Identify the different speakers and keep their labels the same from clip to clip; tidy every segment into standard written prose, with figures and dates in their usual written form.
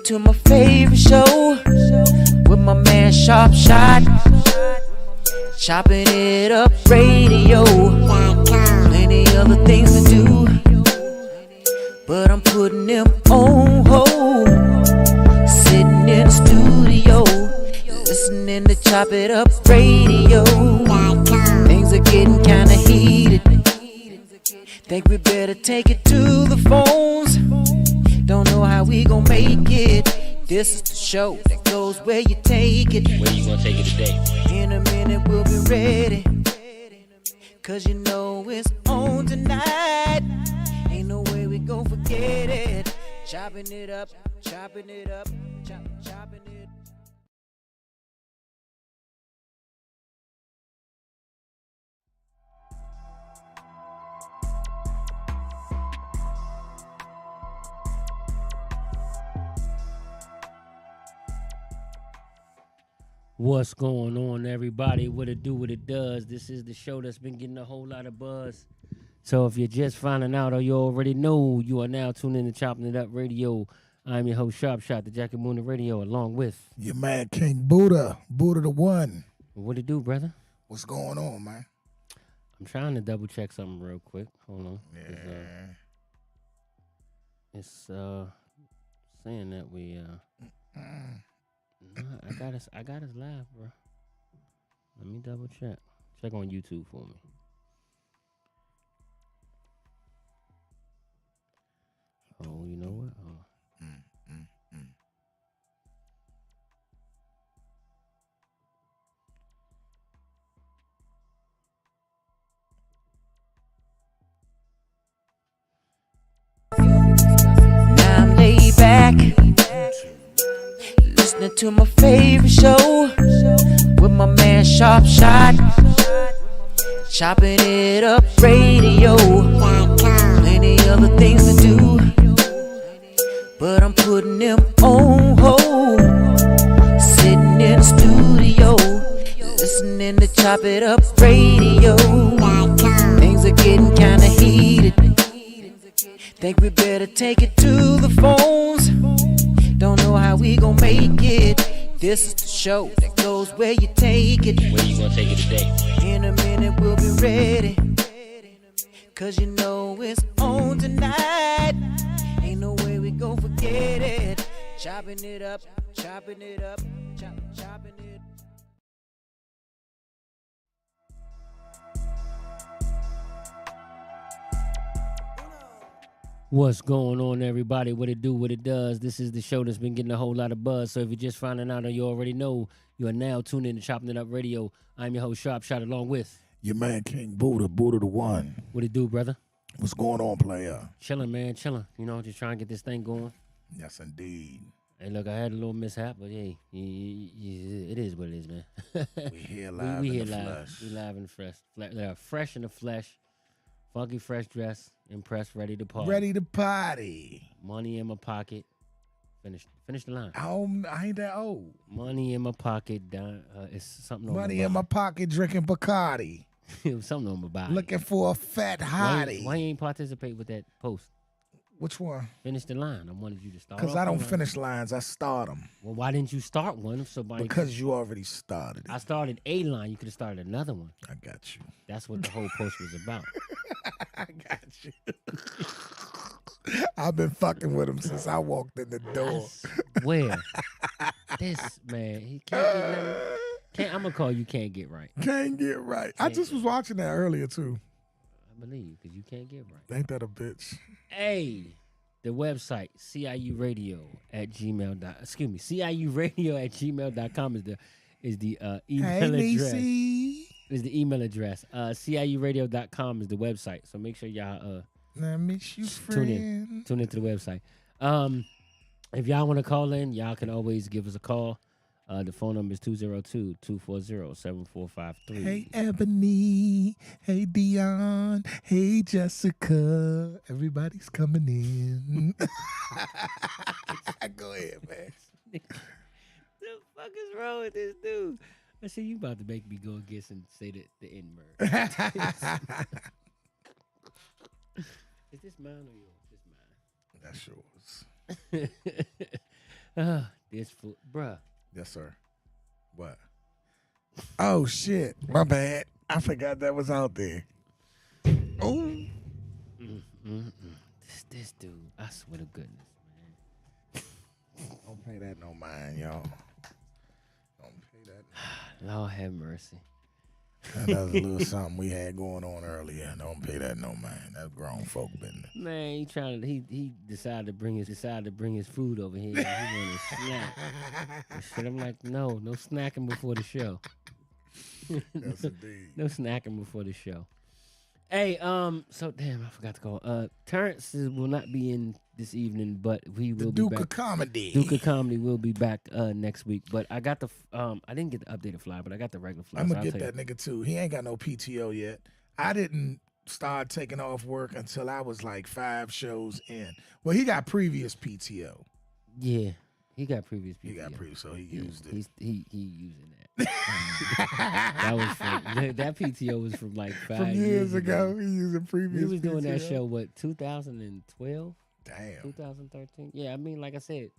Speaker 1: Listening to my favorite show with my man Sharp Shot. Chopping it up radio. Plenty other things to do, but I'm putting them on hold. Sitting in the studio, listening to Chop It Up Radio. Things are getting kinda heated. Think we better take it to the phones. Don't know how we gon' make it. This is the show that goes where you take it.
Speaker 2: Where you gonna take it today?
Speaker 1: In a minute we'll be ready, cause you know it's on tonight. Ain't no way we gon' forget it. Chopping it up, chopping it up, chopping it.
Speaker 2: What's going on, everybody? What it do, what it does. This is the show that's been getting a whole lot of buzz. So if you're just finding out or you already know, you are now tuned in to Chopping It Up Radio. I'm your host, Sharp Shot, the Jackie Moon of Radio, along with
Speaker 3: your man, King Buddha the one.
Speaker 2: What it do, brother?
Speaker 3: What's going on, man?
Speaker 2: I'm trying to double check something real quick. Hold on.
Speaker 3: Yeah.
Speaker 2: It's saying that we No, I got us live, bro. Let me double check. Check on YouTube for me. Oh, you know what? Oh.
Speaker 1: Now I'm laid back, listening to my favorite show with my man Sharp Shot. Chopping it up radio. Plenty other things to do, but I'm putting them on hold. Sitting in the studio, listening to Chop It Up Radio. Things are getting kinda heated. Think we better take it to the phones. Don't know how we gon' make it. This is the show that goes where you take it.
Speaker 2: Where you gonna take it today?
Speaker 1: In a minute we'll be ready, cause you know it's on tonight. Ain't no way we gon' forget it. Chopping it up, chopping it up, chopping it.
Speaker 2: What's going on, everybody? What it do, what it does. This is the show that's been getting a whole lot of buzz. So if you're just finding out or you already know, you are now tuned in to Chopping It Up Radio. I'm your host, Sharp Shot, along with
Speaker 3: your man, King Buddha the one.
Speaker 2: What it do, brother?
Speaker 3: What's going on, player?
Speaker 2: Chilling, man, chilling. You know, just trying to get this thing going.
Speaker 3: Yes, indeed.
Speaker 2: Hey, look, I had a little mishap, but hey, it is what it is, man.
Speaker 3: We here live
Speaker 2: we
Speaker 3: in
Speaker 2: here
Speaker 3: the
Speaker 2: live.
Speaker 3: flesh.
Speaker 2: We live in the flesh. Fresh in the flesh. Funky fresh dress. Impressed, ready to party.
Speaker 3: Ready to party.
Speaker 2: Money in my pocket. Finish the line.
Speaker 3: I ain't that old.
Speaker 2: Money in my pocket. It's something on
Speaker 3: Money in my pocket, drinking Bacardi.
Speaker 2: It was something on my body.
Speaker 3: Looking for a fat hottie.
Speaker 2: Why you ain't participate with that post?
Speaker 3: Which one?
Speaker 2: Finish the line. I wanted you to start.
Speaker 3: Because I don't finish lines. I start them.
Speaker 2: Well, why didn't you start one if somebody?
Speaker 3: Because you already started it.
Speaker 2: I started a line. You could have started another one.
Speaker 3: I got you.
Speaker 2: That's what the whole post was about.
Speaker 3: I got you. I've been fucking with him since I walked in the door.
Speaker 2: Where? This man, he can't get nothing. I'm gonna call you can't get right.
Speaker 3: Can't get right. I just was watching that earlier too.
Speaker 2: I believe because you can't get right.
Speaker 3: Ain't that a bitch?
Speaker 2: Hey, the website ciuradio@gmail.com is the email address. Is the email address. ciuradio.com is the website. So make sure y'all
Speaker 3: I miss you, friend.
Speaker 2: Tune into the website. If y'all want to call in, y'all can always give us a call. The phone number is 202-240-7453.
Speaker 3: Hey, Ebony. Hey, Dion. Hey, Jessica. Everybody's coming in. Go ahead, man.
Speaker 2: The fuck is wrong with this dude? I see you about to make me go against and say the N-word. Is this mine or yours? It's mine.
Speaker 3: That's yours.
Speaker 2: This food, bruh.
Speaker 3: Yes, sir. What? Oh shit! My bad. I forgot that was out there. Oh.
Speaker 2: This dude. I swear to goodness, man.
Speaker 3: Don't pay that no mind, y'all. Don't pay that.
Speaker 2: Lord have mercy.
Speaker 3: That was a little something we had going on earlier. Don't pay that no mind. That's grown folk business.
Speaker 2: Man, he decided to bring his food over here. He wanted to snack. And shit, I'm like, no snacking before the show.
Speaker 3: Yes, indeed.
Speaker 2: No snacking before the show. Hey, so damn, I forgot to call. Terrence will not be in this evening, but we will be back.
Speaker 3: Duke of Comedy.
Speaker 2: Duke of Comedy will be back next week. But I got the I didn't get the updated flyer, but I got the regular flyer.
Speaker 3: I'm
Speaker 2: so
Speaker 3: gonna
Speaker 2: I'll
Speaker 3: get
Speaker 2: tell
Speaker 3: that nigga too. He ain't got no PTO yet. I didn't start taking off work until I was like 5 shows in. Well, he got previous PTO.
Speaker 2: Yeah, he got previous PTO.
Speaker 3: He got previous, so he used it.
Speaker 2: He using that. That was that PTO was from like 5
Speaker 3: From years ago. He using previous.
Speaker 2: He was doing
Speaker 3: PTO.
Speaker 2: that show 2012,
Speaker 3: Damn.
Speaker 2: 2013. Yeah, I mean, like I said,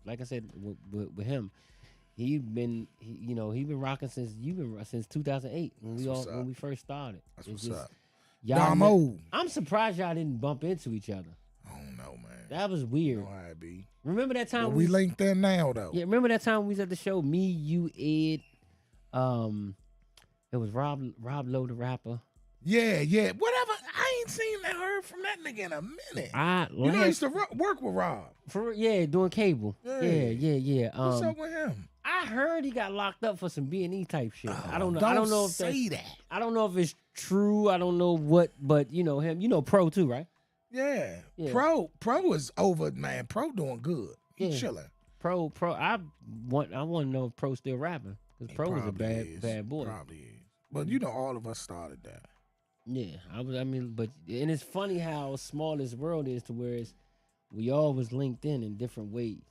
Speaker 2: with him, he been rocking since 2008 when we first started.
Speaker 3: That's
Speaker 2: It's
Speaker 3: what's
Speaker 2: just-
Speaker 3: up.
Speaker 2: Y'all
Speaker 3: Damo.
Speaker 2: I'm surprised y'all didn't bump into each other.
Speaker 3: I don't know, man.
Speaker 2: That was weird.
Speaker 3: You know how it be.
Speaker 2: Remember that time
Speaker 3: But we linked in now, though.
Speaker 2: Yeah, remember that time we was at the show? Me, you, Ed. It was Rob Lowe, the rapper.
Speaker 3: Yeah. Whatever. I ain't seen that heard from that nigga in a minute. I used to work with Rob.
Speaker 2: Doing cable. Yeah.
Speaker 3: What's up with him?
Speaker 2: I heard he got locked up for some B&E type shit. I don't know.
Speaker 3: Don't
Speaker 2: I don't know if
Speaker 3: say that.
Speaker 2: I don't know if it's true. I don't know what, but you know him. You know Pro too, right?
Speaker 3: Yeah.
Speaker 2: Yeah.
Speaker 3: Pro is over, man. Pro doing good. He chilling.
Speaker 2: Pro. I want to know if Pro still rapping because Pro was a bad boy.
Speaker 3: Probably is. But you know, all of us started that.
Speaker 2: Yeah, but it's funny how small this world is to where we all was linked in different ways.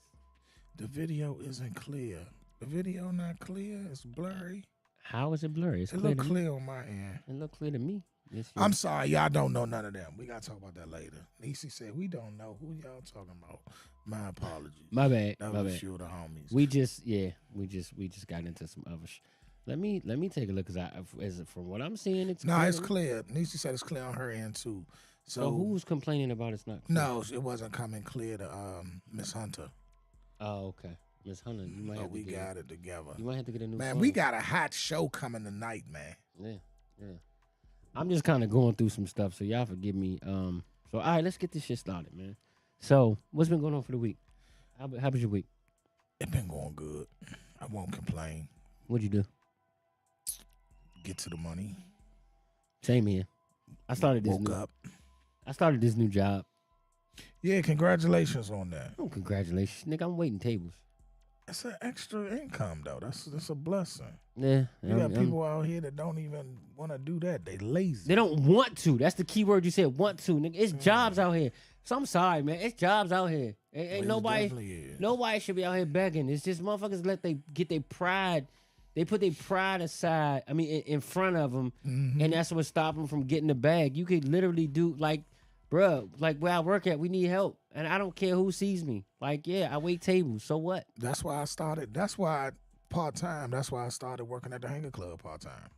Speaker 3: The video isn't clear. The video not clear. It's blurry.
Speaker 2: How is it blurry?
Speaker 3: It look clear on my end.
Speaker 2: It look clear to me.
Speaker 3: I'm sorry, y'all don't know none of them. We gotta talk about that later. Nisi said we don't know who y'all talking about. My apologies.
Speaker 2: My bad.
Speaker 3: That
Speaker 2: my
Speaker 3: was a
Speaker 2: bad.
Speaker 3: few of the homies.
Speaker 2: We just got into some other. Let me take a look because from what I'm seeing, it's
Speaker 3: no,
Speaker 2: clear.
Speaker 3: it's clear. Nisi said it's clear on her end too.
Speaker 2: So who's complaining about it's not clear?
Speaker 3: No, it wasn't coming clear to Miss Hunter.
Speaker 2: Oh, okay. Miss Hunter, you might have to get
Speaker 3: got it together.
Speaker 2: You might have to get a new
Speaker 3: Man,
Speaker 2: phone.
Speaker 3: we got a hot show coming tonight, man.
Speaker 2: Yeah. I'm just kind of going through some stuff, so y'all forgive me. So all right, let's get this shit started, man. So what's been going on for the week? How was your week?
Speaker 3: It been going good. I won't complain.
Speaker 2: What'd you do?
Speaker 3: Get to the money.
Speaker 2: Same here. I started this new job.
Speaker 3: Yeah, congratulations on that.
Speaker 2: Oh, congratulations, nigga! I'm waiting tables.
Speaker 3: It's an extra income though. That's a blessing.
Speaker 2: Yeah,
Speaker 3: You got people out here that don't even want to do that. They lazy.
Speaker 2: They don't want to. That's the key word you said. Want to, nigga. It's jobs out here. So I'm sorry, man. It's jobs out here. Ain't nobody should be out here begging. It's just motherfuckers get their pride. They put their pride aside. I mean, in front of them, and that's what stops them from getting the bag. You could literally do like, bruh, like where I work at, we need help, and I don't care who sees me. Like, yeah, I wait tables. So what?
Speaker 3: That's why I started. That's why part-time. That's why I started working at the Hanger Club part-time.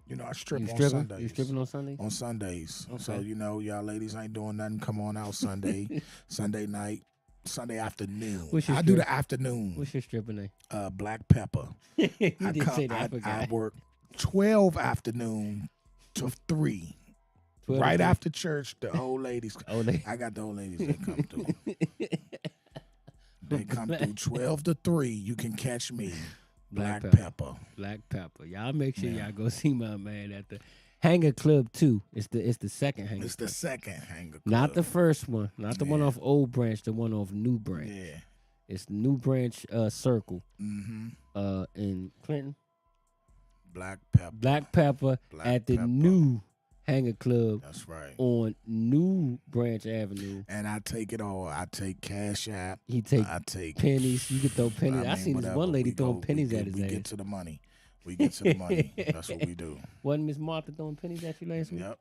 Speaker 3: You know, I strip on Sundays.
Speaker 2: You stripping on Sundays?
Speaker 3: On Sundays.
Speaker 2: Okay.
Speaker 3: So, you know, y'all ladies ain't doing nothing. Come on out Sunday, Sunday night, Sunday afternoon. I do the afternoon.
Speaker 2: What's your stripping name?
Speaker 3: Black Pepper.
Speaker 2: You did say that.
Speaker 3: I work 12 afternoon to 3. Right after church, the old ladies. I got the old ladies that come through. They come through 12 to 3. You can catch me. Black Pepper.
Speaker 2: Black Pepper. Y'all make sure y'all go see my man at the Hanger Club 2. It's the second Hanger.
Speaker 3: It's the second Hanger Club.
Speaker 2: Not the first one. Not the one off Old Branch. The one off New Branch.
Speaker 3: Yeah.
Speaker 2: It's New Branch Circle.
Speaker 3: Mm-hmm.
Speaker 2: In Clinton.
Speaker 3: Black Pepper.
Speaker 2: At the new Hanger Club.
Speaker 3: That's right.
Speaker 2: On New Branch Avenue.
Speaker 3: And I take it all. I take Cash App.
Speaker 2: I take pennies. You can throw pennies. I seen this one lady throwing pennies at his ass.
Speaker 3: We get to the money. That's what we do.
Speaker 2: Wasn't Miss Martha throwing pennies at you last week?
Speaker 3: Yep.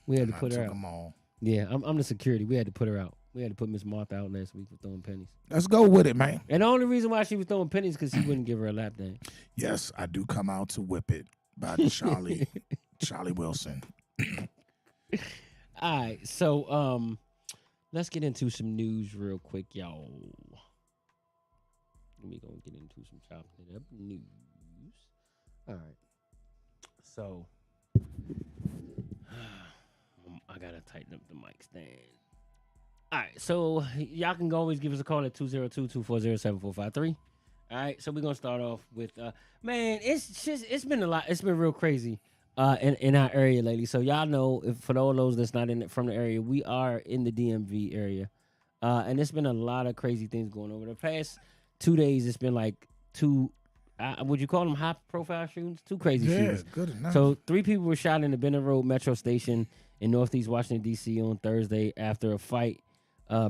Speaker 2: We had to put her out.
Speaker 3: Them all.
Speaker 2: Yeah, I'm the security. We had to put her out. We had to put Miss Martha out last week for throwing pennies.
Speaker 3: Let's go with it, man.
Speaker 2: And the only reason why she was throwing pennies because he wouldn't give her a lap dance.
Speaker 3: Yes, I do come out to whip it by Charlie Wilson.
Speaker 2: All right, so let's get into some news real quick, y'all. We're gonna get into some chopping it up news. All right, so I gotta tighten up the mic stand. All right, so y'all can always give us a call at 202-240-7453. All right, so we're gonna start off with man, it's been a lot. It's been real crazy in our area lately. So y'all know, if for all those that's not from the area, we are in the DMV area, and there's been a lot of crazy things going on. Over the past 2 days, it's been like two. Would you call them high-profile shootings? Two crazy shootings.
Speaker 3: Yeah, good enough.
Speaker 2: So 3 people were shot in the Benton Road Metro Station in Northeast Washington, D.C. on Thursday after a fight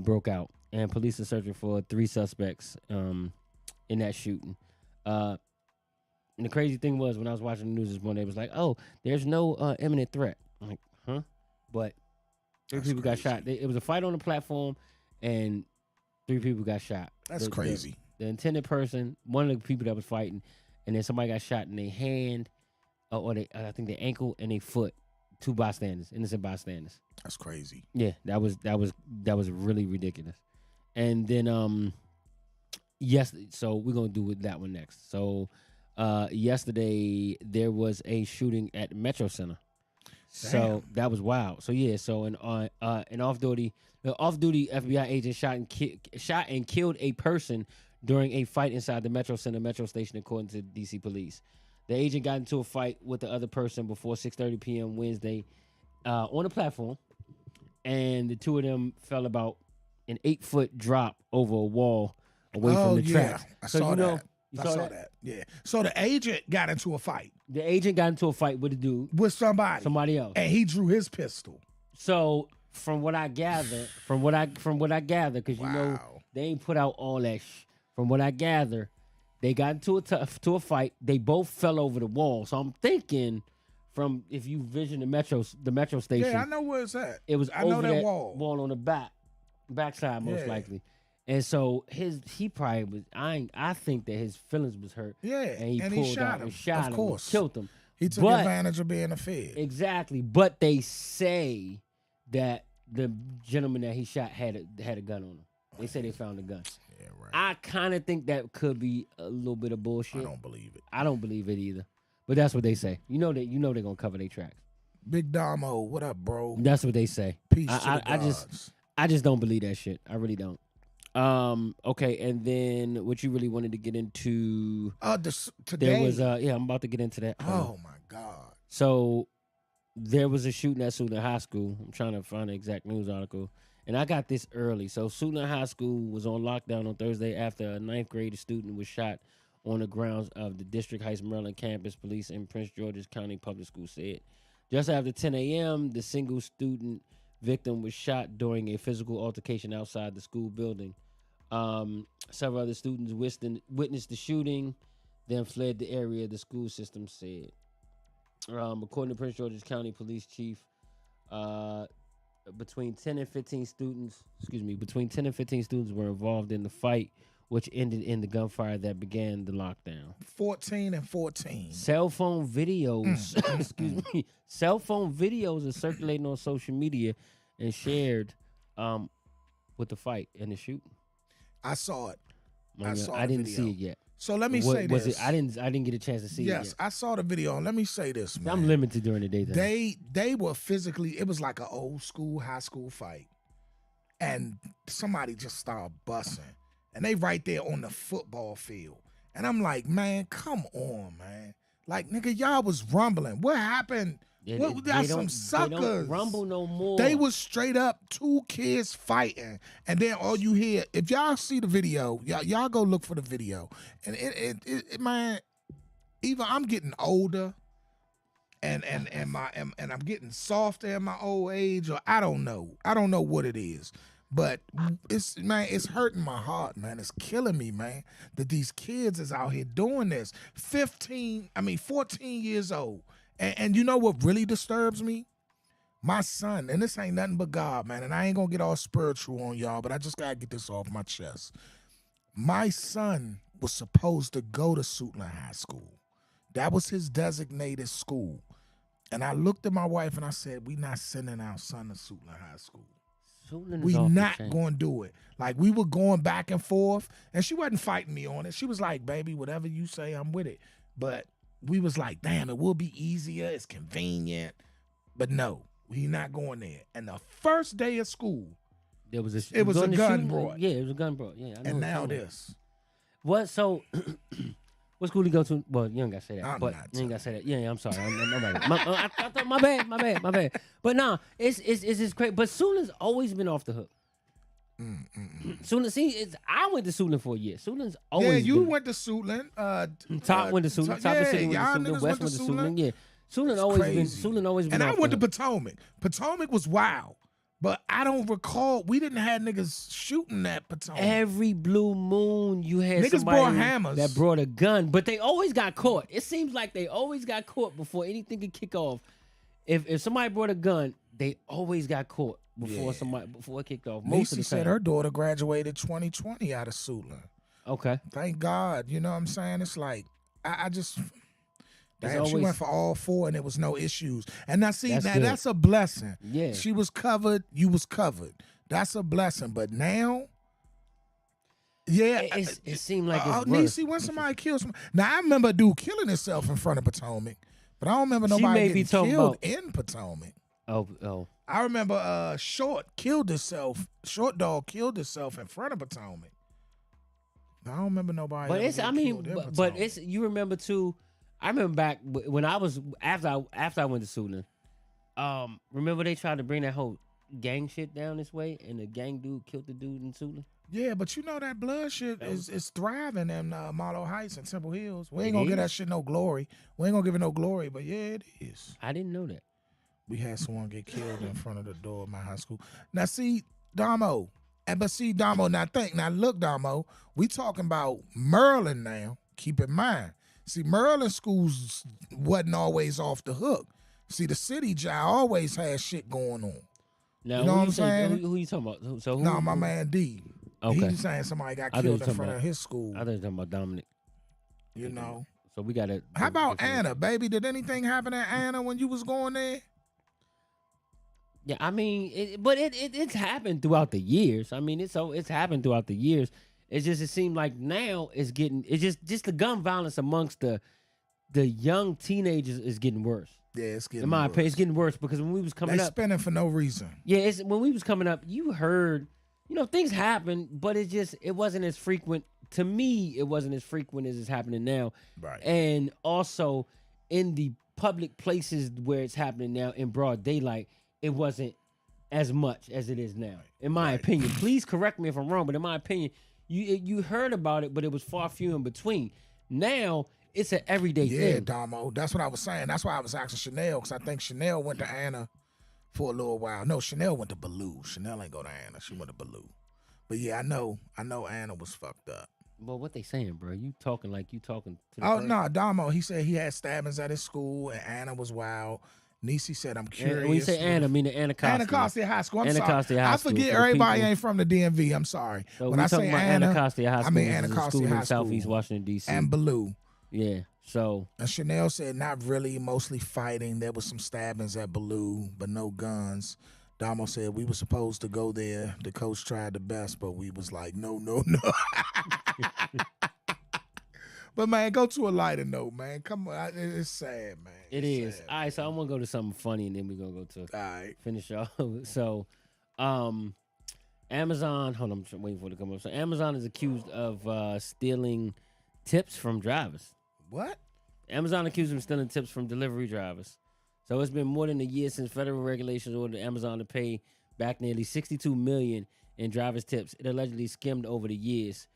Speaker 2: broke out, and police are searching for 3 suspects in that shooting. And the crazy thing was, when I was watching the news this morning, it was like, oh, there's no imminent threat. I'm like, huh? But 3 people got shot. It was a fight on the platform, and 3 people got shot.
Speaker 3: That's crazy.
Speaker 2: The intended person, one of the people that was fighting, and then somebody got shot in their hand, or I think their ankle and their foot. 2 bystanders, innocent bystanders.
Speaker 3: That's crazy.
Speaker 2: Yeah, that was really ridiculous. And then yes, so we're gonna do with that one next. So yesterday there was a shooting at Metro Center. So
Speaker 3: Damn.
Speaker 2: that was wild. So yeah, so an off-duty FBI agent shot and killed a person during a fight inside the Metro Center Metro Station, according to DC police. The agent got into a fight with the other person before 6:30 p.m. Wednesday on the platform, and the 2 of them fell about an 8-foot drop over a wall away from the tracks.
Speaker 3: I saw that.
Speaker 2: You
Speaker 3: I
Speaker 2: saw
Speaker 3: saw
Speaker 2: that?
Speaker 3: that. Yeah. So the agent got into a fight
Speaker 2: The agent got into a fight with a dude,
Speaker 3: with somebody
Speaker 2: else,
Speaker 3: and he drew his pistol.
Speaker 2: So from what I gather, because you know
Speaker 3: Wow.
Speaker 2: they ain't put out all that. From what I gather, they got into a fight. They both fell over the wall. So I'm thinking, from if you vision the metro station,
Speaker 3: Yeah, I know where it's at.
Speaker 2: it was
Speaker 3: I
Speaker 2: over
Speaker 3: know that wall.
Speaker 2: on the backside most
Speaker 3: Yeah.
Speaker 2: likely. And so he probably was. I think that his feelings was hurt.
Speaker 3: Yeah,
Speaker 2: and he
Speaker 3: and
Speaker 2: pulled
Speaker 3: he shot
Speaker 2: out
Speaker 3: him.
Speaker 2: and shot
Speaker 3: Of
Speaker 2: him,
Speaker 3: course.
Speaker 2: and killed him.
Speaker 3: He took
Speaker 2: But-
Speaker 3: advantage of being a fed.
Speaker 2: Exactly, but they say that the gentleman that he shot had a gun on him. They say they found a gun.
Speaker 3: Yeah, right.
Speaker 2: I kind of think that could be a little bit of bullshit.
Speaker 3: I don't believe it.
Speaker 2: I don't believe it either. But that's what they say. You know they're gonna cover their tracks.
Speaker 3: Big Damo, what up, bro?
Speaker 2: That's what they say.
Speaker 3: Peace to the
Speaker 2: I
Speaker 3: gods.
Speaker 2: just don't believe that shit. I really don't. Okay, and then what you really wanted to get into?
Speaker 3: Today.
Speaker 2: There was I'm about to get into that.
Speaker 3: Oh my God.
Speaker 2: So there was a shooting at Suitland High School. I'm trying to find the exact news article. And I got this early. So Suitland High School was on lockdown on Thursday after a 9th grade student was shot on the grounds of the District Heights, Maryland campus, police in Prince George's County Public School said. Just after 10 a.m., the single student victim was shot during a physical altercation outside the school building. Several other students witnessed the shooting, then fled the area, the school system said. According to Prince George's County Police Chief, between 10 and 15 students were involved in the fight, which ended in the gunfire that began the lockdown.
Speaker 3: 14 and 14.
Speaker 2: Cell phone videos, cell phone videos are circulating on social media and shared with the fight and the shooting.
Speaker 3: I saw it.
Speaker 2: I didn't see it yet.
Speaker 3: So let me say
Speaker 2: was
Speaker 3: this.
Speaker 2: it? I didn't get a chance to see it yet.
Speaker 3: Yes, I saw the video. And let me say this, man.
Speaker 2: I'm limited during the daytime.
Speaker 3: They were physically, it was like an old school, high school fight. And somebody just started busting. And they right there on the football field. And I'm like, man, come on, man. Like, nigga, y'all was rumbling. What happened? That's some suckers.
Speaker 2: They don't rumble no more.
Speaker 3: They was straight up 2 kids fighting. And then all you hear, if y'all see the video, y'all go look for the video. And it man, either I'm getting older and I'm getting softer in my old age, or I don't know. I don't know what it is. But it's hurting my heart, man. It's killing me, man, that these kids is out here doing this. 14 years old. And you know what really disturbs me? My son, and this ain't nothing but God, man, and I ain't gonna get all spiritual on y'all, but I just gotta get this off my chest. My son was supposed to go to Suitland High School. That was his designated school. And I looked at my wife and I said, we not sending our son to Suitland High School. We not going to do it. Like, we were going back and forth, and she wasn't fighting me on it. She was like, baby, whatever you say, I'm with it. But we was like, damn, it will be easier. It's convenient. But no, we not going there. And the first day of school,
Speaker 2: it was
Speaker 3: a gun brought.
Speaker 2: Yeah, it was a gun brought. Yeah, I know.
Speaker 3: And now this.
Speaker 2: What? So, what school do you go to? Well, you ain't got to say that.
Speaker 3: I'm
Speaker 2: but
Speaker 3: not
Speaker 2: you ain't got to say that. Yeah, I'm sorry. My bad. But nah, it's just crazy. But Suitland's always been off the hook. Suitland, see, I went to Suitland for a year. Suitland's always
Speaker 3: went to Suitland.
Speaker 2: Top went to Suitland. Top of the city went to Suitland. West went to Suitland. Yeah, Suitland always been.
Speaker 3: And I went to
Speaker 2: hook.
Speaker 3: Potomac. Potomac was wild. But I don't recall, we didn't have niggas shooting at Potomac.
Speaker 2: Every blue moon, you had
Speaker 3: niggas brought hammers
Speaker 2: that brought a gun, but they always got caught. It seems like they always got caught before anything could kick off. If somebody brought a gun, they always got caught before it kicked off. Most of the time.
Speaker 3: Said her daughter graduated 2020 out of Suitland.
Speaker 2: Okay.
Speaker 3: Thank God. You know what I'm saying? It's like, I just... Damn, she went for all four and there was no issues. And now see, that's a blessing.
Speaker 2: Yeah.
Speaker 3: She was covered, you was covered. That's a blessing. But now,
Speaker 2: it seemed like it's worse.
Speaker 3: Niecy, when somebody kills somebody. Now I remember a dude killing himself in front of Potomac, but I don't remember nobody getting killed in Potomac.
Speaker 2: Oh.
Speaker 3: I remember Short Dog killed himself in front of Potomac. I don't remember nobody.
Speaker 2: But it's you remember too. I remember back when I was after I went to Suitland. Remember they tried to bring that whole gang shit down this way, and the gang dude killed the dude in Suitland.
Speaker 3: Yeah, but you know that blood shit is thriving in Marlow Heights and Temple Hills. We ain't gonna give that shit no glory. We ain't gonna give it no glory, but yeah, it is.
Speaker 2: I didn't know that.
Speaker 3: We had someone get killed in front of the door of my high school. Now see, Damo, now look, Damo, we talking about Maryland now. Keep in mind. See, Maryland schools wasn't always off the hook. See, the city always had shit going on.
Speaker 2: Now,
Speaker 3: you know what I'm saying?
Speaker 2: Who you talking about? So
Speaker 3: my man D.
Speaker 2: Okay.
Speaker 3: He's saying somebody got killed in front of his school.
Speaker 2: I thought you were talking about Dominic.
Speaker 3: You know.
Speaker 2: So we got to.
Speaker 3: How about Anna, baby? Did anything happen at Anna when you was going there?
Speaker 2: Yeah, I mean, it's happened throughout the years. I mean, it's happened throughout the years. It seemed like now it's just the gun violence amongst the young teenagers is getting worse.
Speaker 3: Yeah, it's getting
Speaker 2: in my
Speaker 3: worse.
Speaker 2: opinion, it's getting worse because when we was coming up,
Speaker 3: they spending for no reason.
Speaker 2: Yeah, when we was coming up, you heard, things happen, but it wasn't as frequent. To me, it wasn't as frequent as it's happening now.
Speaker 3: Right.
Speaker 2: And also in the public places where it's happening now in broad daylight, it wasn't as much as it is now. In my opinion, please correct me if I'm wrong, but in my opinion. You heard about it, but it was far few in between. Now, it's an everyday thing.
Speaker 3: Yeah, Damo. That's what I was saying. That's why I was asking Chanel, because I think Chanel went to Anna for a little while. No, Chanel went to Ballou. Chanel ain't go to Anna. She went to Ballou. But yeah, I know Anna was fucked up.
Speaker 2: Well, what they saying, bro? You talking like you talking to the
Speaker 3: person? No, Damo. He said he had stabbings at his school, and Anna was wild. Niecy said, I'm curious.
Speaker 2: When you say Anna, I mean the Anacostia.
Speaker 3: Anacostia High School. I'm
Speaker 2: Anacostia
Speaker 3: sorry.
Speaker 2: High
Speaker 3: I
Speaker 2: School.
Speaker 3: forget everybody ain't from the DMV. I'm sorry.
Speaker 2: So
Speaker 3: when I say Anna,
Speaker 2: Anacostia High School,
Speaker 3: I mean Anacostia High
Speaker 2: in Southeast Washington, D.C.
Speaker 3: And Ballou.
Speaker 2: Yeah, so.
Speaker 3: And Chanel said, not really, mostly fighting. There was some stabbings at Ballou, but no guns. Damo said, we were supposed to go there. The coach tried the best, but we was like, no. But, man, go to a lighter note, man. Come on. It's sad, man.
Speaker 2: It is. Sad, all right, so I'm going to go to something funny, and then we're going to go to finish off. So, Amazon, hold on, I'm waiting for it to come up. So, Amazon is accused of stealing tips from drivers.
Speaker 3: What?
Speaker 2: Amazon accused them of stealing tips from delivery drivers. So, it's been more than a year since federal regulations ordered Amazon to pay back nearly $62 million in drivers' tips. It allegedly skimmed over the years.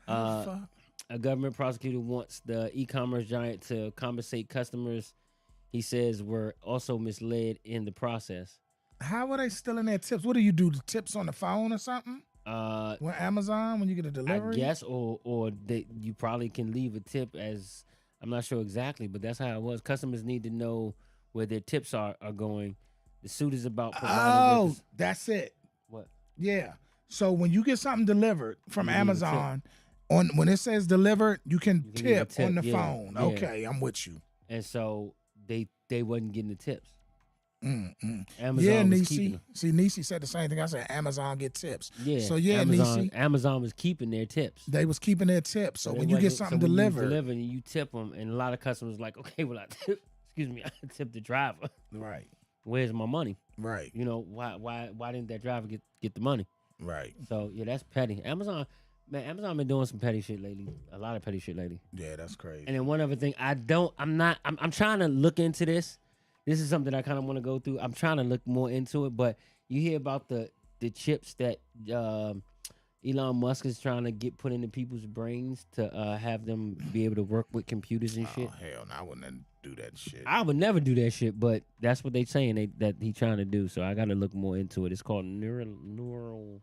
Speaker 3: How the fuck?
Speaker 2: A government prosecutor wants the e-commerce giant to compensate customers he says were also misled in the process.
Speaker 3: How are they stealing their tips? What do you do? The tips on the phone or something? When Amazon, when you get a delivery?
Speaker 2: I guess, or you probably can leave a tip as, I'm not sure exactly, but that's how it was. Customers need to know where their tips are going The suit is about providing.
Speaker 3: Oh, that's it.
Speaker 2: What?
Speaker 3: Yeah. So when you get something delivered from
Speaker 2: You give a tip.
Speaker 3: Amazon, when it says delivered, you can
Speaker 2: You can give a
Speaker 3: tip
Speaker 2: tip,
Speaker 3: on the
Speaker 2: yeah,
Speaker 3: phone.
Speaker 2: yeah.
Speaker 3: Okay, I'm with you.
Speaker 2: And so they wasn't getting the tips.
Speaker 3: Mm-mm.
Speaker 2: Amazon
Speaker 3: Yeah,
Speaker 2: was keeping
Speaker 3: Niecy.
Speaker 2: them.
Speaker 3: See, Niecy said the same thing. I said Amazon get tips.
Speaker 2: Yeah.
Speaker 3: So yeah,
Speaker 2: Amazon,
Speaker 3: Niecy,
Speaker 2: Amazon was keeping their tips.
Speaker 3: they was keeping their tips. So
Speaker 2: they
Speaker 3: when you get
Speaker 2: wasn't-
Speaker 3: something
Speaker 2: when you
Speaker 3: delivered,
Speaker 2: deliver and you tip them, and a lot of customers like, okay, well I tip. Excuse me, I tip the driver.
Speaker 3: right,
Speaker 2: Where's my money?
Speaker 3: right,
Speaker 2: You know why didn't that driver get the money?
Speaker 3: right.
Speaker 2: So yeah, that's petty. Amazon been doing some petty shit lately. A lot of petty shit lately.
Speaker 3: Yeah, that's crazy.
Speaker 2: And then one other thing, I'm trying to look into this. This is something I kind of want to go through. I'm trying to look more into it, but you hear about the chips that Elon Musk is trying to get put into people's brains to have them be able to work with computers and shit.
Speaker 3: Oh hell, no, I wouldn't do that shit.
Speaker 2: I would never do that shit, but that's what they saying that he trying to do. So I got to look more into it. It's called neural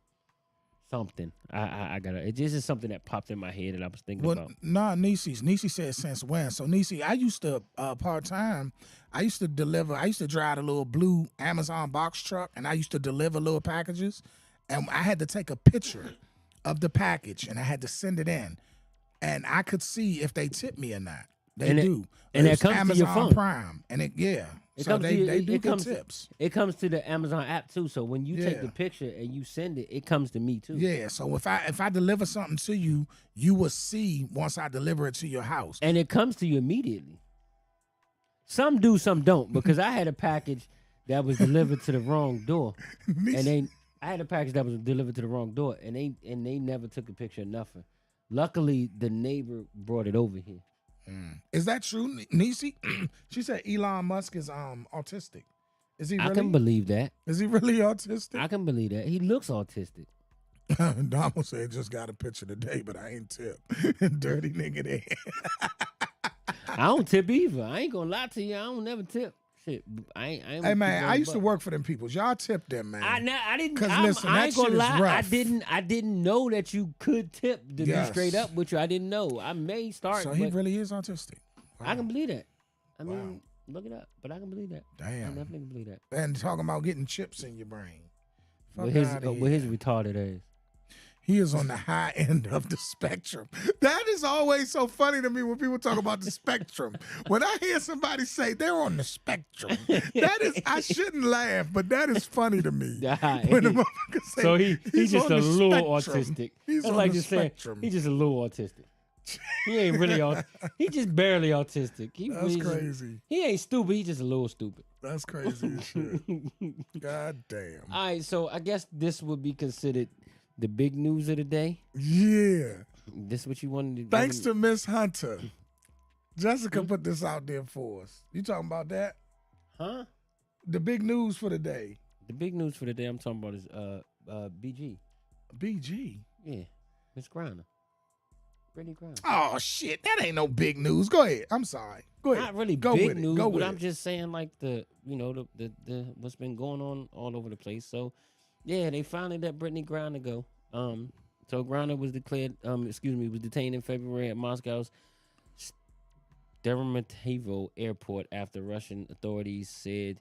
Speaker 2: something. I got to. It just is something that popped in my head that I was thinking about.
Speaker 3: Nah, Niecy said since when? So Niecy, I used to part time. I used to deliver. I used to drive a little blue Amazon box truck, and I used to deliver little packages. And I had to take a picture of the package, and I had to send it in, and I could see if they tip me or not. They do,
Speaker 2: and
Speaker 3: it's
Speaker 2: it comes
Speaker 3: Amazon
Speaker 2: to your phone.
Speaker 3: Prime, and so they do get tips.
Speaker 2: It comes to the Amazon app too. So when you take
Speaker 3: Yeah.
Speaker 2: the picture and you send it, it comes to me too.
Speaker 3: Yeah, so if I deliver something to you, you will see once I deliver it to your house.
Speaker 2: And it comes to you immediately. Some do, some don't. Because I had a package that was delivered to the wrong door, and I had a package that was delivered to the wrong door, and they never took a picture of nothing. Luckily, the neighbor brought it over here.
Speaker 3: Is that true, Niecy? She said Elon Musk is autistic. Is he really?
Speaker 2: I can believe that.
Speaker 3: Is he really autistic?
Speaker 2: I can believe that. He looks autistic.
Speaker 3: Damo said just got a picture today, but I ain't tip. Dirty nigga there.
Speaker 2: I don't tip either. I ain't gonna lie to you. I don't never tip. Shit. I ain't
Speaker 3: Hey man, I used to work for them people. Y'all tip them, man.
Speaker 2: I didn't.
Speaker 3: 'Cause listen,
Speaker 2: I
Speaker 3: that
Speaker 2: ain't gonna
Speaker 3: shit is
Speaker 2: lie.
Speaker 3: rough.
Speaker 2: I didn't know that you could tip. To
Speaker 3: Yes.
Speaker 2: be straight up with you, I didn't know. I may start.
Speaker 3: So he
Speaker 2: but
Speaker 3: really is autistic. Wow.
Speaker 2: I can believe that. I mean,
Speaker 3: Wow.
Speaker 2: look it up. But I can believe that. I
Speaker 3: Damn.
Speaker 2: definitely can believe that.
Speaker 3: And talking about getting chips in your brain. Fuck
Speaker 2: With
Speaker 3: outta
Speaker 2: his
Speaker 3: here.
Speaker 2: retarded ass.
Speaker 3: He is on the high end of the spectrum. That is always so funny to me when people talk about the spectrum. When I hear somebody say they're on the spectrum, that is, I shouldn't laugh, but that is funny to me. When a motherfucker say,
Speaker 2: So he's just
Speaker 3: on
Speaker 2: a
Speaker 3: the
Speaker 2: little
Speaker 3: spectrum.
Speaker 2: autistic.
Speaker 3: He's
Speaker 2: That's
Speaker 3: on
Speaker 2: like
Speaker 3: the
Speaker 2: just saying
Speaker 3: spectrum.
Speaker 2: he's just a little autistic. He ain't really he just barely autistic.
Speaker 3: That's crazy.
Speaker 2: He ain't stupid. He's just a little stupid.
Speaker 3: That's crazy as shit. God damn.
Speaker 2: All right, so I guess this would be considered the big news of the day.
Speaker 3: Yeah.
Speaker 2: This what you wanted to
Speaker 3: Thanks to Miss Hunter. Jessica put this out there for us. You talking about that?
Speaker 2: Huh?
Speaker 3: The big news for the day.
Speaker 2: The big news for the day I'm talking about is BG.
Speaker 3: BG.
Speaker 2: Yeah. Miss Griner. Brittany Griner.
Speaker 3: Oh shit, that ain't no big news. Go ahead. I'm sorry. Go ahead.
Speaker 2: Not really
Speaker 3: Go
Speaker 2: big
Speaker 3: with it.
Speaker 2: news,
Speaker 3: Go
Speaker 2: but
Speaker 3: with
Speaker 2: I'm
Speaker 3: it.
Speaker 2: just saying like the what's been going on all over the place. So yeah, they finally let Brittany Griner go. So Griner was was detained in February at Moscow's Sheremetyevo airport after Russian authorities said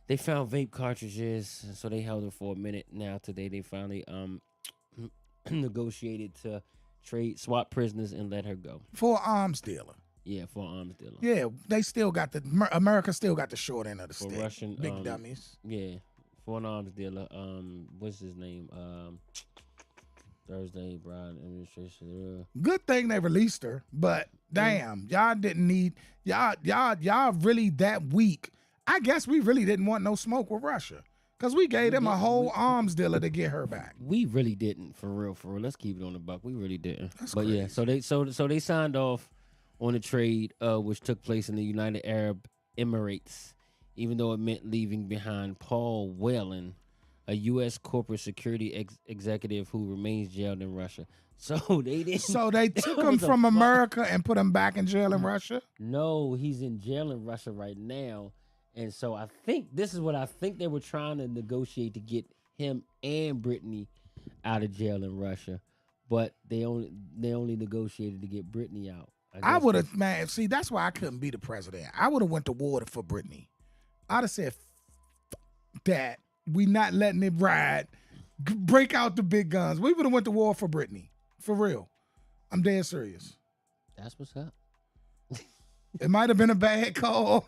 Speaker 2: they found vape cartridges. So they held her for a minute. Now today they finally negotiated to swap prisoners and let her go.
Speaker 3: For an arms dealer.
Speaker 2: Yeah, for an arms dealer.
Speaker 3: Yeah, they still got America still got the short end of the
Speaker 2: For
Speaker 3: stick.
Speaker 2: Russian
Speaker 3: Big dummies.
Speaker 2: Yeah, for an arms dealer. What's his name? Thursday Brown administration.
Speaker 3: Good thing they released her, but damn, y'all didn't need y'all really that weak. I guess we really didn't want no smoke with Russia. Cause we gave them a whole arms dealer to get her back.
Speaker 2: We really didn't, for real. Let's keep it on the buck. We really didn't.
Speaker 3: That's
Speaker 2: but yeah,
Speaker 3: crazy.
Speaker 2: so they signed off on a trade, which took place in the United Arab Emirates, even though it meant leaving behind Paul Whelan, a U.S. corporate security executive who remains jailed in Russia. So they didn't.
Speaker 3: So they took
Speaker 2: What
Speaker 3: him
Speaker 2: the
Speaker 3: from
Speaker 2: fuck?
Speaker 3: America and put him back in jail in Russia?
Speaker 2: No, he's in jail in Russia right now. And so I think this is what I think they were trying to negotiate to get him and Brittany out of jail in Russia. But they only negotiated to get Brittany out.
Speaker 3: I
Speaker 2: guess
Speaker 3: would have, man, see, that's why I couldn't be the president. I would have went to war for Brittany. I'd have said, that. We not letting it ride. Break out the big guns. We would have went to war for Britney. For real. I'm dead serious.
Speaker 2: That's what's up.
Speaker 3: It might have been a bad call.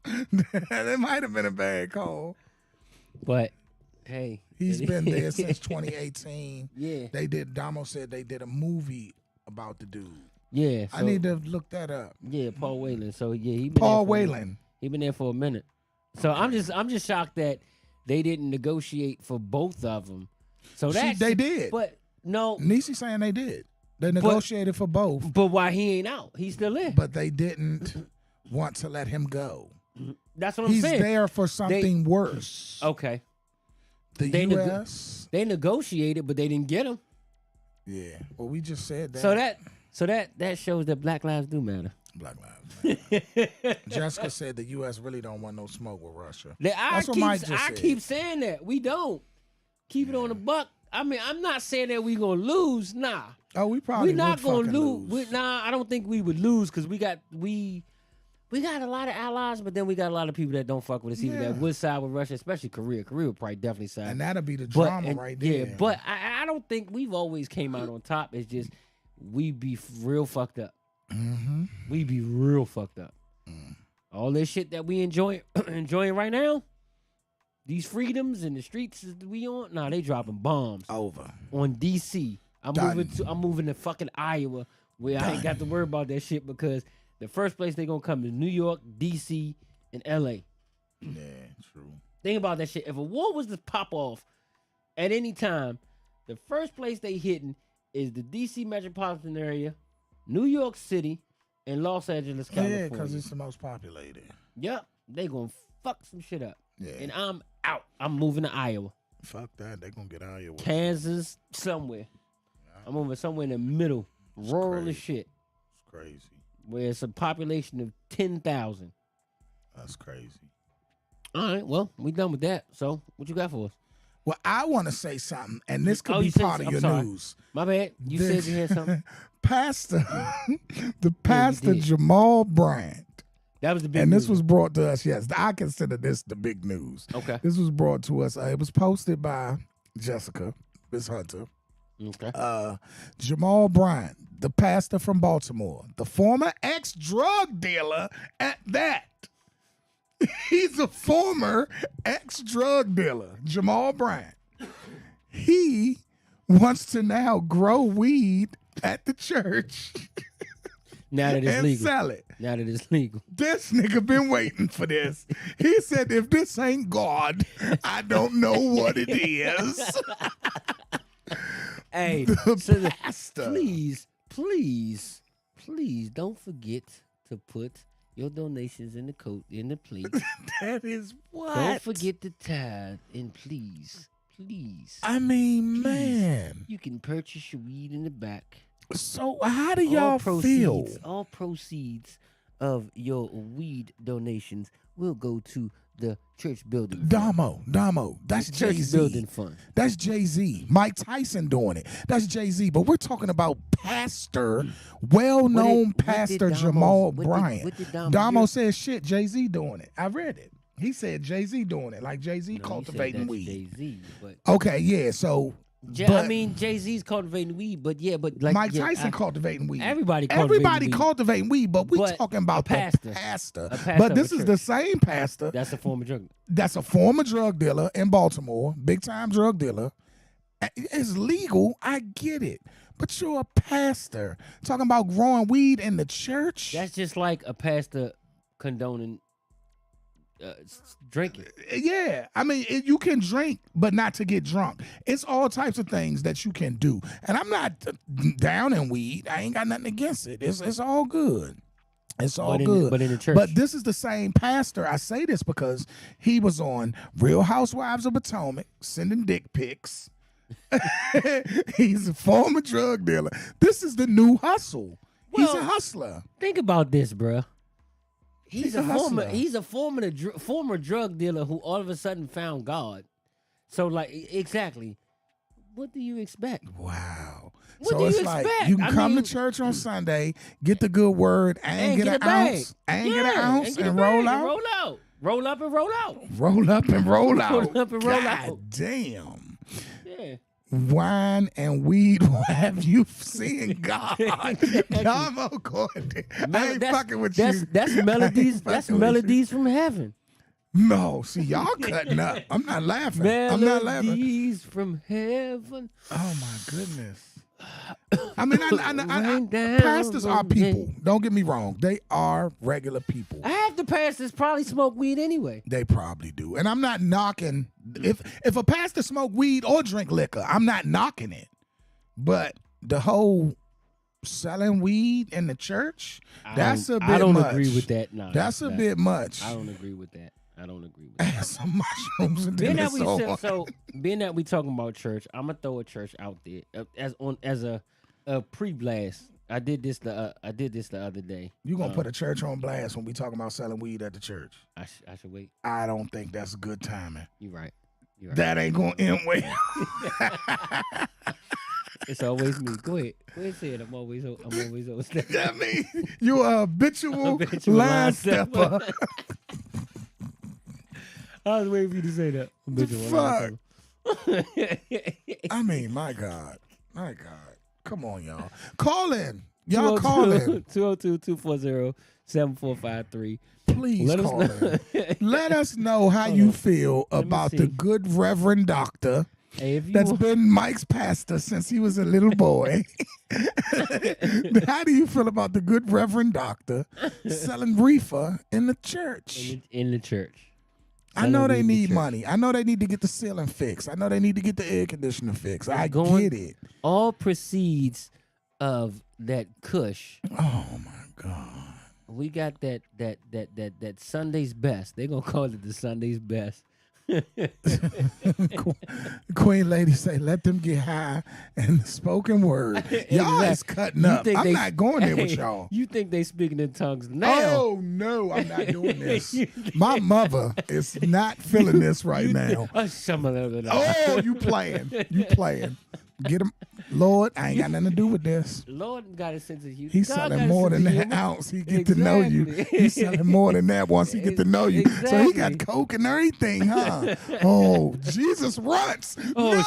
Speaker 3: It might have been a bad call.
Speaker 2: But hey,
Speaker 3: he's been there since 2018.
Speaker 2: Yeah.
Speaker 3: Damo said they did a movie about the dude.
Speaker 2: Yeah. So,
Speaker 3: I need to look that up.
Speaker 2: Yeah, Paul Whelan. So yeah, he been there for a minute. So I'm just shocked that they didn't negotiate for both of them. So
Speaker 3: they did.
Speaker 2: But no,
Speaker 3: Niecy saying they did. They negotiated for both.
Speaker 2: But why he ain't out? He's still in.
Speaker 3: But they didn't want to let him go.
Speaker 2: That's what I'm saying.
Speaker 3: He's there for something worse.
Speaker 2: Okay.
Speaker 3: The U.S.
Speaker 2: They negotiated, but they didn't get him.
Speaker 3: Yeah. Well, we just said that.
Speaker 2: So that shows that Black lives do matter.
Speaker 3: Black lives matter. Jessica said the U.S. really don't want no smoke with Russia.
Speaker 2: I keep saying that. We don't. Keep it on the buck. I mean, I'm not saying that we gonna lose. Nah.
Speaker 3: Oh, we probably
Speaker 2: we're not
Speaker 3: gonna
Speaker 2: lose. I don't think we would lose because we got a lot of allies, but then we got a lot of people that don't fuck with us either. That would side with Russia, especially Korea. Korea would probably definitely side.
Speaker 3: And that'll be the drama right there.
Speaker 2: Yeah, but I don't think we've always came out on top. It's just we be real fucked up.
Speaker 3: Mm-hmm.
Speaker 2: We be real fucked up. All this shit that we enjoying right now, these freedoms and the streets that we on, they dropping bombs
Speaker 3: over
Speaker 2: on DC. I'm moving to fucking Iowa where I ain't got to worry about that shit because the first place they gonna come is New York, DC, and LA.
Speaker 3: Yeah, true.
Speaker 2: Think about that shit. If a war was to pop off at any time, the first place they hitting is the DC metropolitan area, New York City, and Los Angeles, California.
Speaker 3: Yeah, because it's the most populated.
Speaker 2: Yep. They gonna fuck some shit up.
Speaker 3: Yeah.
Speaker 2: And I'm out. I'm moving to Iowa.
Speaker 3: Fuck that. They gonna get Iowa.
Speaker 2: Kansas, somewhere. Yeah. I'm moving somewhere in the middle. Rural as shit.
Speaker 3: It's crazy.
Speaker 2: Where it's a population of 10,000.
Speaker 3: That's crazy.
Speaker 2: All right, well, we done with that. So, what you got for us?
Speaker 3: Well, I want to say something, and this could be part of your news.
Speaker 2: My bad. You said you had something?
Speaker 3: The pastor Jamal Bryant.
Speaker 2: That was the big
Speaker 3: news. And this
Speaker 2: news.
Speaker 3: was brought to us, yes. I consider this the big news.
Speaker 2: Okay.
Speaker 3: This was brought to us. It was posted by Jessica, Miss Hunter.
Speaker 2: Okay.
Speaker 3: Jamal Bryant, the pastor from Baltimore, the former ex-drug dealer at that. He's a former ex-drug dealer, Jamal Bryant. He wants to now grow weed at the church.
Speaker 2: Now that it's
Speaker 3: and
Speaker 2: legal.
Speaker 3: Sell it.
Speaker 2: Now that it's legal.
Speaker 3: This nigga been waiting for this. He said, if this ain't God, I don't know what it is.
Speaker 2: Hey,
Speaker 3: pastor.
Speaker 2: Please don't forget to put your donations in the plate.
Speaker 3: That is what?
Speaker 2: Don't forget the tithe, and please.
Speaker 3: I mean, man.
Speaker 2: You can purchase your weed in the back.
Speaker 3: So how do y'all feel?
Speaker 2: All proceeds of your weed donations will go to the church building.
Speaker 3: Damo, that's Jay-Z.
Speaker 2: Church building fund.
Speaker 3: That's Jay-Z. Mike Tyson doing it. That's Jay-Z. But we're talking about pastor, well-known pastor Jamal Bryant. Damo said, shit, Jay-Z doing it. I read it. He said Jay-Z doing it, like Jay-Z cultivating weed.
Speaker 2: Jay-Z, but
Speaker 3: okay, yeah, so...
Speaker 2: I mean, Jay-Z's cultivating weed, but like
Speaker 3: Mike Tyson cultivating weed.
Speaker 2: Everybody
Speaker 3: cultivating weed, but we're talking about the pastor. But this is the same pastor.
Speaker 2: That's a former drug.
Speaker 3: That's a former drug dealer in Baltimore, big time drug dealer. It's legal, I get it, but you're a pastor talking about growing weed in the church.
Speaker 2: That's just like a pastor condoning drinking.
Speaker 3: Yeah, I mean, you can drink, but not to get drunk. It's all types of things that you can do. And I'm not down in weed. I ain't got nothing against it. It's all good. It's all good.
Speaker 2: But in the church.
Speaker 3: But this is the same pastor. I say this because he was on Real Housewives of Potomac sending dick pics. He's a former drug dealer. This is the new hustle. He's a hustler.
Speaker 2: Think about this, bruh. He's a former drug dealer who all of a sudden found God. So exactly, what do you expect?
Speaker 3: Wow.
Speaker 2: What do you expect?
Speaker 3: You can come to church on Sunday, get the good word, and get an ounce, and roll out.
Speaker 2: Roll up and roll out.
Speaker 3: Roll up and roll out.
Speaker 2: Roll up and roll
Speaker 3: God
Speaker 2: out.
Speaker 3: damn.
Speaker 2: Yeah.
Speaker 3: Wine and weed will have you seeing God. Come on, Gordon. I ain't fucking with you.
Speaker 2: That's melodies. That's melodies from heaven.
Speaker 3: No, see, y'all cutting up. I'm not laughing. I'm not laughing.
Speaker 2: Melodies from heaven.
Speaker 3: Oh my goodness. I mean, pastors are people. Don't get me wrong. They are regular people.
Speaker 2: Half the pastors probably smoke weed anyway.
Speaker 3: They probably do. And I'm not knocking. If a pastor smoke weed or drink liquor, I'm not knocking it. But the whole selling weed in the church, that's a bit much.
Speaker 2: I don't agree with that. No,
Speaker 3: that's a bit much.
Speaker 2: I don't agree with that. I don't agree with that.
Speaker 3: Add some mushrooms and then it's on.
Speaker 2: Being that we talking about church, I'm gonna throw a church out there as a pre-blast. I did this the other day.
Speaker 3: You gonna put a church on blast when we talking about selling weed at the church?
Speaker 2: I should wait.
Speaker 3: I don't think that's good timing.
Speaker 2: You're right.
Speaker 3: That ain't gonna end well.
Speaker 2: It's always me. Go ahead, say it. I'm always on.
Speaker 3: I mean, you a habitual line stepper.
Speaker 2: I was waiting for you to say that.
Speaker 3: Fuck. I mean, my God. Come on, y'all. Call in. Y'all call in.
Speaker 2: 202-240-7453.
Speaker 3: Please call in. Let us know how you feel about the good Reverend Doctor that's been Mike's pastor since he was a little boy. How do you feel about the good Reverend Doctor selling reefer in the church?
Speaker 2: In the church.
Speaker 3: I know they need money. I know they need to get the ceiling fixed. I know they need to get the air conditioner fixed. I get it.
Speaker 2: All proceeds of that Kush.
Speaker 3: Oh my God.
Speaker 2: We got that Sunday's best. They're gonna call it the Sunday's best.
Speaker 3: Queen Lady say, let them get high and the spoken word. Y'all is cutting up. I'm not going there with y'all.
Speaker 2: You think they speaking in tongues now?
Speaker 3: Oh no, I'm not doing this. My mother is not feeling this right now. Oh, you playing. Get him. Lord, I ain't got nothing to do with this.
Speaker 2: Lord got a sense of humor.
Speaker 3: He's selling more than that ounce. He get to know you. He's selling more than that once he get to know you.
Speaker 2: Exactly.
Speaker 3: So he got coke and everything, huh? Oh, Jesus runts.
Speaker 2: Oh,
Speaker 3: no!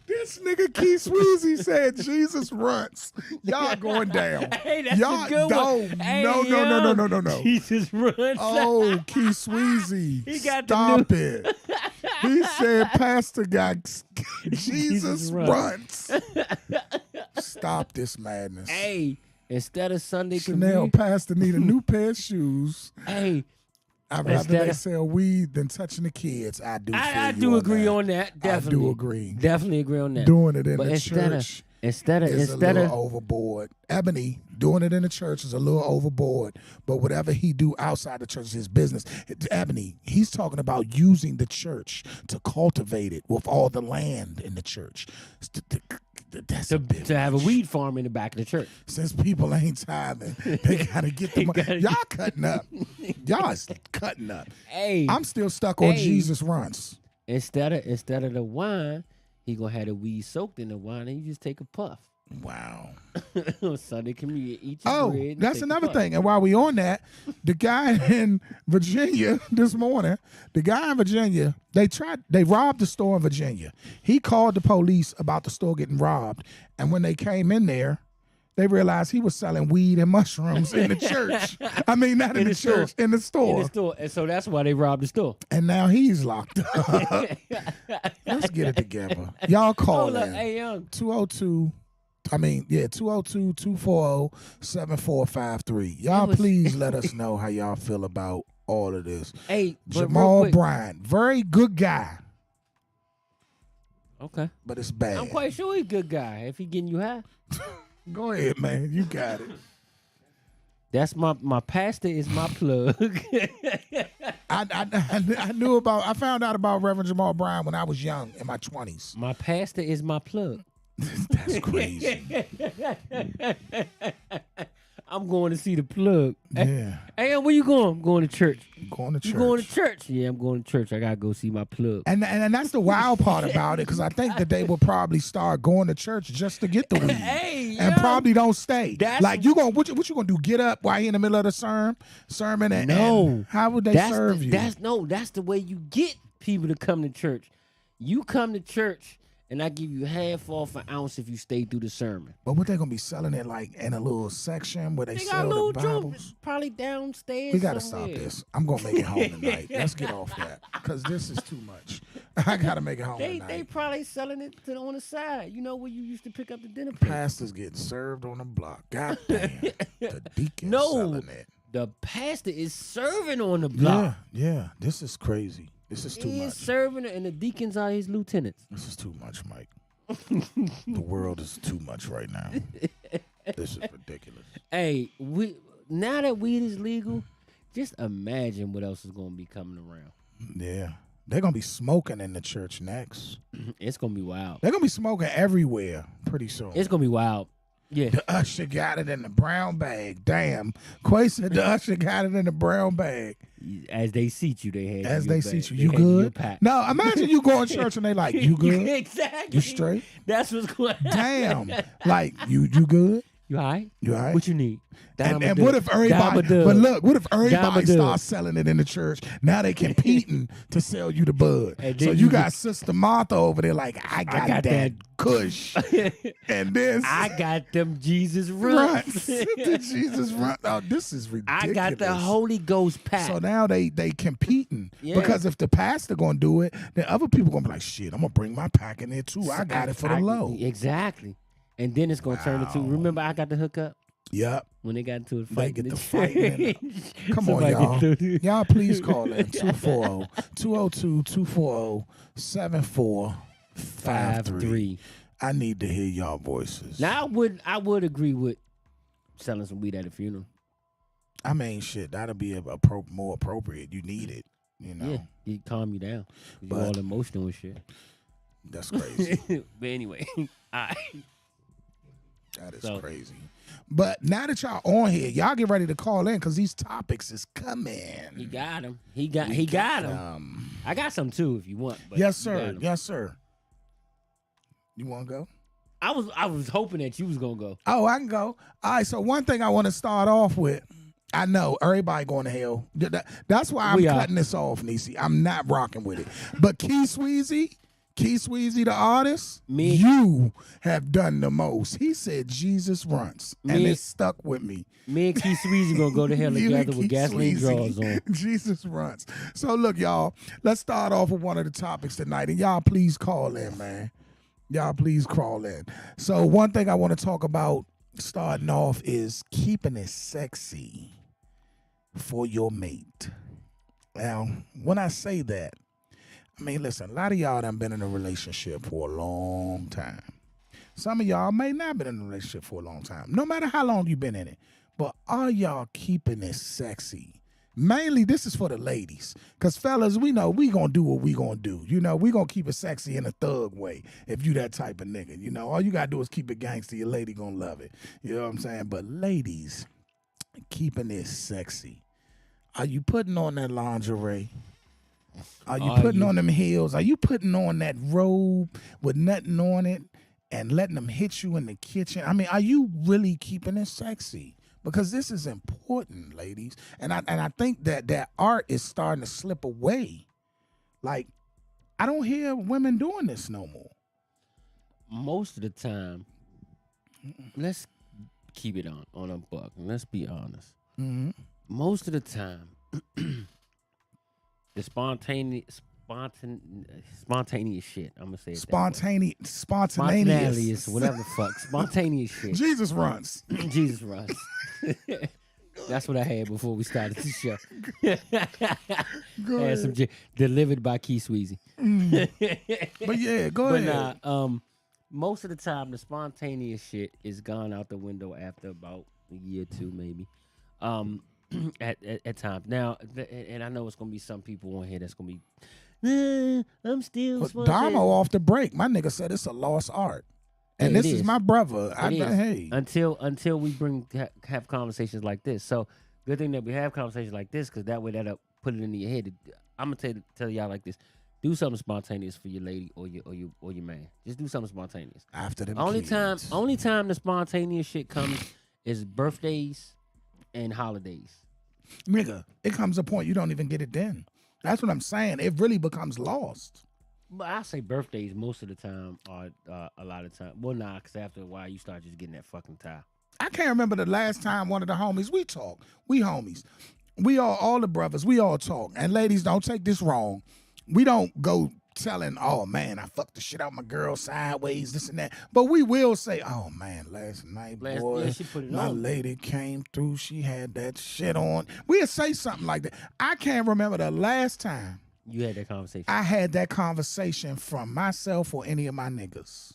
Speaker 3: This nigga Keith Sweezy said Jesus runts. Y'all going down.
Speaker 2: Hey, that's
Speaker 3: y'all
Speaker 2: a good
Speaker 3: don't.
Speaker 2: One. Hey,
Speaker 3: No.
Speaker 2: Jesus runs.
Speaker 3: Oh, Keith Sweezy.
Speaker 2: He got
Speaker 3: Stop it. He said Pastor got Jesus runs. Stop this madness.
Speaker 2: Hey, instead of Sunday
Speaker 3: Chanel Pastor need a new pair of shoes.
Speaker 2: Hey.
Speaker 3: I'd rather they sell weed than touching the kids. I do
Speaker 2: agree on that. Definitely.
Speaker 3: I do agree.
Speaker 2: Definitely agree on that.
Speaker 3: Doing it in the church
Speaker 2: instead of
Speaker 3: a little overboard. Ebony, doing it in the church is a little overboard. But whatever he do outside the church is his business. Ebony, he's talking about using the church to cultivate it with all the land in the church. That's
Speaker 2: to have a weed farm in the back of the church.
Speaker 3: Since people ain't tithing, they gotta get the money. Y'all cutting up. Y'all is cutting up.
Speaker 2: Hey,
Speaker 3: I'm still stuck on Jesus runs.
Speaker 2: Instead of the wine, he gonna have the weed soaked in the wine, and you just take a puff.
Speaker 3: Wow.
Speaker 2: Sunday communion, eat your bread.
Speaker 3: That's another thing. And while we on that, the guy in Virginia this morning, they robbed the store in Virginia. He called the police about the store getting robbed. And when they came in there, they realized he was selling weed and mushrooms in the church. I mean, not in the church, in the store.
Speaker 2: In the store. And so that's why they robbed the store.
Speaker 3: And now he's locked up. Let's get it together. Y'all call in.
Speaker 2: Hey,
Speaker 3: 202-240-7453. Y'all please let us know how y'all feel about all of this.
Speaker 2: Hey,
Speaker 3: Jamal Bryant, very good guy.
Speaker 2: Okay.
Speaker 3: But it's bad.
Speaker 2: I'm quite sure he's a good guy if he getting you high.
Speaker 3: Go ahead, man. You got it.
Speaker 2: That's my pastor is my plug.
Speaker 3: I found out about Reverend Jamal Bryant when I was young in my 20s.
Speaker 2: My pastor is my plug.
Speaker 3: That's crazy.
Speaker 2: I'm going to see the plug.
Speaker 3: Yeah.
Speaker 2: Hey, where you going? I'm going to church.
Speaker 3: Going to church.
Speaker 2: You going to church? Yeah, I'm going to church. I got to go see my plug.
Speaker 3: And that's the wild part about it, because I think that they will probably start going to church just to get the weed.
Speaker 2: Hey,
Speaker 3: and probably don't stay.
Speaker 2: That's-
Speaker 3: Like you gonna what you gonna do? Get up while you in the middle of the sermon and
Speaker 2: No.
Speaker 3: how would they serve you?
Speaker 2: That's the way you get people to come to church. You come to church and I give you half off an ounce if you stay through the sermon.
Speaker 3: But what they gonna be selling it like in a little section where they
Speaker 2: They got
Speaker 3: sell
Speaker 2: little
Speaker 3: the Bibles?
Speaker 2: joints probably downstairs.
Speaker 3: We gotta
Speaker 2: somewhere.
Speaker 3: stop this. I'm gonna make it home tonight. Let's get off that because this is too much. I gotta make it home
Speaker 2: They
Speaker 3: tonight.
Speaker 2: probably selling it on the side. You know where you used to pick up the dinner plate.
Speaker 3: Pastors getting served on the block. God damn. The deacon
Speaker 2: No,
Speaker 3: selling it.
Speaker 2: the pastor is serving on the block.
Speaker 3: Yeah. This is crazy. This is too
Speaker 2: He is
Speaker 3: much.
Speaker 2: serving, and the deacons are his lieutenants.
Speaker 3: This is too much, Mike. The world is too much right now. This is ridiculous.
Speaker 2: Hey, now that weed is legal, just imagine what else is going to be coming around.
Speaker 3: Yeah. They're going to be smoking in the church next.
Speaker 2: It's going to be wild.
Speaker 3: They're going to be smoking everywhere pretty soon.
Speaker 2: It's going to be wild. Yeah.
Speaker 3: The usher got it in the brown bag. Damn. Quay said the usher got it in the brown bag.
Speaker 2: As they seat you, they had
Speaker 3: As
Speaker 2: you
Speaker 3: they
Speaker 2: your
Speaker 3: seat
Speaker 2: bag.
Speaker 3: you.
Speaker 2: They
Speaker 3: You
Speaker 2: hand your
Speaker 3: good?
Speaker 2: pack.
Speaker 3: No, imagine you go to church and they like, you good?
Speaker 2: Exactly.
Speaker 3: You straight?
Speaker 2: That's what's going on.
Speaker 3: Damn. Like, you good?
Speaker 2: You all right?
Speaker 3: You all right?
Speaker 2: What you need?
Speaker 3: And what if everybody? But look, what if everybody starts selling it in the church? Now they competing to sell you the bud.
Speaker 2: And
Speaker 3: So
Speaker 2: then
Speaker 3: you got Sister Martha over there, like I got that Kush, and then
Speaker 2: I got them Jesus runs.
Speaker 3: the Jesus run. Oh, this is ridiculous.
Speaker 2: I got the Holy Ghost pack.
Speaker 3: So now they competing
Speaker 2: Yeah.
Speaker 3: because if the pastor gonna do it, then other people gonna be like, shit, I'm gonna bring my pack in there too. I got it for the low.
Speaker 2: Exactly. And then it's gonna turn into. Remember, I got the hookup
Speaker 3: Yep.
Speaker 2: when they got into a
Speaker 3: They
Speaker 2: fight.
Speaker 3: get the fighting. Come on,
Speaker 2: Somebody
Speaker 3: y'all.
Speaker 2: get through.
Speaker 3: Y'all, please call in 240-202-240-7453. I need to hear y'all voices.
Speaker 2: Now I would agree with selling some weed at a funeral.
Speaker 3: I mean, shit, that'll be more appropriate. You need it, you know.
Speaker 2: Yeah, it calm you down. You're
Speaker 3: But-
Speaker 2: all emotional and shit.
Speaker 3: That's crazy.
Speaker 2: But anyway, all right.
Speaker 3: That is
Speaker 2: So-
Speaker 3: crazy. But now that y'all on here, y'all get ready to call in because these topics is coming.
Speaker 2: He got him. He got him. I got some too if you want. But
Speaker 3: Yes,
Speaker 2: you got
Speaker 3: sir.
Speaker 2: 'em.
Speaker 3: Yes, sir. You want to go?
Speaker 2: I was hoping that you was gonna go.
Speaker 3: Oh, I can go. All right, so one thing I want to start off with, I know everybody going to hell. That's why I'm
Speaker 2: We are.
Speaker 3: cutting this off, Niecy. I'm not rocking with it. But Key Sweezy, the artist, you have done the most. He said Jesus runs, and it stuck with me.
Speaker 2: Me and Keith Sweezy gonna go to hell
Speaker 3: You and
Speaker 2: together with
Speaker 3: Keith
Speaker 2: gasoline
Speaker 3: Sweezy.
Speaker 2: drawers on.
Speaker 3: Jesus runs. So look, y'all, let's start off with one of the topics tonight, and y'all please call in, man. Y'all please call in. So one thing I want to talk about starting off is keeping it sexy for your mate. Now, when I say that, I mean, listen, a lot of y'all done been in a relationship for a long time. Some of y'all may not been in a relationship for a long time, no matter how long you've been in it. But are y'all keeping it sexy? Mainly, this is for the ladies. Because, fellas, we know we going to do what we going to do. You know, we going to keep it sexy in a thug way if you that type of nigga. You know, all you got to do is keep it gangster. Your lady going to love it. You know what I'm saying? But ladies, keeping it sexy. Are you putting on that lingerie? Are you putting on them heels? Are you putting on that robe with nothing on it and letting them hit you in the kitchen? I mean, are you really keeping it sexy? Because this is important, ladies. And I think that art is starting to slip away. Like, I don't hear women doing this no more.
Speaker 2: Most of the time, let's keep it on a buck. And let's be honest.
Speaker 3: Mm-hmm.
Speaker 2: Most of the time, the spontaneous shit. I'm gonna say it
Speaker 3: Spontaneous.
Speaker 2: spontaneous, whatever the fuck, spontaneous shit.
Speaker 3: Jesus runs.
Speaker 2: Jesus runs. That's what I had before we started the show.
Speaker 3: Go
Speaker 2: Had some delivered by Keith Sweezy.
Speaker 3: But yeah, go
Speaker 2: But
Speaker 3: ahead.
Speaker 2: most of the time, the spontaneous shit is gone out the window after about a year or two, maybe. At times. Now, and I know it's gonna be some people on here that's gonna be, I'm still
Speaker 3: But
Speaker 2: spontaneous.
Speaker 3: Damo off the break. My nigga said it's a lost art. And
Speaker 2: Yeah,
Speaker 3: this
Speaker 2: it
Speaker 3: is
Speaker 2: is.
Speaker 3: my brother. Hey.
Speaker 2: Until we have conversations like this. So good thing that we have conversations like this, because that way that'll put it into your head. I'm gonna tell y'all like this: Do something spontaneous for your lady or your man. Just do something spontaneous.
Speaker 3: After them
Speaker 2: Only
Speaker 3: kids.
Speaker 2: time the spontaneous shit comes is birthdays and holidays.
Speaker 3: Nigga, it comes a point you don't even get it then. That's what I'm saying. It really becomes lost.
Speaker 2: But I say birthdays most of the time are a lot of time. Well, nah, because after a while you start just getting that fucking tie.
Speaker 3: I can't remember the last time one of the homies, we talk. We homies. We all the brothers, we all talk. And ladies, don't take this wrong. We don't go telling, oh man, I fucked the shit out my girl sideways, this and that. But we will say, oh man, last night, boy,
Speaker 2: yeah, she put it
Speaker 3: my
Speaker 2: on.
Speaker 3: lady came through, she had that shit on. We'll say something like that. I can't remember the last time
Speaker 2: You had that conversation.
Speaker 3: I had that conversation from myself or any of my niggas.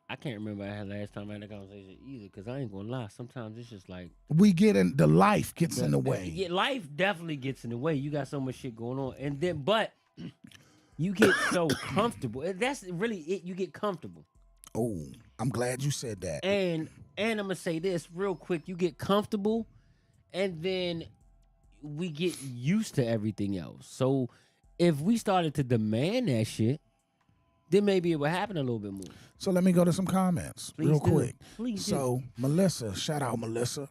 Speaker 2: I can't remember last time I had that conversation either, because I ain't gonna lie. Sometimes it's just like
Speaker 3: We get in, the life gets in the way.
Speaker 2: Yeah, life definitely gets in the way. You got so much shit going on, and then but you get so comfortable. That's really it. You get comfortable.
Speaker 3: Oh, I'm glad you said that.
Speaker 2: And I'm gonna say this real quick. You get comfortable, and then we get used to everything else. So if we started to demand that shit, then maybe it would happen a little bit more.
Speaker 3: So let me go to some comments
Speaker 2: Please
Speaker 3: real
Speaker 2: do.
Speaker 3: quick.
Speaker 2: Please
Speaker 3: So Melissa, shout out Melissa.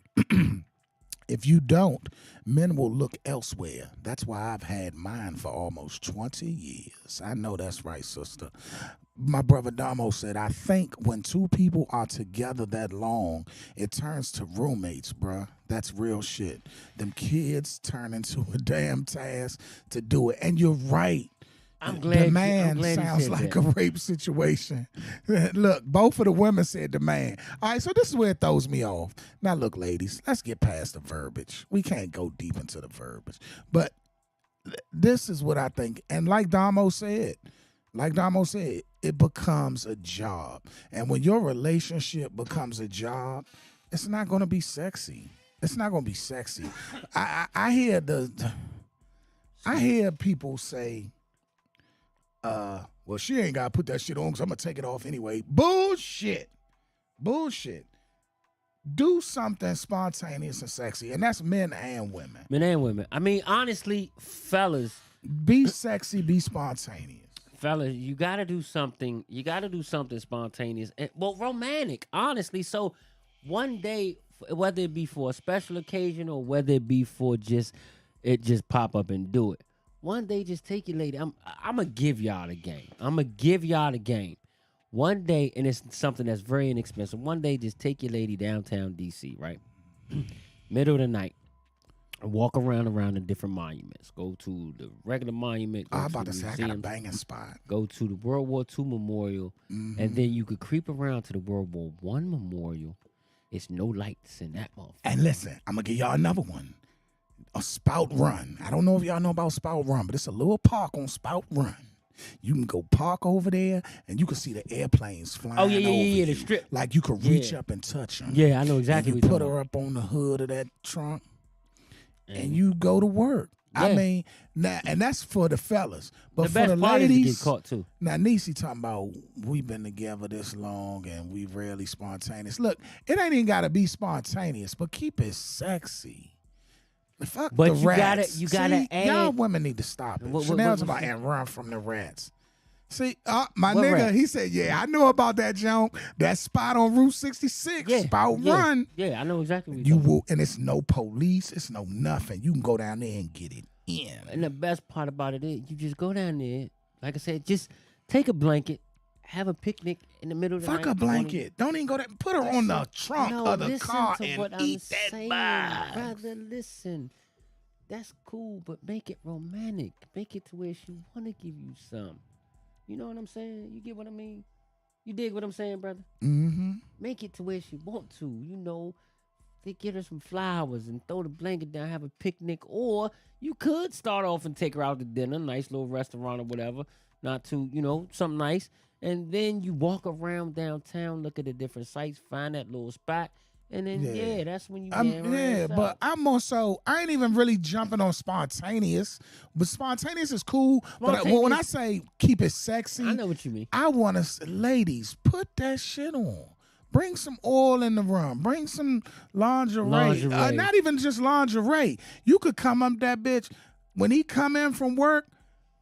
Speaker 3: If you don't, men will look elsewhere. That's why I've had mine for almost 20 years. I know that's right, sister. My brother Damo said, I think when two people are together that long, it turns to roommates, bruh. That's real shit. Them kids turn into a damn task to do it. And you're right.
Speaker 2: I'm glad.
Speaker 3: The man
Speaker 2: you
Speaker 3: sounds
Speaker 2: said
Speaker 3: like
Speaker 2: that.
Speaker 3: a rape situation. Look, both of the women said the man. All right, so this is where it throws me off. Now, look, ladies, let's get past the verbiage. We can't go deep into the verbiage. But this is what I think. And like Damo said, it becomes a job. And when your relationship becomes a job, it's not going to be sexy. It's not going to be sexy. I hear people say, well, she ain't got to put that shit on because I'm going to take it off anyway. Bullshit. Do something spontaneous and sexy. And that's men and women.
Speaker 2: Men and women. I mean, honestly, fellas,
Speaker 3: Be sexy, be spontaneous.
Speaker 2: you gotta do something. You gotta do something spontaneous and romantic. Honestly, so one day, whether it be for a special occasion or whether it be for just pop up and do it. One day, just take your lady. I'm gonna give y'all the game. One day, and it's something that's very inexpensive. One day, just take your lady downtown DC, right? Middle of the night. Walk around the different monuments. Go to the regular monument.
Speaker 3: I'm about to say I got a banging spot.
Speaker 2: Go to the World War II Memorial, and then you could creep around to the World War I Memorial. It's no lights in that motherfucker.
Speaker 3: And listen, I'm going to give y'all another one. A Spout Run. I don't know if y'all know about Spout Run, but it's a little park on Spout Run. You can go park over there, and you can see the airplanes flying over
Speaker 2: the
Speaker 3: you.
Speaker 2: strip.
Speaker 3: Like you could reach up and touch them.
Speaker 2: Yeah, I know exactly
Speaker 3: And
Speaker 2: what
Speaker 3: you
Speaker 2: you're
Speaker 3: put
Speaker 2: talking
Speaker 3: her up on the hood of that trunk, and you go to work.
Speaker 2: Yeah.
Speaker 3: I mean, now, and that's for the fellas. But
Speaker 2: The
Speaker 3: for
Speaker 2: best
Speaker 3: the
Speaker 2: part is to
Speaker 3: ladies,
Speaker 2: get caught too.
Speaker 3: now Niecy talking about we've been together this long and we rarely spontaneous. Look, it ain't even got to be spontaneous, but keep it sexy. Fuck
Speaker 2: But
Speaker 3: the
Speaker 2: you
Speaker 3: rats.
Speaker 2: you gotta
Speaker 3: See,
Speaker 2: add-
Speaker 3: y'all women need to stop it. Chanel's about and run from the rats. See, my
Speaker 2: What
Speaker 3: nigga,
Speaker 2: rat?
Speaker 3: he said, yeah, I know about that junk. That spot on Route 66, Spout Run.
Speaker 2: Yeah, I know exactly what
Speaker 3: You
Speaker 2: you're talking
Speaker 3: will, and it's no police, it's no nothing. You can go down there and get it in.
Speaker 2: about. And the best part about it is you just go down there. Like I said, just take a blanket, have a picnic in the middle of the night.
Speaker 3: Fuck a blanket. Don't even go there. Put her on the trunk of the
Speaker 2: listen
Speaker 3: car
Speaker 2: to
Speaker 3: and
Speaker 2: what
Speaker 3: eat
Speaker 2: I'm
Speaker 3: that
Speaker 2: saying,
Speaker 3: vibe.
Speaker 2: brother. Listen, that's cool, but make it romantic. Make it to where she want to give you some. You know what I'm saying? You get what I mean? You dig what I'm saying, brother?
Speaker 3: Mm-hmm.
Speaker 2: Make it to where she want to. You know, they get her some flowers and throw the blanket down, have a picnic, or you could start off and take her out to dinner, nice little restaurant or whatever. Not too, something nice. And then you walk around downtown, look at the different sites, find that little spot, and then that's when you
Speaker 3: But I'm also, I ain't even really jumping on spontaneous, but spontaneous is cool. But when I say keep it sexy,
Speaker 2: I know what you mean.
Speaker 3: I want to, ladies, put that shit on. Bring some oil in the room. Bring some lingerie. Not even just lingerie. You could come up that bitch when he come in from work.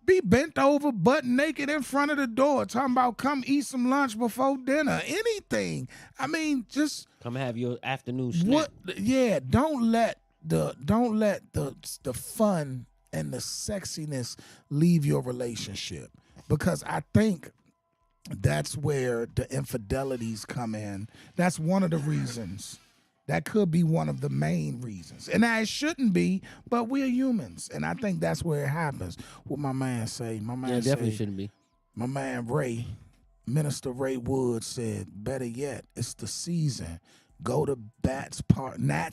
Speaker 3: be bent over, butt naked in front of the door, talking about come eat some lunch before dinner. Anything. I mean, just
Speaker 2: Come have your afternoon snack.
Speaker 3: what? Yeah, don't let the fun and the sexiness leave your relationship, because I think that's where the infidelities come in. That's one of the reasons. That could be one of the main reasons. And it shouldn't be, but we're humans. And I think that's where it happens. What my man say.
Speaker 2: Definitely shouldn't be.
Speaker 3: My man Ray, Minister Ray Wood said, better yet, it's the season. Go to Nats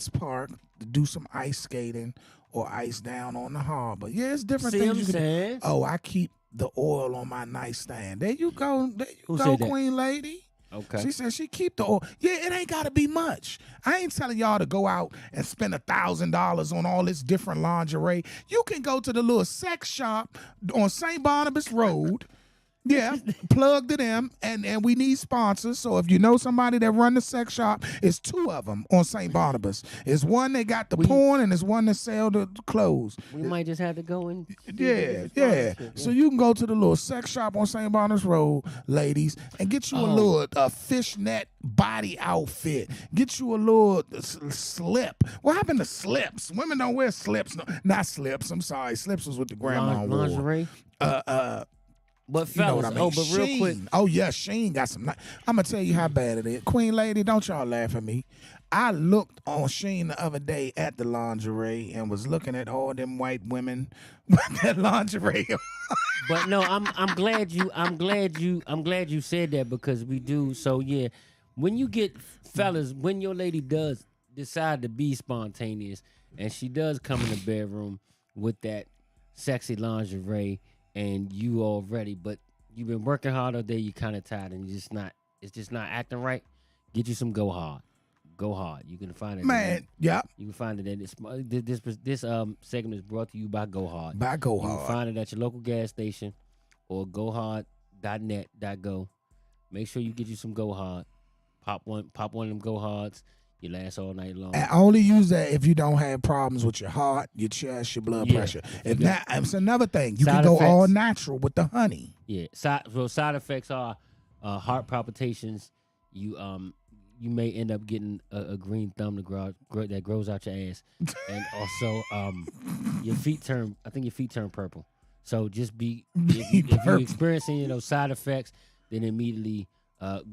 Speaker 3: Park to do some ice skating or ice down on the harbor. Yeah, it's different
Speaker 2: See
Speaker 3: things
Speaker 2: what
Speaker 3: you
Speaker 2: I'm
Speaker 3: can do.
Speaker 2: saying?
Speaker 3: Oh, I keep the oil on my nightstand. There you go.
Speaker 2: Who said that?
Speaker 3: Queen Lady.
Speaker 2: Okay.
Speaker 3: She said she keep the oil. Yeah, it ain't got to be much. I ain't telling y'all to go out and spend $1,000 on all this different lingerie. You can go to the little sex shop on St. Barnabas Road. Yeah, plug to them, and we need sponsors. So if you know somebody that run the sex shop, it's 2 of them on St. Barnabas. It's one that got the porn, and it's one that sell the clothes.
Speaker 2: We might just have to go and
Speaker 3: Yeah. So you can go to the little sex shop on St. Barnabas Road, ladies, and get you a little fishnet body outfit. Get you a little slip. What happened to slips? Women don't wear slips. No, not slips. I'm sorry. Slips was with the grandma wore.
Speaker 2: Lingerie. But fellas,
Speaker 3: You know what I mean?
Speaker 2: but real
Speaker 3: Sheen.
Speaker 2: quick.
Speaker 3: Oh, yeah, Sheen got some. I'm going to tell you how bad it is. Queen Lady, don't y'all laugh at me. I looked on Sheen the other day at the lingerie and was looking at all them white women with that lingerie.
Speaker 2: But no, I'm glad you said that, because we do. So yeah, when you get fellas, when your lady does decide to be spontaneous and she does come in the bedroom with that sexy lingerie, and you all ready, but you've been working hard all day, you're kind of tired, and it's just not acting right. Get you some Go Hard. Go Hard. You can find it.
Speaker 3: Man, yeah.
Speaker 2: You can find it at this segment is brought to you by Go Hard.
Speaker 3: By Go
Speaker 2: You
Speaker 3: Hard.
Speaker 2: can find it at your local gas station or gohard.net.go. Make sure you get you some Go Hard. Pop one of them Go Hards. You last all night long.
Speaker 3: And only use that if you don't have problems with your heart, your chest, your blood pressure. If not, it's another thing. You can go all natural with the honey.
Speaker 2: Yeah. Side effects are heart palpitations. You may end up getting a green thumb that grows out your ass, and also your feet turn purple. So just if you're experiencing those side effects, then immediately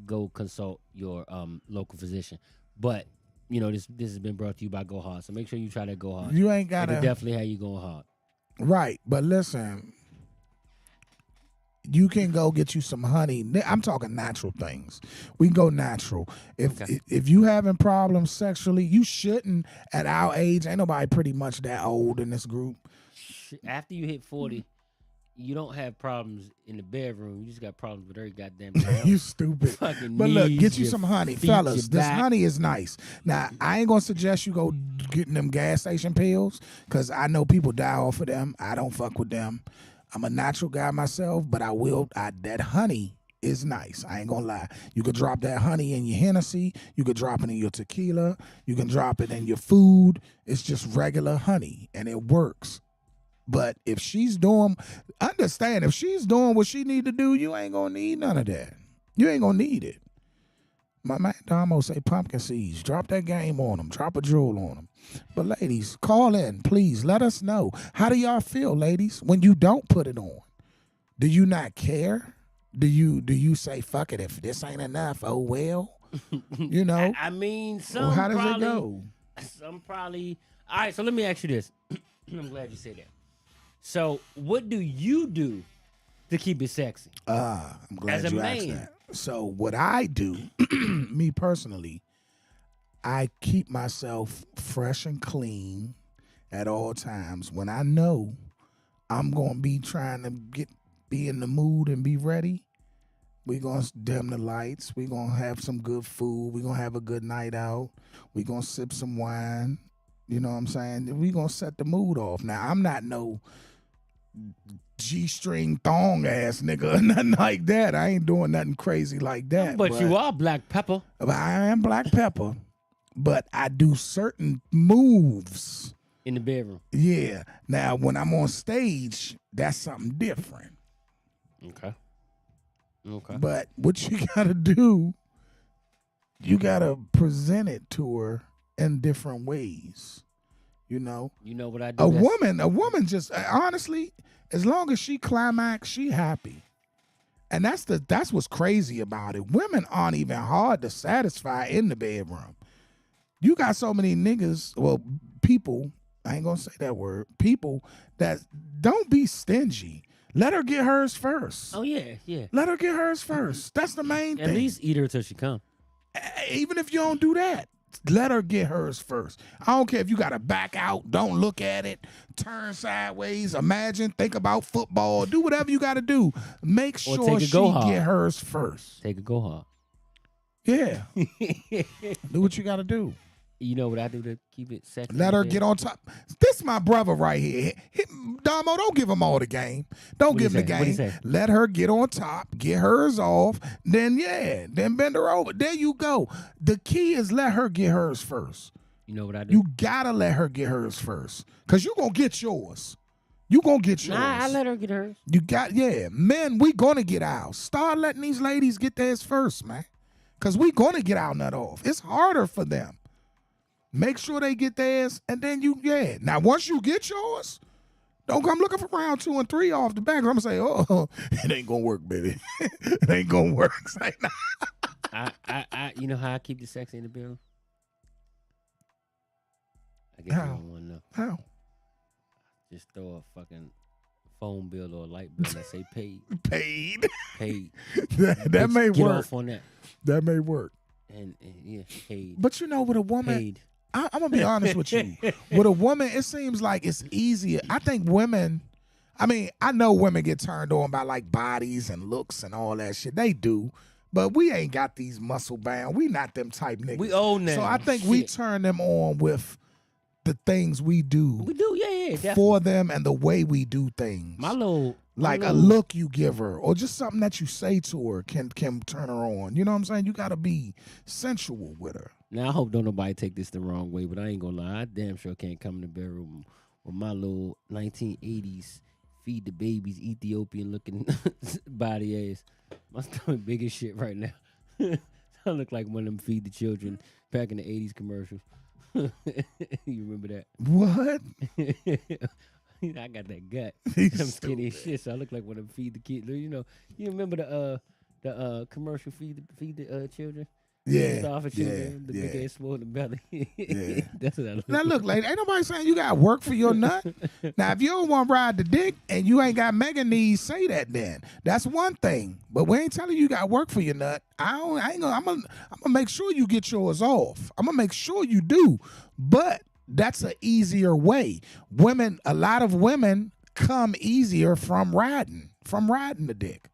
Speaker 2: go consult your local physician. But this has been brought to you by Go Hard. So make sure you try that Go Hard.
Speaker 3: You ain't gotta
Speaker 2: definitely have you going hard.
Speaker 3: Right, but listen, you can go get you some honey. I'm talking natural things. We can go natural. If you having problems sexually, you shouldn't. At our age, ain't nobody pretty much that old in this group.
Speaker 2: After you hit 40, you don't have problems in the bedroom. You just got problems with every goddamn time.
Speaker 3: You stupid. But look, get you some honey. Fellas, this honey is nice. Now, I ain't going to suggest you go getting them gas station pills, because I know people die off of them. I don't fuck with them. I'm a natural guy myself, but that honey is nice. I ain't gonna lie. You could drop that honey in your Hennessy. You could drop it in your tequila. You can drop it in your food. It's just regular honey, and it works. But if she's doing what she need to do, you ain't gonna need none of that. You ain't gonna need it. My man Damo say pumpkin seeds. Drop that game on them. Drop a jewel on them. But ladies, call in, please. Let us know. How do y'all feel, ladies, when you don't put it on? Do you not care? Do you say, fuck it, if this ain't enough, oh well?
Speaker 2: I mean, some
Speaker 3: how does
Speaker 2: probably,
Speaker 3: it go?
Speaker 2: Some probably. All right, so let me ask you this. I'm glad you said that. So what do you do to keep it sexy?
Speaker 3: I'm glad
Speaker 2: As a
Speaker 3: you asked that. So what I do, me personally, I keep myself fresh and clean at all times. When I know I'm going to be trying to be in the mood and be ready, we're going to dim the lights. We're going to have some good food. We're going to have a good night out. We're going to sip some wine. You know what I'm saying? We're going to set the mood off. Now, I'm not no G-string thong ass nigga or nothing like that. I ain't doing nothing crazy like that.
Speaker 2: But you are Black Pepper.
Speaker 3: I am Black Pepper. But I do certain moves
Speaker 2: In the bedroom.
Speaker 3: Yeah. Now, when I'm on stage, that's something different.
Speaker 2: Okay.
Speaker 3: But what you gotta do, you gotta present it to her in different ways. You know.
Speaker 2: You know what I do?
Speaker 3: A woman just honestly, as long as she climax, she happy. And that's what's crazy about it. Women aren't even hard to satisfy in the bedroom. You got so many niggas, well, people, I ain't gonna say that word, people that don't be stingy. Let her get hers first.
Speaker 2: Oh, yeah.
Speaker 3: Let her get hers first. That's the main thing.
Speaker 2: At least eat her till she come.
Speaker 3: Even if you don't do that, let her get hers first. I don't care if you got to back out, don't look at it, turn sideways, imagine, think about football, do whatever you got to do. Make sure she get hers first.
Speaker 2: Take a go hard.
Speaker 3: Yeah. Do what you got to do.
Speaker 2: You know what I do to keep it sexy?
Speaker 3: Let her get on top. This my brother right here. Damo, don't give him all the game. Don't give him the game. Let her get on top, get hers off, then bend her over. There you go. The key is let her get hers first.
Speaker 2: You know what I do?
Speaker 3: You gotta let her get hers first. Cause you gonna get yours. You gonna get yours.
Speaker 2: Nah, I let her get hers.
Speaker 3: You got, men, we gonna get ours. Start letting these ladies get theirs first, man. Cause we gonna get our nut off. It's harder for them. Make sure they get theirs, and then Now, once you get yours, don't come looking for round 2 and 3 off the back. I'm going to say, oh, it ain't going to work, baby. It ain't going to work. Say, nah.
Speaker 2: You know how I keep the sex in the bedroom? I guess
Speaker 3: How?
Speaker 2: you don't want to know.
Speaker 3: How?
Speaker 2: Just throw a fucking phone bill or a light bill that say paid.
Speaker 3: Paid. that may
Speaker 2: get
Speaker 3: work.
Speaker 2: Off on that.
Speaker 3: That may work.
Speaker 2: And yeah, paid.
Speaker 3: But you know, with a woman,
Speaker 2: paid.
Speaker 3: I'm going to be honest with you. With a woman, it seems like it's easier. I think women, I know women get turned on by like bodies and looks and all that shit. They do. But we ain't got these muscle bound. We not them type niggas.
Speaker 2: We old now.
Speaker 3: So I think we turn them on with the things we do.
Speaker 2: We do, yeah, definitely.
Speaker 3: For them and the way we do things. A look you give her or just something that you say to her can turn her on. You know what I'm saying? You got to be sensual with her.
Speaker 2: Now, I hope don't nobody take this the wrong way, but I ain't gonna lie. I damn sure can't come in the bedroom with my little 1980s feed the babies Ethiopian looking body ass. My stomach big as shit right now. I look like one of them feed the children back in the 80s commercials. You remember that?
Speaker 3: What?
Speaker 2: I got that gut. I'm skinny as shit, so I look like one of them feed the kids. You know, you remember the commercial feed the children?
Speaker 3: Yeah.
Speaker 2: The big ass swollen belly.
Speaker 3: Yeah.
Speaker 2: That's what I look
Speaker 3: now
Speaker 2: like.
Speaker 3: look, lady, ain't nobody saying you got work for your nut. Now, if you don't want to ride the dick and you ain't got mega knees, say that then. That's one thing. But we ain't telling you got work for your nut. I'm gonna make sure you get yours off. I'm gonna make sure you do. But that's an easier way. A lot of women come easier from riding the dick.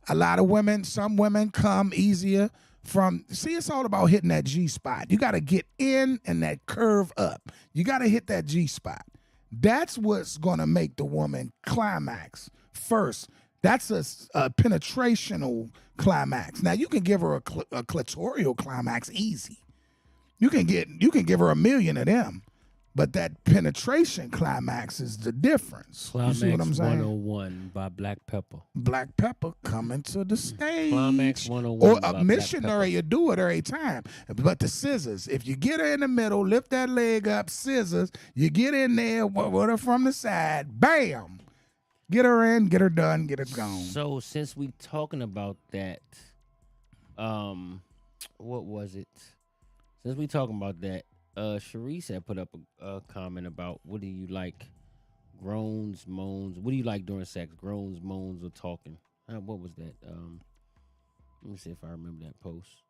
Speaker 3: A lot of women, some women come easier it's all about hitting that G spot. You got to get in and that curve up. You got to hit that G spot. That's what's going to make the woman climax first. That's a penetrational climax. Now, you can give her a clitoral climax easy. You can give her 1,000,000 of them. But that penetration climax is the difference.
Speaker 2: Climax
Speaker 3: you see what I'm saying?
Speaker 2: 101 by Black Pepper.
Speaker 3: Black Pepper coming to the stage.
Speaker 2: Climax 101
Speaker 3: Or
Speaker 2: by
Speaker 3: a missionary will do it every time. But the scissors, if you get her in the middle, lift that leg up, scissors, you get in there with her from the side, bam. Get her in, get her done, get her gone.
Speaker 2: So since we talking about that, what was it? Since we talking about that, Sharice had put up a comment about what do you like, groans, moans. What do you like during sex? Groans, moans, or talking? What was that? Let me see if I remember that post.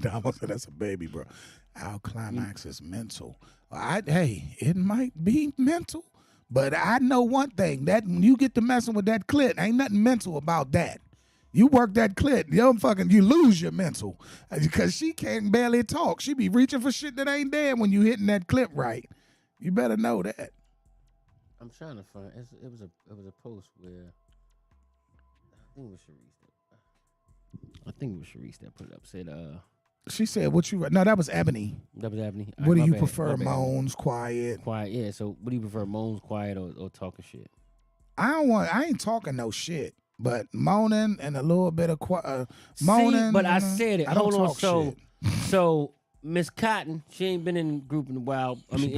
Speaker 3: Damo said that's a baby, bro. Our climax is mental. It might be mental, but I know one thing, that when you get to messing with that clit, ain't nothing mental about that. You work that clit, you lose your mental. Because she can't barely talk. She be reaching for shit that ain't there when you hitting that clip right. You better know that.
Speaker 2: I'm trying to find it was a post where I think it was Sharice that put it up. Said
Speaker 3: She said, "What you?" No, that was Ebony.
Speaker 2: That was Ebony.
Speaker 3: What do you prefer, moans, quiet?
Speaker 2: Quiet, yeah. So, what do you prefer, moans, quiet, or talking shit?
Speaker 3: I ain't talking no shit, but moaning and a little bit of moaning.
Speaker 2: See, but I said it.
Speaker 3: I don't
Speaker 2: Hold on.
Speaker 3: talk shit.
Speaker 2: So Miss Cotton, she ain't been in the group in a while.
Speaker 3: She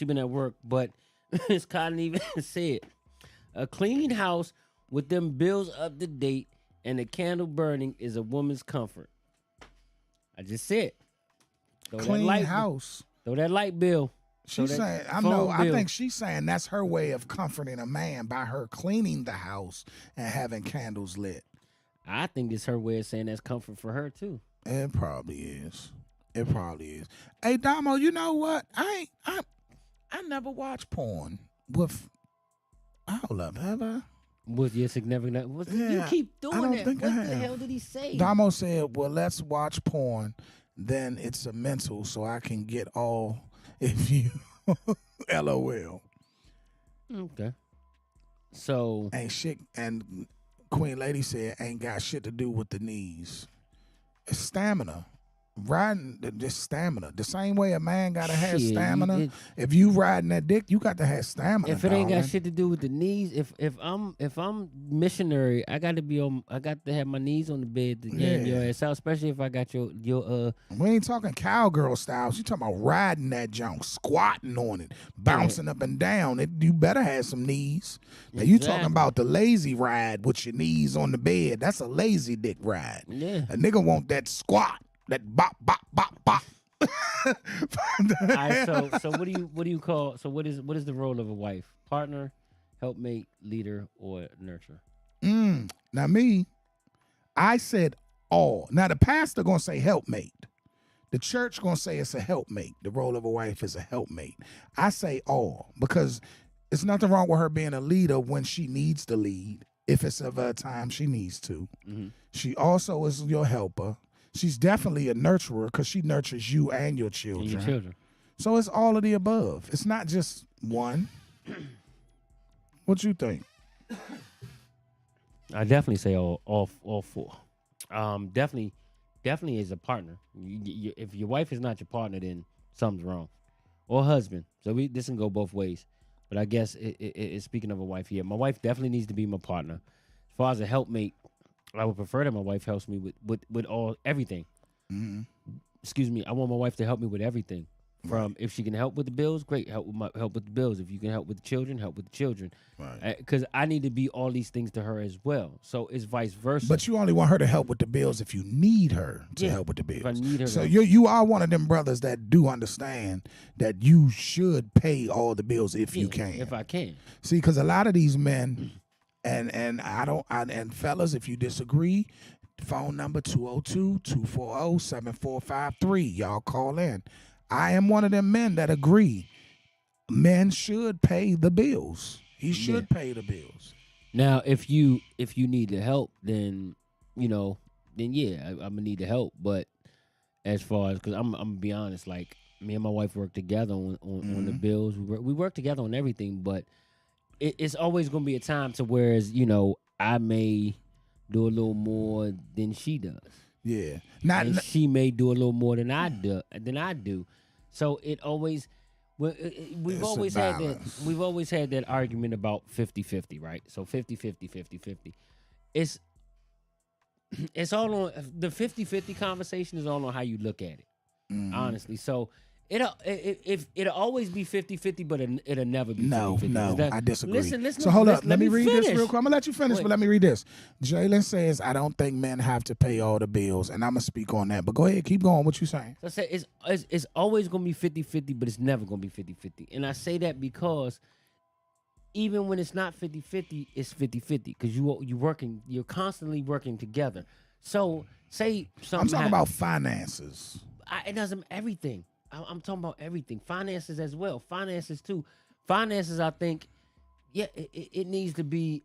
Speaker 3: been at
Speaker 2: work, but Miss Cotton even said, "A clean house with them bills up to date and a candle burning is a woman's comfort." I just said,
Speaker 3: clean house.
Speaker 2: Throw that light bill.
Speaker 3: She's saying, I think she's saying that's her way of comforting a man by her cleaning the house and having candles lit.
Speaker 2: I think it's her way of saying that's comfort for her too.
Speaker 3: It probably is. Hey, Damo, you know what? I never watched porn with. Hold up, have I?
Speaker 2: With your significant other? You keep doing that. What the hell did he say?
Speaker 3: Damo said, "Well, let's watch porn. Then it's a mental, so I can get all." If you, LOL.
Speaker 2: Okay. So
Speaker 3: ain't shit, and Queen Lady said ain't got shit to do with the knees. It's stamina. Riding, just stamina. The same way a man gotta have stamina. If you riding that dick, you got to have stamina.
Speaker 2: If it ain't got shit to do with the knees, if I'm missionary, I got to have my knees on the bed to get your ass out. Especially if I got your.
Speaker 3: We ain't talking cowgirl styles. You talking about riding that junk, squatting on it, bouncing up and down. You better have some knees. Now you talking about the lazy ride with your knees on the bed? That's a lazy dick ride.
Speaker 2: Yeah.
Speaker 3: A nigga want that squat. That bop bop bop bop.
Speaker 2: All right, so what do you call? So what is the role of a wife? Partner, helpmate, leader, or nurturer?
Speaker 3: Now me, I said all. Now the pastor gonna say helpmate. The church gonna say it's a helpmate. The role of a wife is a helpmate. I say all because it's nothing wrong with her being a leader when she needs to lead. If it's of a time she needs to. Mm-hmm. She also is your helper. She's definitely a nurturer because she nurtures you and your children. So it's all of the above. It's not just one. What you think?
Speaker 2: I definitely say all four. Definitely is a partner. If your wife is not your partner, then something's wrong. Or husband. So this can go both ways. But I guess speaking of a wife here, my wife definitely needs to be my partner. As far as a helpmate, I would prefer that my wife helps me with everything. Mm-hmm. Excuse me. I want my wife to help me with everything. From if she can help with the bills, great. Help with the bills. If you can help with the children, help with the children. Right. Because I need to be all these things to her as well. So it's vice versa.
Speaker 3: But you only want her to help with the bills if you need her to help with the bills.
Speaker 2: If I need her.
Speaker 3: So you are one of them brothers that do understand that you should pay all the bills if you can.
Speaker 2: If I can.
Speaker 3: See, because a lot of these men. And fellas, if you disagree, phone number 202-240-7453. Y'all call in. I am one of them men that agree. Men should pay the bills. He should pay the bills.
Speaker 2: Now, if you need the help, then I'm gonna need the help. But as far as because I'm gonna be honest, like me and my wife work together on the bills. We work together on everything, but. It's always going to be a time to whereas, I may do a little more than she does.
Speaker 3: Yeah.
Speaker 2: She may do a little more than I do. So it always we've always had that argument about 50-50, right? So 50-50. It's all on the 50-50 conversation is all on how you look at it. Honestly. So It'll always be 50-50, but it'll never be 50-50.
Speaker 3: No, I disagree.
Speaker 2: Listen.
Speaker 3: So hold up. Let me read this real quick. I'm going to let you finish, but let me read this. Jalen says, I don't think men have to pay all the bills, and I'm going to speak on that. But go ahead. Keep going. What you saying?
Speaker 2: So I say it's always going to be 50-50, but it's never going to be 50-50. And I say that because even when it's not 50-50, it's 50-50 because you're constantly working together. So say something
Speaker 3: I'm talking about finances.
Speaker 2: It doesn't everything. I'm talking about everything. Finances as well. Finances too. Finances, I think, it needs to be.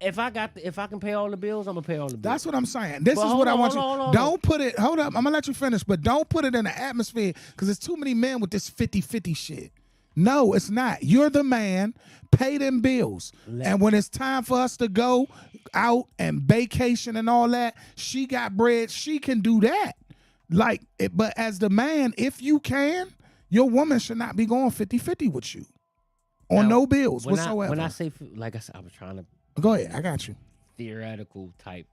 Speaker 2: If I can pay all the bills, I'm gonna pay all the bills.
Speaker 3: That's what I'm saying. This is what I want you. Don't put it. Hold up. I'm gonna let you finish, but don't put it in the atmosphere because there's too many men with this 50-50 shit. No, it's not. You're the man. Pay them bills. And when it's time for us to go out and vacation and all that, she got bread. She can do that. Like, but as the man, if you can, your woman should not be going 50-50 with you on no bills whatsoever.
Speaker 2: When I say, like I said, I was trying to.
Speaker 3: Go ahead, I got you.
Speaker 2: Theoretical type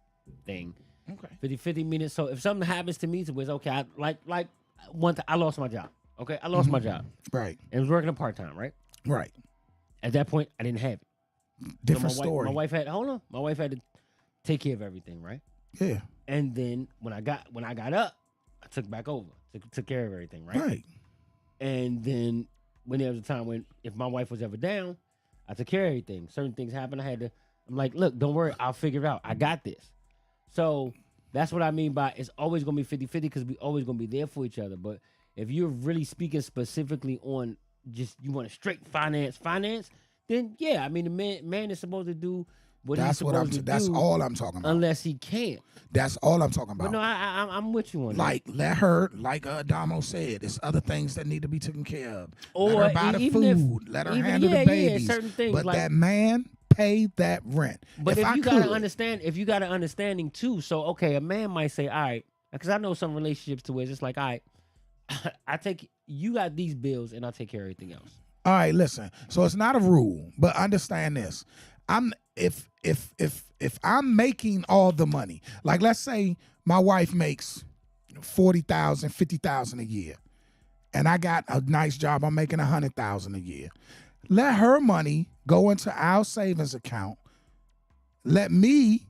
Speaker 2: thing.
Speaker 3: Okay.
Speaker 2: 50-50 meaning, so if something happens to me, it's okay. I lost my job. Okay, I lost my job.
Speaker 3: Right.
Speaker 2: And I was working a part-time, right?
Speaker 3: Right.
Speaker 2: At that point, I didn't have it.
Speaker 3: Different
Speaker 2: so
Speaker 3: story.
Speaker 2: My wife had to take care of everything, right?
Speaker 3: Yeah.
Speaker 2: And then when I got up, I took back over, took care of everything, right?
Speaker 3: Right.
Speaker 2: And then when there was a time when if my wife was ever down, I took care of everything. Certain things happened. I'm like, look, don't worry, I'll figure it out. I got this. So that's what I mean by it's always gonna be 50-50 because we always gonna be there for each other. But if you're really speaking specifically on just you want a straight finance, then yeah, I mean the man is supposed to do what he's supposed to do.
Speaker 3: That's all I'm talking about.
Speaker 2: Unless he can't.
Speaker 3: That's all I'm talking about.
Speaker 2: But no, I'm with you on
Speaker 3: like,
Speaker 2: that.
Speaker 3: let her, like Adamo said, there's other things that need to be taken care of.
Speaker 2: Or
Speaker 3: let her buy the food. Let her handle the babies.
Speaker 2: Certain things.
Speaker 3: But
Speaker 2: like,
Speaker 3: that man pay that rent.
Speaker 2: But if you got an understanding too, so okay, a man might say, all right, because I know some relationships to where it's just like, all right, you got these bills and I'll take care of everything else.
Speaker 3: All right, listen. So it's not a rule, but understand this. If I'm making all the money, like let's say my wife makes $40,000, $50,000 a year, and I got a nice job, I'm making $100,000 a year. Let her money go into our savings account. Let me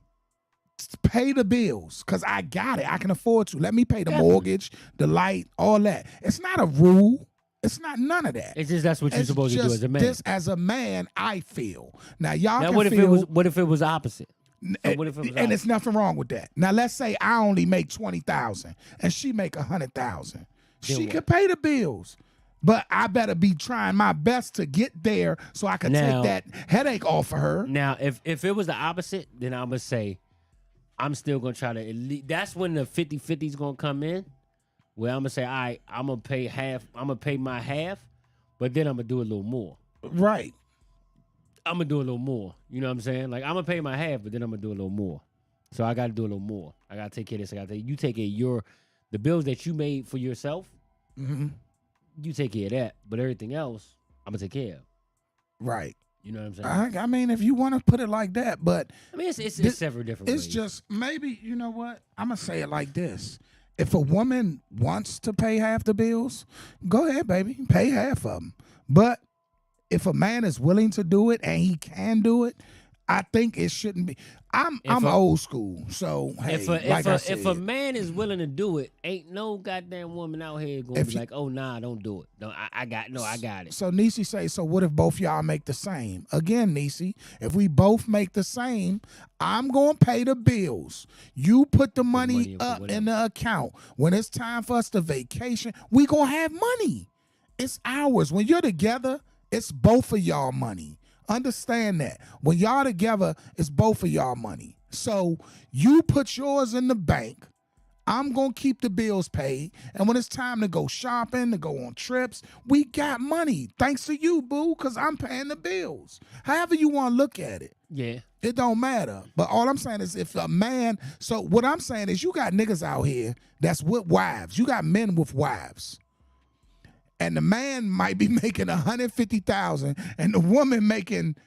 Speaker 3: pay the bills because I got it. I can afford to. Let me pay the mortgage, the light, all that. It's not a rule. It's not none of that.
Speaker 2: It's just that's what you're supposed to do as a man.
Speaker 3: This as a man, I feel. Now y'all can
Speaker 2: what if
Speaker 3: feel.
Speaker 2: What if it was opposite? So what if it was
Speaker 3: and it's nothing wrong with that. Now let's say I only make $20,000 and she make $100,000. She could pay the bills. But I better be trying my best to get there so I can take that headache off of her.
Speaker 2: Now, if it was the opposite, then I'm going to say I'm still going to try to – that's when the 50-50 is going to come in, where I'm going to say, all right, I'm going to pay half. I'm going to pay my half, but then I'm going to do a little more.
Speaker 3: Right.
Speaker 2: I'm going to do a little more. You know what I'm saying? Like, I'm going to pay my half, but then I'm going to do a little more. So I got to do a little more. I got to take care of this. You take care of the bills that you made for yourself.
Speaker 3: Mm-hmm.
Speaker 2: You take care of that, but everything else, I'm going to take care of.
Speaker 3: Right.
Speaker 2: You know what I'm saying?
Speaker 3: I mean, if you want to put it like that, but...
Speaker 2: I mean, it's several different ways.
Speaker 3: It's just, maybe, you know what? I'm going to say it like this. If a woman wants to pay half the bills, go ahead, baby. Pay half of them. But if a man is willing to do it and he can do it, I think it shouldn't be. I'm old school, so hey,
Speaker 2: if a man is willing to do it, ain't no goddamn woman out here going to be like, oh nah, don't do it. No, I got it.
Speaker 3: So Nisi say, so what if both y'all make the same? Again, Nisi, if we both make the same, I'm gonna pay the bills. You put the money up in the account. When it's time for us to vacation, we gonna have money. It's ours. When you're together, it's both of y'all money. Understand that. When y'all together, it's both of y'all money. So you put yours in the bank. I'm going to keep the bills paid. And when it's time to go shopping, to go on trips, we got money. Thanks to you, boo, because I'm paying the bills. However you want to look at it.
Speaker 2: Yeah.
Speaker 3: It don't matter. But all I'm saying is if a man, so what I'm saying is you got niggas out here that's with wives. You got men with wives. And the man might be making $150,000 and the woman making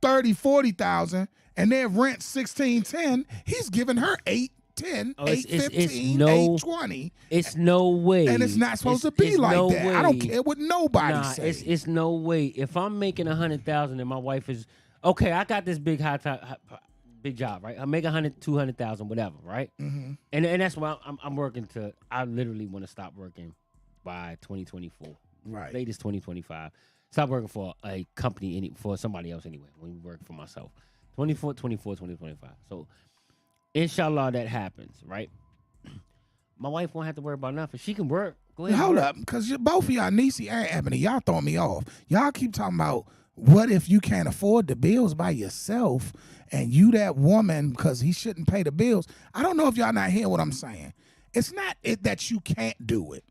Speaker 3: $40,000 and their rent $16,10. He's giving her $810, $815, $820.
Speaker 2: It's no way.
Speaker 3: And it's not supposed to be like that.
Speaker 2: Way.
Speaker 3: I don't care what nobody says.
Speaker 2: It's no way. If I'm making $100,000 and my wife is okay, I got this big big job, right? I make $100,000, $200,000, whatever, right? Mm-hmm. And that's why I'm working to. I literally want to stop working by 2024,
Speaker 3: right?
Speaker 2: Latest 2025. Stop working for a company for somebody else anyway. When we work for myself, 2025. So, inshallah, that happens, right? My wife won't have to worry about nothing. She can work. Go ahead.
Speaker 3: Hold up, because both of y'all, Nisi and Ebony, y'all throwing me off. Y'all keep talking about what if you can't afford the bills by yourself and you that woman because he shouldn't pay the bills. I don't know if y'all not hearing what I'm saying. It's not that you can't do it.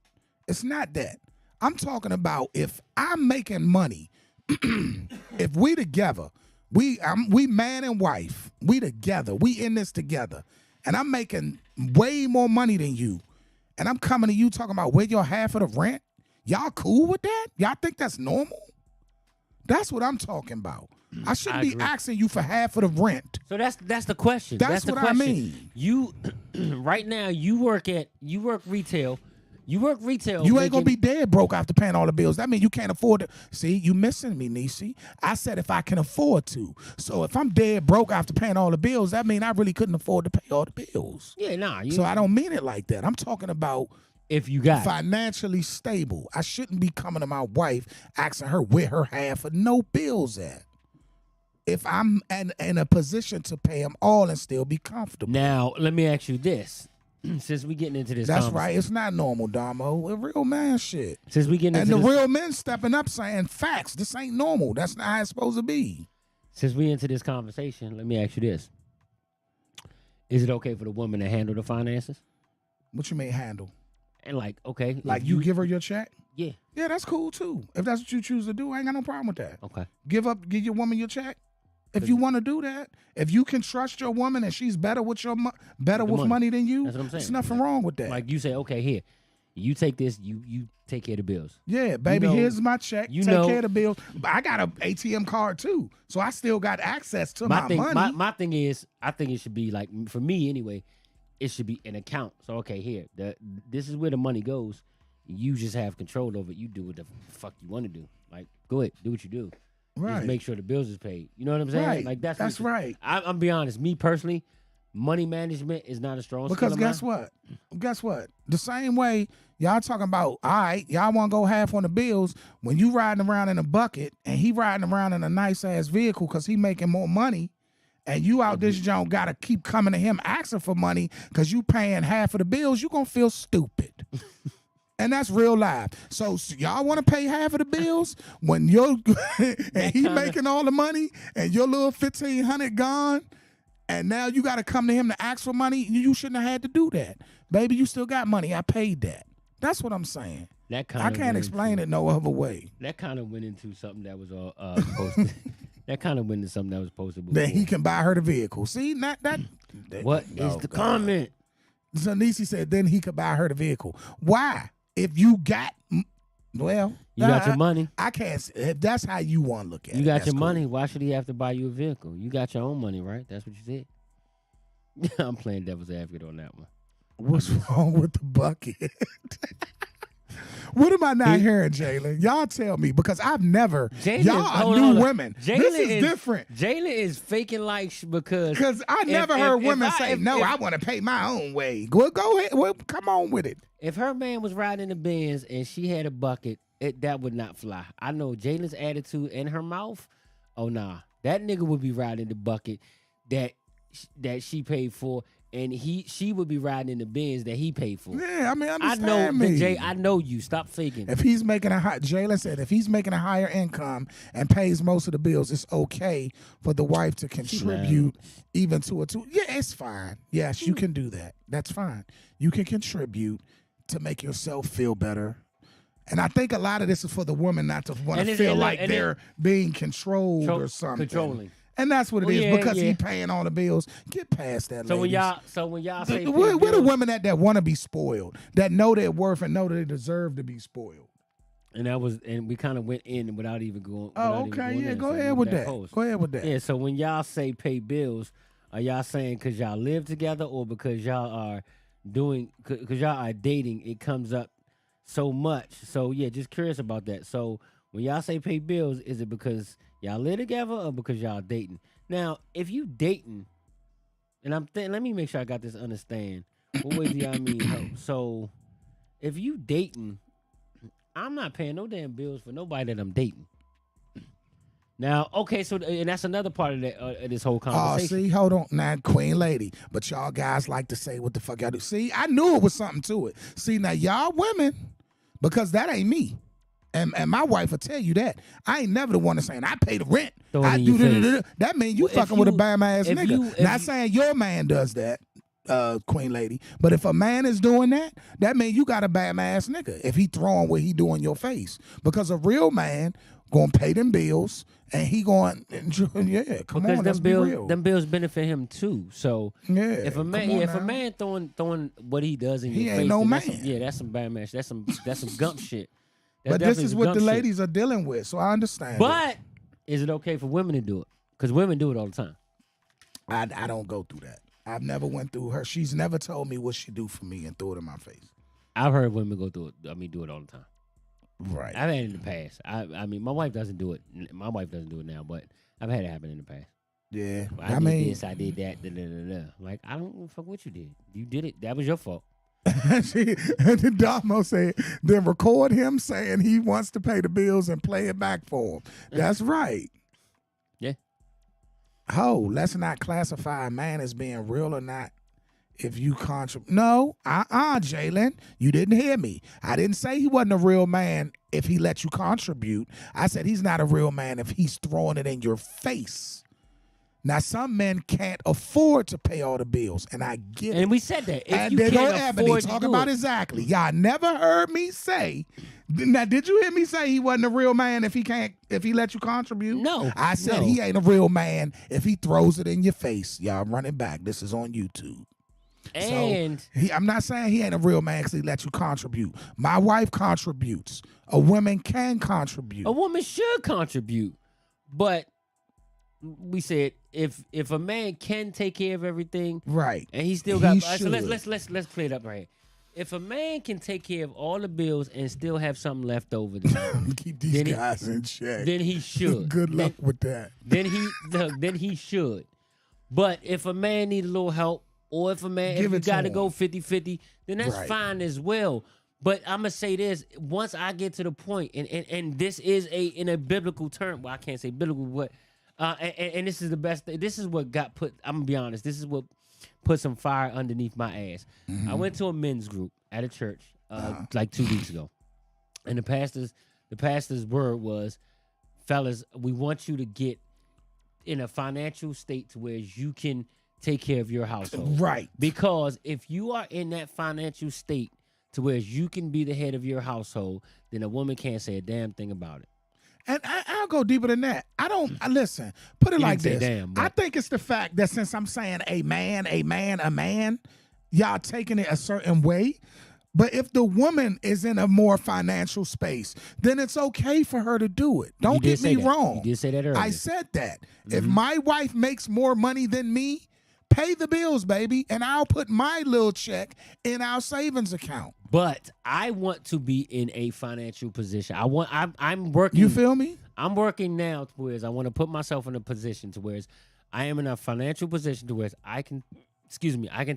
Speaker 3: It's not that. I'm talking about if I'm making money, if we together, we man and wife, we together, we in this together, and I'm making way more money than you, and I'm coming to you talking about where your half of the rent. Y'all cool with that? Y'all think that's normal? That's what I'm talking about. I shouldn't be asking you for half of the rent.
Speaker 2: So that's the question.
Speaker 3: That's
Speaker 2: the
Speaker 3: what
Speaker 2: question.
Speaker 3: I mean.
Speaker 2: You right now you work retail.
Speaker 3: You ain't gonna be dead broke after paying all the bills. That means you can't afford to. See, you missing me, Niecy. I said if I can afford to. So if I'm dead broke after paying all the bills, that means I really couldn't afford to pay all the bills.
Speaker 2: Yeah, nah.
Speaker 3: So I don't mean it like that. I'm talking about
Speaker 2: if you got
Speaker 3: financially stable. I shouldn't be coming to my wife asking her where her half of no bills at. If I'm in a position to pay them all and still be comfortable.
Speaker 2: Now, let me ask you this. Since we getting into this,
Speaker 3: that's right. It's not normal, Damo. A real man shit.
Speaker 2: Since we getting into
Speaker 3: and the real men stepping up saying facts. This ain't normal. That's not how it's supposed to be.
Speaker 2: Since we into this conversation, let me ask you this: is it okay for the woman to handle the finances?
Speaker 3: What you mean handle?
Speaker 2: And like, okay,
Speaker 3: like you give her your check.
Speaker 2: Yeah,
Speaker 3: that's cool too. If that's what you choose to do, I ain't got no problem with that.
Speaker 2: Okay,
Speaker 3: give your woman your check. If you want to do that, if you can trust your woman and she's better with money than you,
Speaker 2: that's what I'm saying.
Speaker 3: There's nothing wrong with that.
Speaker 2: Like you say, okay, here, you take this, you take care of the bills.
Speaker 3: Yeah, baby, here's my check. Take care of the bills. I got an ATM card too, so I still got access to my money.
Speaker 2: My thing is, I think it should be like, for me anyway, it should be an account. So okay, here, this is where the money goes. You just have control over it. You do what the fuck you want to do. Like, go ahead, do what you do.
Speaker 3: Right.
Speaker 2: Just make sure the bills is paid. You know what I'm saying?
Speaker 3: Right.
Speaker 2: Like
Speaker 3: that's right.
Speaker 2: I'm be honest. Me personally, money management is not a strong skill
Speaker 3: because
Speaker 2: of
Speaker 3: guess
Speaker 2: mine.
Speaker 3: what? Guess what? The same way y'all talking about, all right, y'all want to go half on the bills when you riding around in a bucket and he riding around in a nice ass vehicle because he making more money, and you out this joint got to keep coming to him asking for money because you paying half of the bills. You gonna feel stupid. And that's real life. So y'all want to pay half of the bills when you're and he making all the money and your little $1,500 gone, and now you got to come to him to ask for money. You shouldn't have had to do that, baby. You still got money. I paid that. That's what I'm saying. I can't explain it no other way.
Speaker 2: That kind of went into something that was posted. That kind of went into something that was posted before.
Speaker 3: Then he can buy her the vehicle. See, not that.
Speaker 2: What is the comment?
Speaker 3: So Niecy said, then he could buy her the vehicle. Why? If you got, well,
Speaker 2: you got your money.
Speaker 3: I can't. If that's how you want to look at it,
Speaker 2: you got your money. Why should he have to buy you a vehicle? You got your own money, right? That's what you said. I'm playing devil's advocate on that one.
Speaker 3: What's wrong with the bucket? What am I not hearing, Jalen? Y'all tell me, because I've never. Y'all are new women. This is different.
Speaker 2: Jalen is faking like
Speaker 3: because I never heard women say, "No, I want to pay my own way." Go ahead. Well, come on with it.
Speaker 2: If her man was riding in the Benz and she had a bucket, that would not fly. I know Jalen's attitude in her mouth. Oh nah, that nigga would be riding the bucket that she paid for. And she would be riding in the Benz that he paid for.
Speaker 3: Yeah, I mean, understand me.
Speaker 2: I know you. Stop faking.
Speaker 3: If he's making Jalen said, if he's making a higher income and pays most of the bills, it's okay for the wife to contribute even to a two. Yeah, it's fine. Yes, you can do that. That's fine. You can contribute to make yourself feel better. And I think a lot of this is for the woman not to want to feel like they're being controlled or something.
Speaker 2: Controlling.
Speaker 3: And that's what it is because he paying all the bills. Get past that,
Speaker 2: so
Speaker 3: ladies.
Speaker 2: When y'all say
Speaker 3: where the women that want to be spoiled, that know their worth and know that they deserve to be spoiled.
Speaker 2: And we kind of went in without even going.
Speaker 3: Oh, okay, yeah. Go ahead with that. Go ahead with that.
Speaker 2: Yeah. So when y'all say pay bills, are y'all saying because y'all live together or because y'all are because y'all are dating? It comes up so much. So yeah, just curious about that. So when y'all say pay bills, is it because y'all live together or because y'all dating? Now, if you dating, and let me make sure I got this understand. What way do y'all mean? So, if you dating, I'm not paying no damn bills for nobody that I'm dating. Now, okay, so and that's another part of that this whole conversation.
Speaker 3: Oh, see, hold on, now, Queen Lady, but y'all guys like to say what the fuck y'all do. See, I knew it was something to it. See, now y'all women, because that ain't me. And my wife will tell you that. I ain't never the one that's saying, I pay the rent. I do that means you fucking with a bam ass nigga. Not saying your man does that, Queen Lady. But if a man is doing that, that means you got a bam ass nigga. If he throwing what he do in your face. Because a real man gonna pay them bills, and he going enjoy. Yeah, come
Speaker 2: because
Speaker 3: on, let's be real.
Speaker 2: them bills benefit him too. So
Speaker 3: Yeah,
Speaker 2: if a man,
Speaker 3: come on
Speaker 2: if a
Speaker 3: now.
Speaker 2: man throwing what he does in
Speaker 3: He
Speaker 2: your
Speaker 3: ain't
Speaker 2: face,
Speaker 3: no
Speaker 2: then
Speaker 3: man.
Speaker 2: that's some bad match. That's some gump shit. That's
Speaker 3: But this
Speaker 2: definitely
Speaker 3: is
Speaker 2: some
Speaker 3: what
Speaker 2: gump
Speaker 3: the
Speaker 2: shit.
Speaker 3: ladies are dealing with, so I understand.
Speaker 2: But is it okay for women to do it? Because women do it all the time.
Speaker 3: I don't go through that. I've never went through her. She's never told me what she do for me and threw it in my face.
Speaker 2: I've heard women go through it. I mean, do it all the time.
Speaker 3: Right.
Speaker 2: I've had it in the past. I mean, my wife doesn't do it. My wife doesn't do it now, but I've had it happen in the past.
Speaker 3: Yeah.
Speaker 2: I did this, I did that, da, da, da, da. Like, I don't give a fuck what you did. You did it. That was your fault.
Speaker 3: And then Damo said, then record him saying he wants to pay the bills and play it back for him. That's right.
Speaker 2: Yeah.
Speaker 3: Let's not classify a man as being real or not if you contribute. No, Jalen, you didn't hear me. I didn't say he wasn't a real man if he let you contribute. I said he's not a real man if he's throwing it in your face. Now, some men can't afford to pay all the bills, and I get it.
Speaker 2: And we said that. If
Speaker 3: And
Speaker 2: you
Speaker 3: there go
Speaker 2: can't
Speaker 3: Ebony
Speaker 2: afford to
Speaker 3: talk
Speaker 2: do
Speaker 3: about
Speaker 2: it,
Speaker 3: exactly. Y'all never heard me say. Now, did you hear me say he wasn't a real man if he let you contribute?
Speaker 2: No.
Speaker 3: I said
Speaker 2: no.
Speaker 3: he ain't a real man if he throws it in your face. Y'all run it back. This is on YouTube.
Speaker 2: And
Speaker 3: I'm not saying he ain't a real man because he let you contribute. My wife contributes. A woman can contribute.
Speaker 2: a woman should contribute, but we said if a man can take care of everything,
Speaker 3: Right.
Speaker 2: and he still got.
Speaker 3: He
Speaker 2: So let's
Speaker 3: should.
Speaker 2: play it up right here. If a man can take care of all the bills and still have something left over, then
Speaker 3: Keep these
Speaker 2: Then he-
Speaker 3: guys in check.
Speaker 2: he should.
Speaker 3: Good luck with that.
Speaker 2: Then he should. But if a man need a little help, or if a man
Speaker 3: Give
Speaker 2: if you
Speaker 3: it to
Speaker 2: got to
Speaker 3: him.
Speaker 2: go 50-50, then that's
Speaker 3: Right.
Speaker 2: fine as well. But I'm gonna say this: once I get to the point, and this is in a biblical term. Well, I can't say biblical, but and this is the best. This is what got put. I'm gonna be honest. This is what put some fire underneath my ass.
Speaker 3: Mm-hmm.
Speaker 2: I went to a men's group at a church like 2 weeks ago, and the pastor's word was, "Fellas, we want you to get in a financial state to where you can take care of your household."
Speaker 3: Right.
Speaker 2: Because if you are in that financial state to where you can be the head of your household, then a woman can't say a damn thing about it.
Speaker 3: And I'll go deeper than that. Listen, put it
Speaker 2: You
Speaker 3: like
Speaker 2: didn't say
Speaker 3: this.
Speaker 2: damn, but-
Speaker 3: I think it's the fact that since I'm saying a man, y'all taking it a certain way. But if the woman is in a more financial space, then it's okay for her to do it. Don't
Speaker 2: You did
Speaker 3: get
Speaker 2: say
Speaker 3: me
Speaker 2: that.
Speaker 3: wrong.
Speaker 2: You did say that earlier.
Speaker 3: I said that. If my wife makes more money than me, pay the bills, baby, and I'll put my little check in our savings account.
Speaker 2: But I want to be in a financial position. I'm working.
Speaker 3: You feel me?
Speaker 2: I'm working now to where I want to put myself in a position to where I am in a financial position to where I can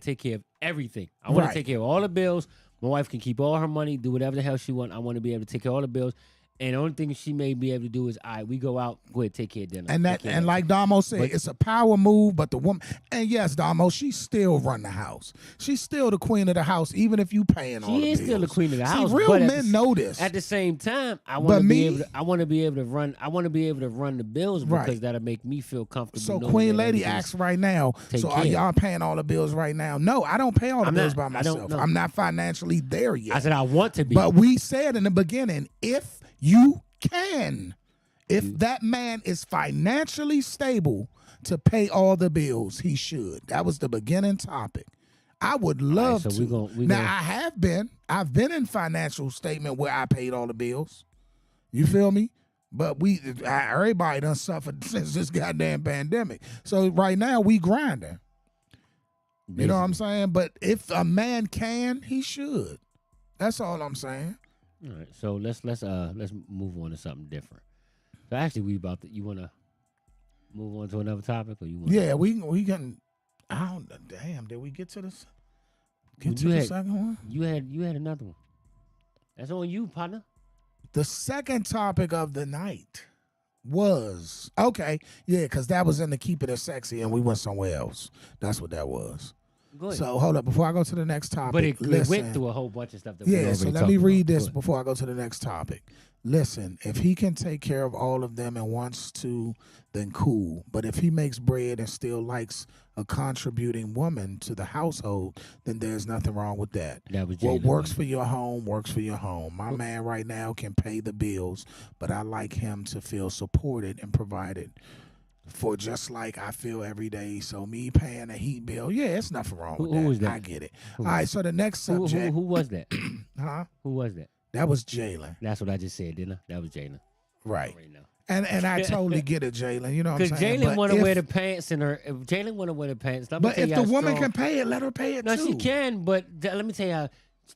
Speaker 2: take care of everything. I want
Speaker 3: Right.
Speaker 2: to take care of all the bills. My wife can keep all her money, do whatever the hell she wants. I want to be able to take care of all the bills. And the only thing she may be able to do is, all right, we go out, go ahead, take care of dinner.
Speaker 3: And
Speaker 2: Take care of that.
Speaker 3: like Damo said,
Speaker 2: But-
Speaker 3: it's a power move, but the woman, and yes, Damo, she still run the house. She's still the queen of the house, even if you paying all the
Speaker 2: She is
Speaker 3: bills.
Speaker 2: still the queen of the house.
Speaker 3: See, real
Speaker 2: but at
Speaker 3: men
Speaker 2: the-
Speaker 3: know this.
Speaker 2: At the same time, I
Speaker 3: But
Speaker 2: want to be
Speaker 3: me-
Speaker 2: able to. I want to be able to run. I want to be able to run the bills because
Speaker 3: Right.
Speaker 2: that'll make me feel comfortable.
Speaker 3: So
Speaker 2: knowing
Speaker 3: Queen
Speaker 2: that
Speaker 3: Lady
Speaker 2: everything's-
Speaker 3: asks right now,
Speaker 2: take
Speaker 3: so are
Speaker 2: care.
Speaker 3: y'all paying all the bills right now? No, I don't pay all the
Speaker 2: I'm
Speaker 3: bills
Speaker 2: not.
Speaker 3: by
Speaker 2: I don't
Speaker 3: myself.
Speaker 2: know.
Speaker 3: I'm not financially there yet.
Speaker 2: I said I want to be.
Speaker 3: But we said in the beginning, if you can, if that man is financially stable to pay all the bills, he should. That was the beginning topic. I would love
Speaker 2: so
Speaker 3: to.
Speaker 2: we
Speaker 3: Now
Speaker 2: gonna-
Speaker 3: I have been. I've been in financial statement where I paid all the bills. You feel me? But everybody done suffered since this goddamn pandemic. So right now we grinding. You know what I'm saying? But if a man can, he should. That's all I'm saying.
Speaker 2: All right, so let's move on to something different. So actually, you want to move on to another topic, or you want?
Speaker 3: Yeah, we can. Damn, did we get to this? Get to the second one?
Speaker 2: You had another one. That's on you, partner.
Speaker 3: The second topic of the night was because that was in the Keep It Sexy, and we went somewhere else. That's what that was.
Speaker 2: Go ahead.
Speaker 3: So hold up, before I go to the next topic.
Speaker 2: But it
Speaker 3: listen,
Speaker 2: went through a whole bunch of stuff that we
Speaker 3: yeah,
Speaker 2: already
Speaker 3: so let
Speaker 2: talked
Speaker 3: me read
Speaker 2: about.
Speaker 3: this
Speaker 2: Go ahead.
Speaker 3: before I go to the next topic. Listen, if he can take care of all of them and wants to, then cool. But if he makes bread and still likes a contributing woman to the household, then there's nothing wrong with that.
Speaker 2: That was
Speaker 3: What
Speaker 2: Jalen,
Speaker 3: works
Speaker 2: man.
Speaker 3: for your home works for your home. My man right now can pay the bills, but I like him to feel supported and provided for, just like I feel every day. So me paying a heat bill, yeah, it's nothing wrong with
Speaker 2: Who was that?
Speaker 3: I get it. All right, so the next
Speaker 2: Who
Speaker 3: subject,
Speaker 2: was that?
Speaker 3: huh?
Speaker 2: Who was that?
Speaker 3: That was Jalen.
Speaker 2: That's what I just said, didn't I? That was Jalen.
Speaker 3: Right.
Speaker 2: Right now.
Speaker 3: And I totally get it, Jalen. You know what I'm
Speaker 2: Because
Speaker 3: saying?
Speaker 2: Jalen
Speaker 3: But
Speaker 2: want to
Speaker 3: if-
Speaker 2: wear the pants in her. If Jalen want to wear the pants. Let me
Speaker 3: But
Speaker 2: tell
Speaker 3: if
Speaker 2: you
Speaker 3: the
Speaker 2: how
Speaker 3: woman
Speaker 2: strong-
Speaker 3: can pay it, let her pay it
Speaker 2: No,
Speaker 3: too.
Speaker 2: she can. But let me tell you how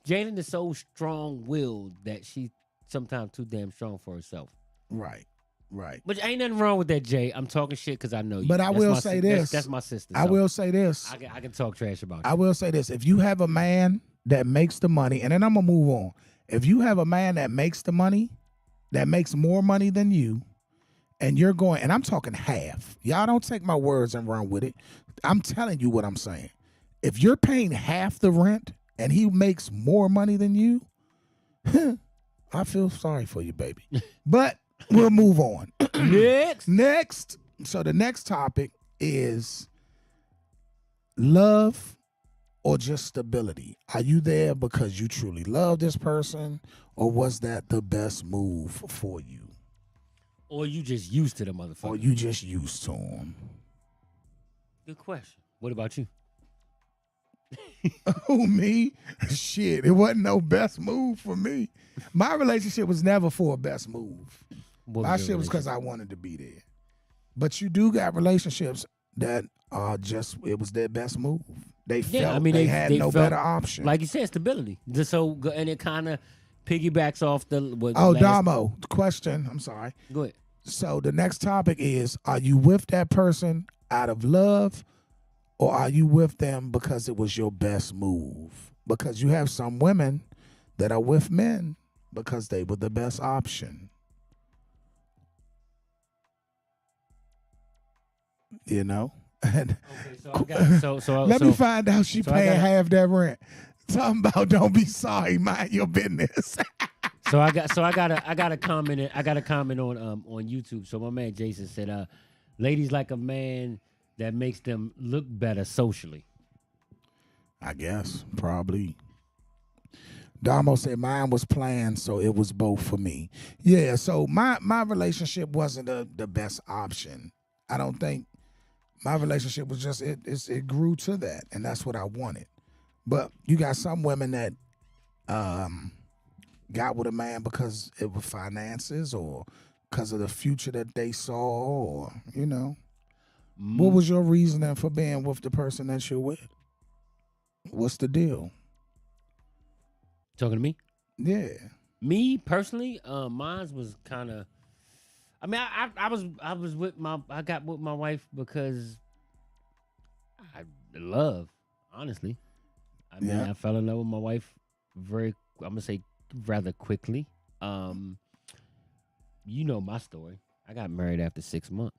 Speaker 2: Jalen is so strong-willed that she sometimes too damn strong for herself.
Speaker 3: Right. Right.
Speaker 2: But ain't nothing wrong with that, Jay. I'm talking shit because I know you.
Speaker 3: But I
Speaker 2: That's
Speaker 3: will
Speaker 2: my
Speaker 3: say
Speaker 2: si-
Speaker 3: this.
Speaker 2: That's my sister.
Speaker 3: I
Speaker 2: so
Speaker 3: will say this.
Speaker 2: I can talk trash about
Speaker 3: I
Speaker 2: you.
Speaker 3: will say this. If you have a man that makes the money, and then I'm going to move on. If you have a man that makes the money, that makes more money than you, and you're going, and I'm talking half. Y'all don't take my words and run with it. I'm telling you what I'm saying. If you're paying half the rent and he makes more money than you, I feel sorry for you, baby. But we'll move on. Next. So the next topic is love or just stability. Are you there because you truly love this person, or was that the best move for you?
Speaker 2: Or you just used to the motherfucker.
Speaker 3: Or you just used to him?
Speaker 2: Good question. What about you?
Speaker 3: Oh, me? Shit, it wasn't no best move for me. My relationship was never for a best move.
Speaker 2: What
Speaker 3: My
Speaker 2: was your
Speaker 3: shit was because I wanted to be there. But you do got relationships that are just, it was their best move. They felt they had no
Speaker 2: felt,
Speaker 3: better option.
Speaker 2: Like you said, stability. And it kind of piggybacks off the.
Speaker 3: Damo, question. I'm sorry.
Speaker 2: Go ahead.
Speaker 3: So the next topic is: are you with that person out of love, or are you with them because it was your best move? Because you have some women that are with men because they were the best option. You know. And
Speaker 2: Okay, so
Speaker 3: let me find out she
Speaker 2: so I
Speaker 3: paying
Speaker 2: gotta-
Speaker 3: half that rent. Talking about don't be sorry, mind your business.
Speaker 2: I got a comment. I got a comment on YouTube. So my man Jason said, "Ladies like a man that makes them look better socially."
Speaker 3: I guess probably. Damo said mine was planned, so it was both for me. Yeah, so my relationship wasn't the best option. I don't think my relationship was just it grew to that, and that's what I wanted. But you got some women that got with a man because it was finances or because of the future that they saw, or you know. What was your reasoning for being with the person that you're with? What's the deal?
Speaker 2: Talking to me?
Speaker 3: Yeah.
Speaker 2: Me personally, mine was kind of. I mean, I was with I got with my wife because I love, honestly. I mean,
Speaker 3: Yeah.
Speaker 2: I fell in love with my wife I'm gonna say rather quickly. You know my story. I got married after 6 months.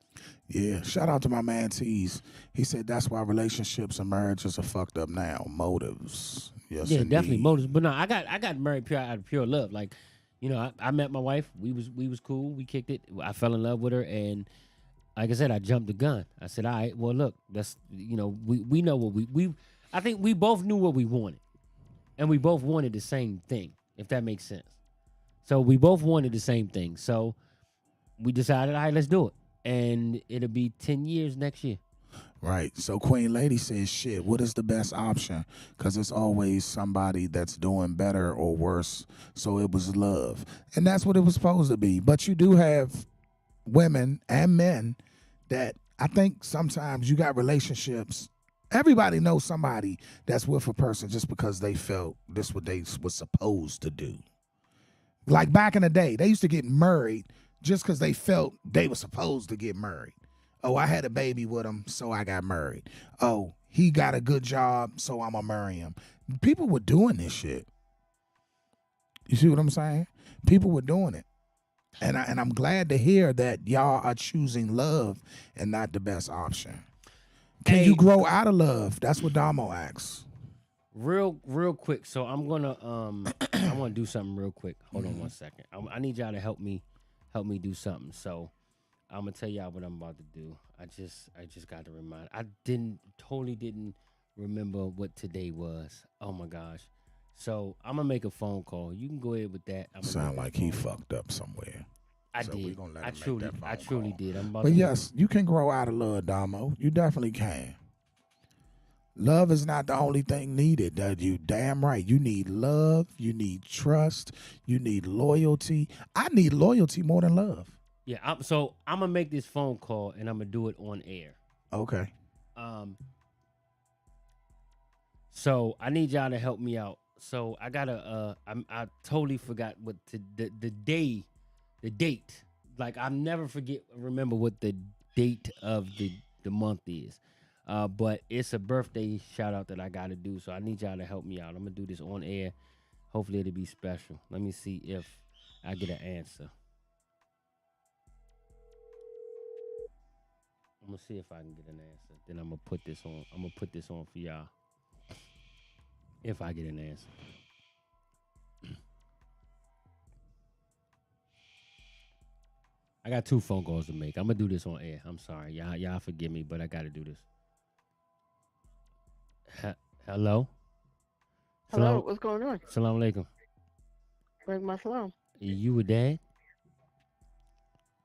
Speaker 3: Yeah. Shout out to my man Tease. He said that's why relationships and marriages are fucked up now. Motives. Yes,
Speaker 2: Yeah,
Speaker 3: indeed.
Speaker 2: definitely motives. But no, I got married out of pure love. Like, you know, I met my wife. We was cool. We kicked it. I fell in love with her, and like I said, I jumped the gun. I said, all right, well, look, that's, you know, we know what we I think we both knew what we wanted, and we both wanted the same thing, if that makes sense. So we both wanted the same thing. So we decided, all right, let's do it, and it'll be 10 years next year.
Speaker 3: Right. So Queen Lady says, shit, what is the best option? Because it's always somebody that's doing better or worse. So it was love. And that's what it was supposed to be. But you do have women and men that I think sometimes you got relationships. Everybody knows somebody that's with a person just because they felt this what they was supposed to do. Like back in the day, they used to get married just because they felt they were supposed to get married. Oh, I had a baby with him, so I got married. Oh, he got a good job, so I'm going to marry him. People were doing this shit. You see what I'm saying? People were doing it. And I'm glad to hear that y'all are choosing love and not the best option. Can you grow out of love? That's what Damo asks.
Speaker 2: Real quick. So I'm gonna I want to do something real quick. Hold on 1 second. I need y'all to help me do something. So I'm gonna tell y'all what I'm about to do. I just got to remind. I totally didn't remember what today was. Oh my gosh. So I'm gonna make a phone call. You can go ahead with that.
Speaker 3: Sound like he fucked up somewhere.
Speaker 2: I
Speaker 3: so
Speaker 2: did.
Speaker 3: I
Speaker 2: truly did.
Speaker 3: But yes, you can grow out of love, Damo. You definitely can. Love is not the only thing needed. You damn right. You need love. You need trust. You need loyalty. I need loyalty more than love.
Speaker 2: Yeah. So I'm gonna make this phone call and I'm gonna do it on air.
Speaker 3: Okay.
Speaker 2: So I need y'all to help me out. So I gotta. I totally forgot what the date. Like I never remember what the date of the month is. But it's a birthday shout out that I gotta do. So I need y'all to help me out. I'm gonna do this on air. Hopefully it'll be special. Let me see if I get an answer. I'm gonna see if I can get an answer. Then I'm gonna put this on. I'm gonna put this on for y'all. If I get an answer. I got 2 phone calls to make. I'm gonna do this on air. I'm sorry. Y'all forgive me, but I gotta do this. Hello?
Speaker 4: Hello, what's going on?
Speaker 2: Salam alaikum.
Speaker 4: Where's my salam?
Speaker 2: You with dad?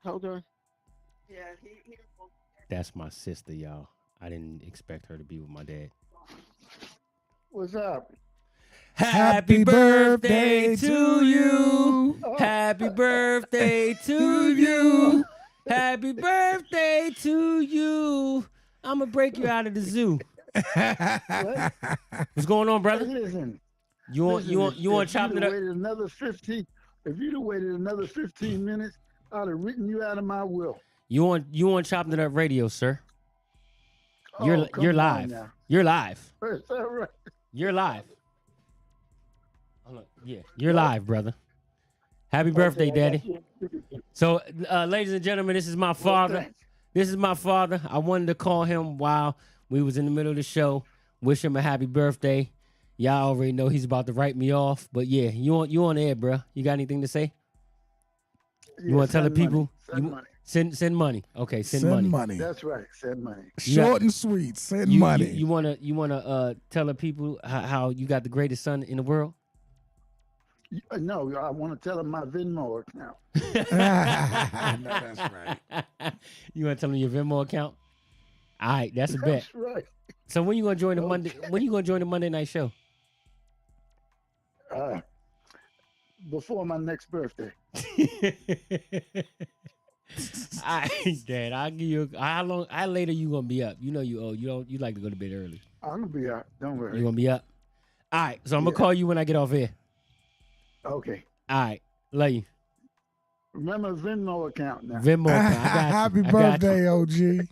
Speaker 4: Hold on. Yeah,
Speaker 2: That's my sister, y'all. I didn't expect her to be with my dad.
Speaker 4: What's up?
Speaker 2: Happy birthday to you. Happy birthday to you. Happy birthday to you. I'm going to break you out of the zoo. What's going on, brother?
Speaker 4: Listen.
Speaker 2: You want chopping it up?
Speaker 4: If you'd have waited another 15 minutes, I'd have written you out of my will.
Speaker 2: You want chopping it up radio, sir? You're live. You're live.
Speaker 4: Is that right?
Speaker 2: You're live. Yeah, you're live, brother. Happy birthday, Daddy. So, ladies and gentlemen, this is my father. This is my father. I wanted to call him while we was in the middle of the show. Wish him a happy birthday. Y'all already know he's about to write me off. But yeah, you on air, bro. You got anything to say? You want to tell the people? Send money. Okay, send money.
Speaker 4: That's right. Send money.
Speaker 3: Short and sweet. Send money.
Speaker 2: You wanna tell the people how you got the greatest son in the world?
Speaker 4: No, I want to tell them my Venmo account.
Speaker 3: No, that's right.
Speaker 2: You want to tell them your Venmo account? All right, that's a bet.
Speaker 4: That's right.
Speaker 2: So when you gonna join the Monday? When you gonna join the Monday night show?
Speaker 4: Before my next birthday.
Speaker 2: All right, Dad. I'll give you. How late are you gonna be up? You know you old. You like to go to bed early.
Speaker 4: I'm gonna be up. Don't worry.
Speaker 2: You gonna be up? All right. So I'm gonna call you when I get off here.
Speaker 4: Okay.
Speaker 2: All right. Love you.
Speaker 4: Remember Venmo account now.
Speaker 2: Venmo account. I got you.
Speaker 3: Happy birthday, OG.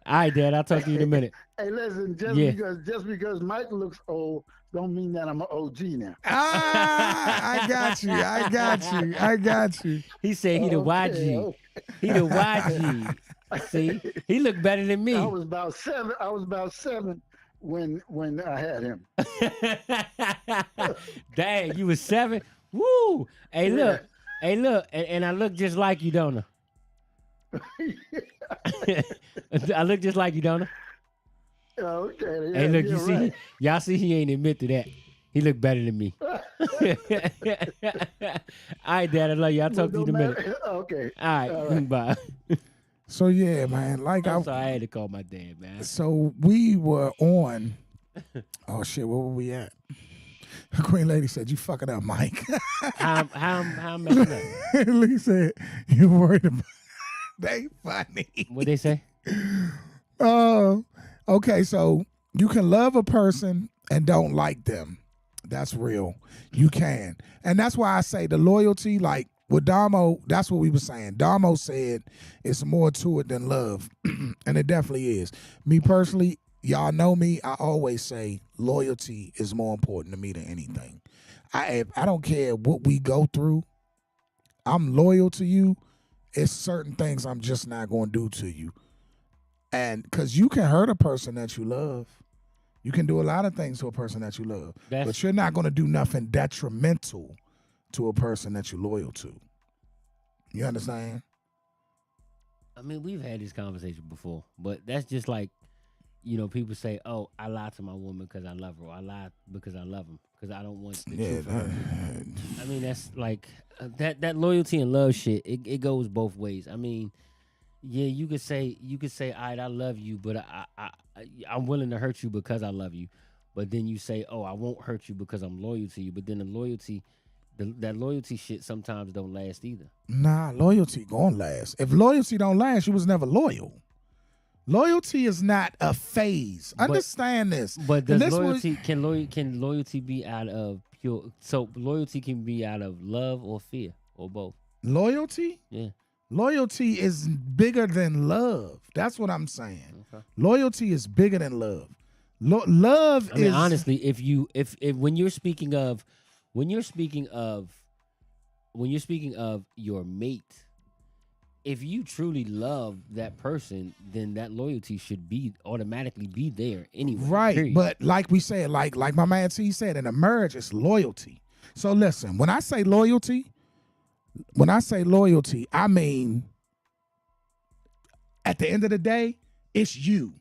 Speaker 2: All right, Dad. I'll talk to you in a minute.
Speaker 4: Hey, listen. Just because Mike looks old, don't mean that I'm an OG now.
Speaker 3: I got you.
Speaker 2: He said he the YG.
Speaker 4: Okay.
Speaker 2: He the YG. See, he looked better than me.
Speaker 4: I was about seven when I had him.
Speaker 2: Dang, you was 7? Woo! Hey, look. And I look just like you, don't I? I look just like you, don't I?
Speaker 4: Okay.
Speaker 2: Hey, look, you see,
Speaker 4: right.
Speaker 2: y'all see he ain't admit to that. He look better than me. All right, Dad, I love you. I'll talk to you in a minute.
Speaker 4: Okay.
Speaker 2: All right. Bye.
Speaker 3: So yeah, man.
Speaker 2: I'm sorry, I had to call my dad, man.
Speaker 3: So we were on. Oh shit, where were we at? The Queen Lady said, "You fucking up, Mike."
Speaker 2: How I'm messing up?
Speaker 3: Lee said, "You worried about?" They funny.
Speaker 2: What they say?
Speaker 3: Okay. So you can love a person and don't like them. That's real. You can, and that's why I say the loyalty, like. With Damo, that's what we were saying. Damo said it's more to it than love, and it definitely is. Me personally, y'all know me, I always say loyalty is more important to me than anything. I don't care what we go through. I'm loyal to you, It's certain things I'm just not going to do to you. And because you can hurt a person that you love. You can do a lot of things to a person that you love. But you're not going to do nothing detrimental to a person that you're loyal to. You understand?
Speaker 2: I mean, we've had this conversation before, but that's just like, people say, "Oh, I lie to my woman because I love her. Or I lie because I love him because I don't want the truth from her." I mean, that's like that loyalty and love shit. It goes both ways. I mean, yeah, you could say, "All right, I love you, but I'm willing to hurt you because I love you." But then you say, "Oh, I won't hurt you because I'm loyal to you." But then the loyalty. That loyalty shit sometimes don't last either. Nah,
Speaker 3: loyalty gonna last. If loyalty don't last, you was never loyal. Loyalty is not a phase. Understand this.
Speaker 2: But does loyalty can loyalty be out of pure? So loyalty can be out of love or fear or both.
Speaker 3: Loyalty?
Speaker 2: Yeah.
Speaker 3: Loyalty is bigger than love. That's what I'm saying.
Speaker 2: Okay.
Speaker 3: Loyalty is bigger than love. Love is.
Speaker 2: Honestly, if when you're speaking of your mate, if you truly love that person, then that loyalty should be automatically be there anyway.
Speaker 3: Right.
Speaker 2: Period.
Speaker 3: But like we said, like my man T said, in a marriage, it's loyalty. So listen, when I say loyalty, I mean at the end of the day, it's you.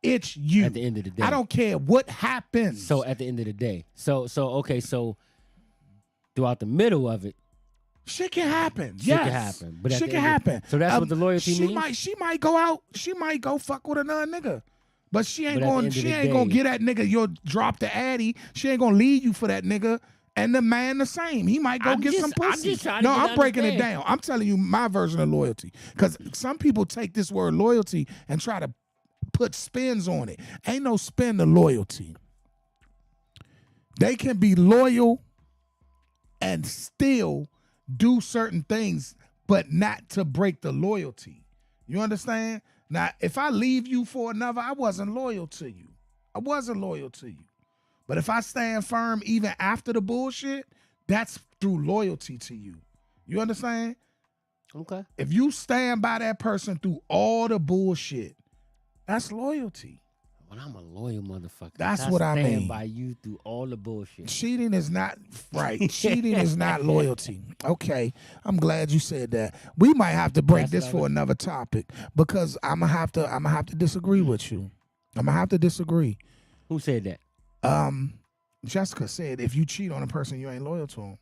Speaker 3: It's you.
Speaker 2: At the end of the day.
Speaker 3: I don't care what happens.
Speaker 2: So at the end of the day. So throughout the middle of it,
Speaker 3: shit can happen.
Speaker 2: Shit can happen. But
Speaker 3: shit can happen.
Speaker 2: So that's what the loyalty means?
Speaker 3: She might go out. She might go fuck with another nigga. But she ain't gonna get that nigga. You'll drop the addy. She ain't gonna leave you for that nigga. And the man the same. He might go get some pussy. I'm breaking it down. I'm telling you my version of loyalty. Because some people take this word loyalty and try to put spins on it. Ain't no spin to loyalty. They can be loyal and still do certain things, but not to break the loyalty. You understand? Now, if I leave you for another, I wasn't loyal to you. But if I stand firm even after the bullshit, that's through loyalty to you. You understand?
Speaker 2: Okay.
Speaker 3: If you stand by that person through all the bullshit, that's loyalty.
Speaker 2: Well, I'm a loyal motherfucker.
Speaker 3: That's what I mean.
Speaker 2: Stand by you through all the bullshit.
Speaker 3: Cheating is not right. Cheating is not loyalty. Okay, I'm glad you said that. We might have to break this for another topic because I'm gonna have to disagree with you. I'm gonna have to disagree.
Speaker 2: Who said that?
Speaker 3: Jessica said if you cheat on a person, you ain't loyal to him.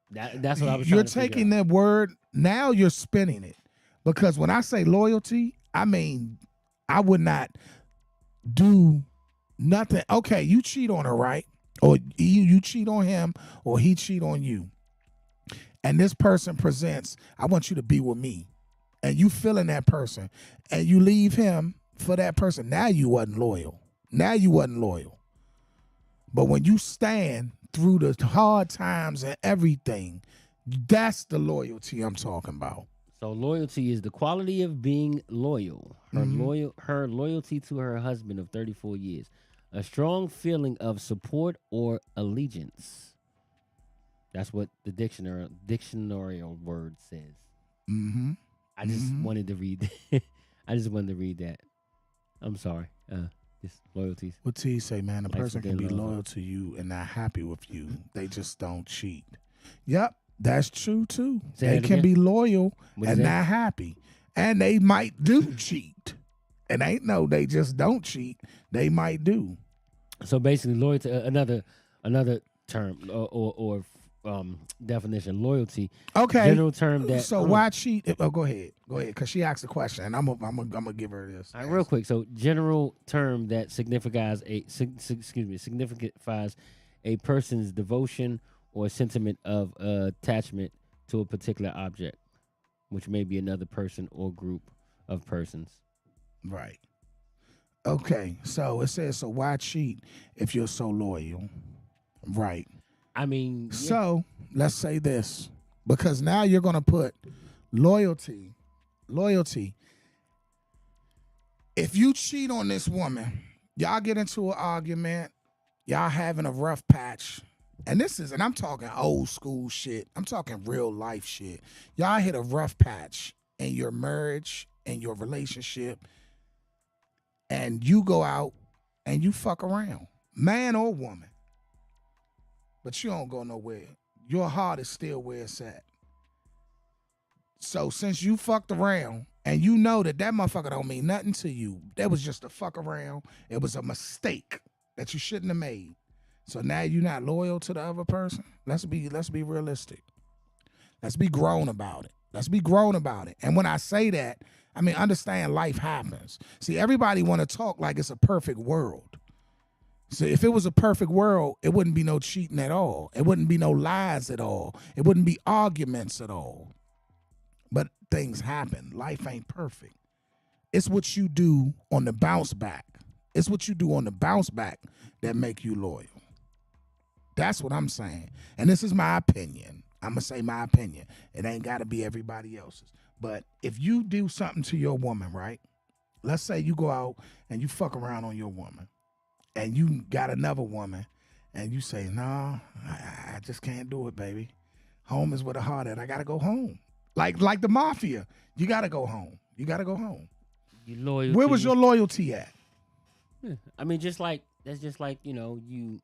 Speaker 2: That's what I was.
Speaker 3: You're taking that word now. You're spinning it because when I say loyalty, I mean I would not do nothing. Okay, you cheat on her, right? Or you cheat on him, or he cheat on you. And this person presents, I want you to be with me. And you feeling that person. And you leave him for that person. Now you wasn't loyal. But when you stand through the hard times and everything, that's the loyalty I'm talking about.
Speaker 2: So loyalty is the quality of being loyal. Her loyalty to her husband of 34 years. A strong feeling of support or allegiance. That's what the dictionary word says.
Speaker 3: Mm-hmm.
Speaker 2: I just wanted to read that. I'm sorry. Just loyalties.
Speaker 3: What T say, man? A person can be loyal to you and not happy with you. They just don't cheat. Yep. That's true too. They can be loyal and not happy. And they might do cheat. And they just don't cheat. They might do.
Speaker 2: So basically loyalty, another term or definition, loyalty.
Speaker 3: Okay.
Speaker 2: General term that.
Speaker 3: So why cheat? Go ahead. Because she asked a question and I'm gonna give her this.
Speaker 2: All right, real quick. So general term that signifies a person's devotion or sentiment of attachment to a particular object, which may be another person or group of persons.
Speaker 3: Right. Okay. So it says, so why cheat if you're so loyal? Right.
Speaker 2: I mean. Yeah.
Speaker 3: So let's say this, because now you're going to put loyalty. If you cheat on this woman, y'all get into an argument, y'all having a rough patch. And I'm talking old school shit. I'm talking real life shit. Y'all hit a rough patch in your marriage and your relationship, and you go out and you fuck around, man or woman, but you don't go nowhere. Your heart is still where it's at. So since you fucked around and you know that motherfucker don't mean nothing to you, that was just a fuck around. It was a mistake that you shouldn't have made. So now you're not loyal to the other person. Let's be realistic. Let's be grown about it. Let's be grown about it. And when I say that, I mean, understand life happens. See, everybody want to talk like it's a perfect world. So if it was a perfect world, it wouldn't be no cheating at all. It wouldn't be no lies at all. It wouldn't be arguments at all. But things happen. Life ain't perfect. It's what you do on the bounce back. It's what you do on the bounce back that make you loyal. That's what I'm saying. And this is my opinion. I'm going to say my opinion. It ain't got to be everybody else's. But if you do something to your woman, right? Let's say you go out and you fuck around on your woman and you got another woman and you say, no, I just can't do it, baby. Home is where the heart at. I got to go home. Like the mafia. You got to go home. You got to go home.
Speaker 2: You loyal.
Speaker 3: Where was your loyalty at?
Speaker 2: I mean, that's just like, you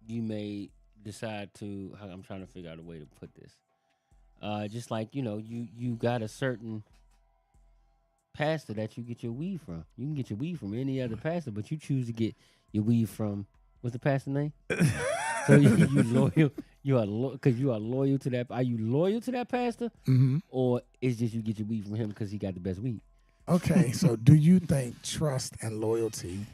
Speaker 2: may decide to, I'm trying to figure out a way to put this. Just like, you got a certain pastor that you get your weed from. You can get your weed from any other pastor, but you choose to get your weed from, what's the pastor name? So you loyal, because you are loyal to that. Are you loyal to that pastor?
Speaker 3: Mm-hmm.
Speaker 2: Or it's just you get your weed from him because he got the best weed?
Speaker 3: Okay, so do you think trust and loyalty?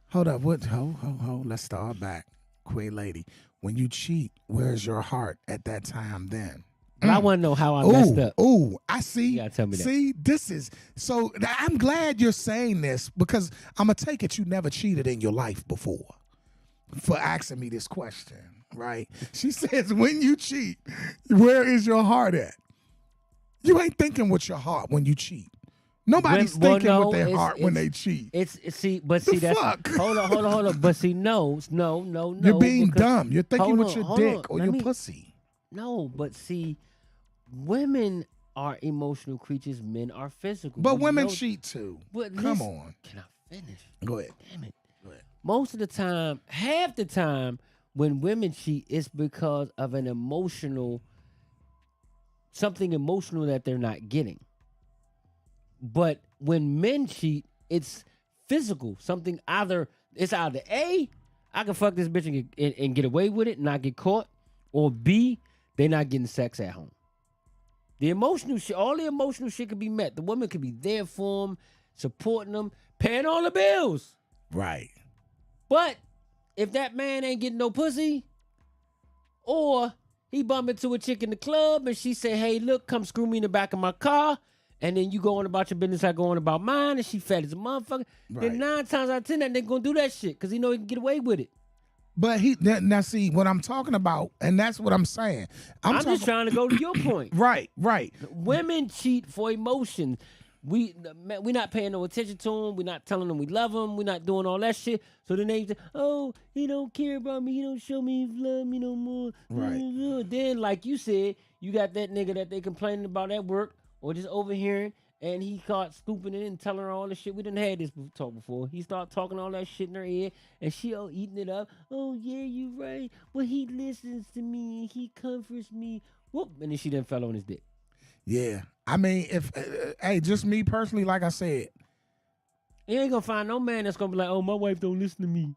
Speaker 3: Hold up, hold. Let's start back. Queen lady, when you cheat, where's your heart at that time then?
Speaker 2: But I want to know how I messed up.
Speaker 3: Oh, I see.
Speaker 2: You gotta tell me that.
Speaker 3: See, this is, so I'm glad you're saying this because I'm going to take it you never cheated in your life before for asking me this question, right? She says, when you cheat, where is your heart at? You ain't thinking with your heart when you cheat. Nobody's thinking with their heart when they cheat.
Speaker 2: That's
Speaker 3: fuck?
Speaker 2: Hold on. But see, no.
Speaker 3: You're being dumb. You're thinking with your dick or your pussy.
Speaker 2: No, but see, women are emotional creatures. Men are physical.
Speaker 3: But women cheat too.
Speaker 2: But
Speaker 3: Come on.
Speaker 2: Can I finish?
Speaker 3: Go ahead.
Speaker 2: Damn it.
Speaker 3: Go ahead.
Speaker 2: Most of the time, half the time, when women cheat, it's because of something emotional that they're not getting. But when men cheat, it's physical. It's either A, I can fuck this bitch and get away with it and not get caught, or B, they're not getting sex at home. The emotional shit, all the emotional shit can be met. The woman could be there for them, supporting them, paying all the bills.
Speaker 3: Right.
Speaker 2: But if that man ain't getting no pussy, or he bump into a chick in the club and she say, hey, look, come screw me in the back of my car, and then you go on about your business, I go on about mine, and she fat as a motherfucker, then 9 times out of 10, that nigga gonna do that shit because he know he can get away with it.
Speaker 3: But now see what I'm talking about, and that's what I'm saying.
Speaker 2: I'm just trying to go to your point.
Speaker 3: Right.
Speaker 2: Women cheat for emotion. We not paying no attention to them. We're not telling them we love them. We're not doing all that shit. So then they say, oh, he don't care about me. He don't show me he love me no more.
Speaker 3: Right.
Speaker 2: Then, like you said, you got that nigga that they complaining about at work or just overhearing, and he caught scooping it and telling her all the shit. We didn't have this talk before. He started talking all that shit in her ear, and she all eating it up. Oh, yeah, you right. Well, he listens to me. He comforts me. Whoop. And then she done fell on his dick.
Speaker 3: Yeah. I mean, if, hey, just me personally, like I said.
Speaker 2: You ain't gonna find no man that's gonna be like, oh, my wife don't listen to me.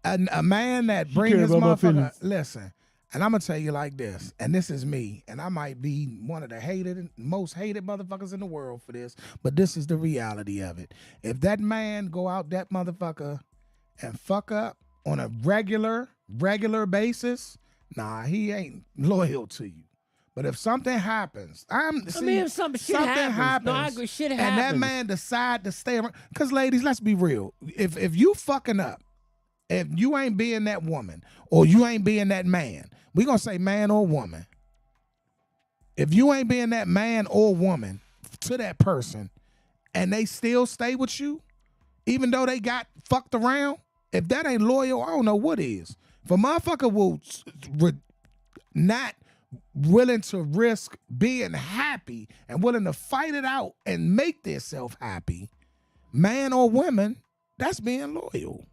Speaker 3: A man that brings his motherfucker, listen, and I'm gonna tell you like this, and this is me, and I might be one of the most hated motherfuckers in the world for this, but this is the reality of it. If that man go out that motherfucker and fuck up on a regular basis, nah, he ain't loyal to you. But if something happens,
Speaker 2: if something happens. No, I agree. Shit happens.
Speaker 3: And that man decide to stay around. Because ladies, let's be real. If you fucking up, if you ain't being that woman or you ain't being that man, we gonna say man or woman. If you ain't being that man or woman to that person and they still stay with you, even though they got fucked around, if that ain't loyal, I don't know what is. If a motherfucker will not willing to risk being happy and willing to fight it out and make themselves happy, man or woman, that's being loyal.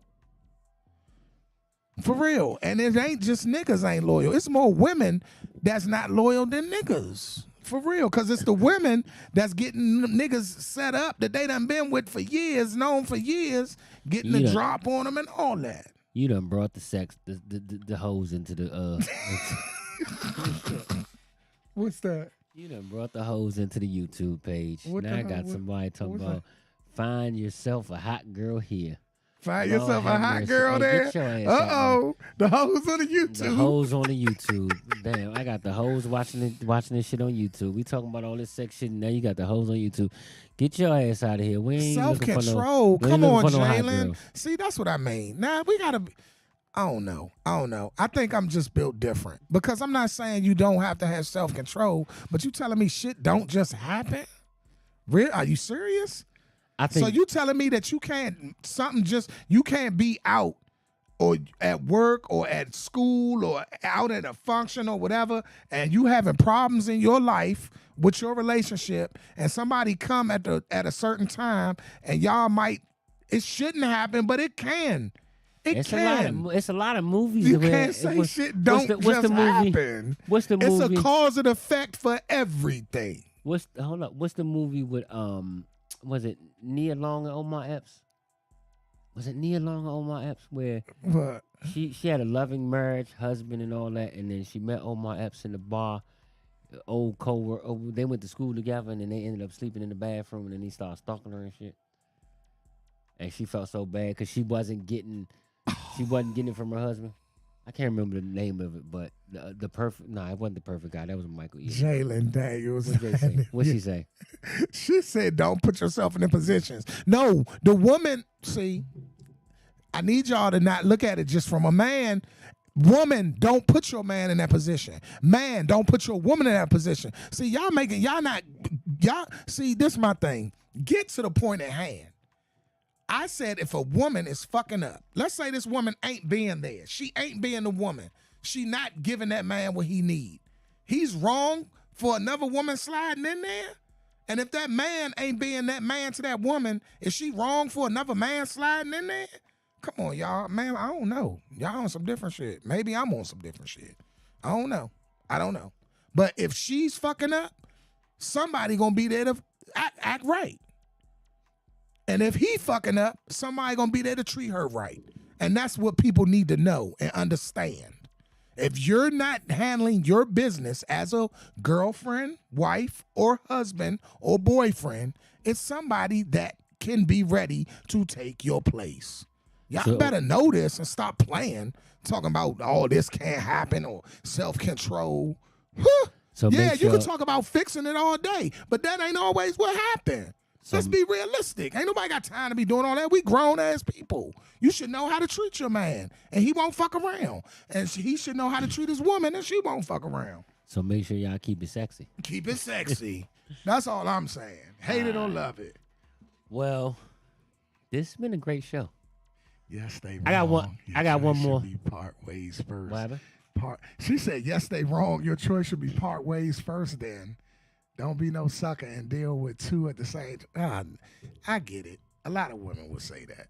Speaker 3: For real. And it ain't just niggas ain't loyal. It's more women that's not loyal than niggas. For real. Because it's the women that's getting niggas set up that they done been with for years, known for years, getting the drop on them and all that.
Speaker 2: You done brought the hoes into the
Speaker 3: What's that?
Speaker 2: You done brought the hoes into the YouTube page. Now I got somebody talking about find yourself a hot girl here.
Speaker 3: Find yourself a hot girl there. Uh-oh. The hoes on the YouTube.
Speaker 2: The hoes on the YouTube. Damn, I got the hoes watching this shit on YouTube. We talking about all this sex shit, and now you got the hoes on YouTube. Get your ass out of here. We ain't
Speaker 3: self-control. Come on, Jalen. See, that's what I mean. Now, we got to be... I don't know. I think I'm just built different. Because I'm not saying you don't have to have self-control, but you telling me shit don't just happen? Real? Are you serious? So you telling me that you can't be out or at work or at school or out at a function or whatever, and you having problems in your life with your relationship, and somebody come at a certain time, and y'all might, it shouldn't happen, but it can. It's
Speaker 2: a lot of movies.
Speaker 3: You can't say shit don't just happen.
Speaker 2: What's the movie?
Speaker 3: It's a cause and effect for everything.
Speaker 2: What's the movie with was it Nia Long and Omar Epps? Was it Nia Long and Omar Epps where
Speaker 3: what?
Speaker 2: She had a loving marriage, husband and all that, and then she met Omar Epps in the bar, old co-worker. They went to school together, and then they ended up sleeping in the bathroom, and then he started stalking her and shit. And she felt so bad because she wasn't getting it from her husband. I can't remember the name of it, but the perfect. No, it wasn't the perfect guy. That was Michael E.
Speaker 3: Jalen Daniels.
Speaker 2: What'd she say?
Speaker 3: She said, "Don't put yourself in the positions." No, the woman. See, I need y'all to not look at it just from a man. Woman, don't put your man in that position. Man, don't put your woman in that position. See, y'all. See, this is my thing. Get to the point at hand. I said if a woman is fucking up, let's say this woman ain't being there. She ain't being the woman. She not giving that man what he need. He's wrong for another woman sliding in there. And if that man ain't being that man to that woman, is she wrong for another man sliding in there? Come on, y'all. Man, I don't know. Y'all on some different shit. Maybe I'm on some different shit. I don't know. But if she's fucking up, somebody gonna be there to act right. And if he fucking up, somebody gonna be there to treat her right. And that's what people need to know and understand. If you're not handling your business as a girlfriend, wife, or husband, or boyfriend, it's somebody that can be ready to take your place. Y'all better know this and stop playing, talking about, oh, this can't happen, or self-control. You can talk about fixing it all day, but that ain't always what happened. Let's be realistic. Ain't nobody got time to be doing all that. We grown-ass people. You should know how to treat your man, and he won't fuck around. And he should know how to treat his woman, and she won't fuck around.
Speaker 2: So make sure y'all keep it sexy.
Speaker 3: Keep it sexy. That's all I'm saying. Hate it or love it.
Speaker 2: Well, this has been a great show.
Speaker 3: Yes, they wrong.
Speaker 2: I got one more.
Speaker 3: Be part ways first.
Speaker 2: What happened?
Speaker 3: She said, yes, they wrong. Your choice should be part ways first then. Don't be no sucker and deal with two at the same time. I get it. A lot of women will say that.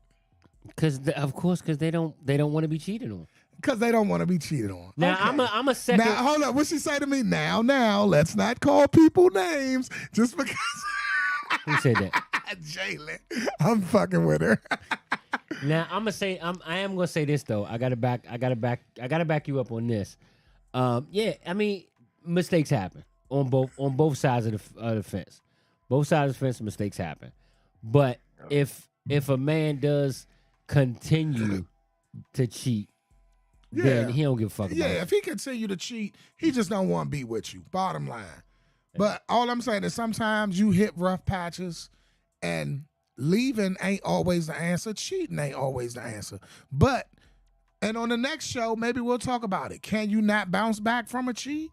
Speaker 2: Because they don't want to be cheated on.
Speaker 3: Because they don't want to be cheated on.
Speaker 2: Now,
Speaker 3: okay.
Speaker 2: I'm a second.
Speaker 3: Now, hold up. What she say to me? Now, let's not call people names just because.
Speaker 2: Who said that?
Speaker 3: Jalen. I'm fucking with her.
Speaker 2: Now, I am gonna say this though. I gotta back you up on this. Yeah, I mean, mistakes happen on both sides of the fence. Both sides of the fence, mistakes happen. But if a man does continue to cheat, then he don't give a fuck about it.
Speaker 3: Yeah, if he continue to cheat, he just don't want to be with you. Bottom line. But all I'm saying is sometimes you hit rough patches, and leaving ain't always the answer. Cheating ain't always the answer. And on the next show, maybe we'll talk about it. Can you not bounce back from a cheat?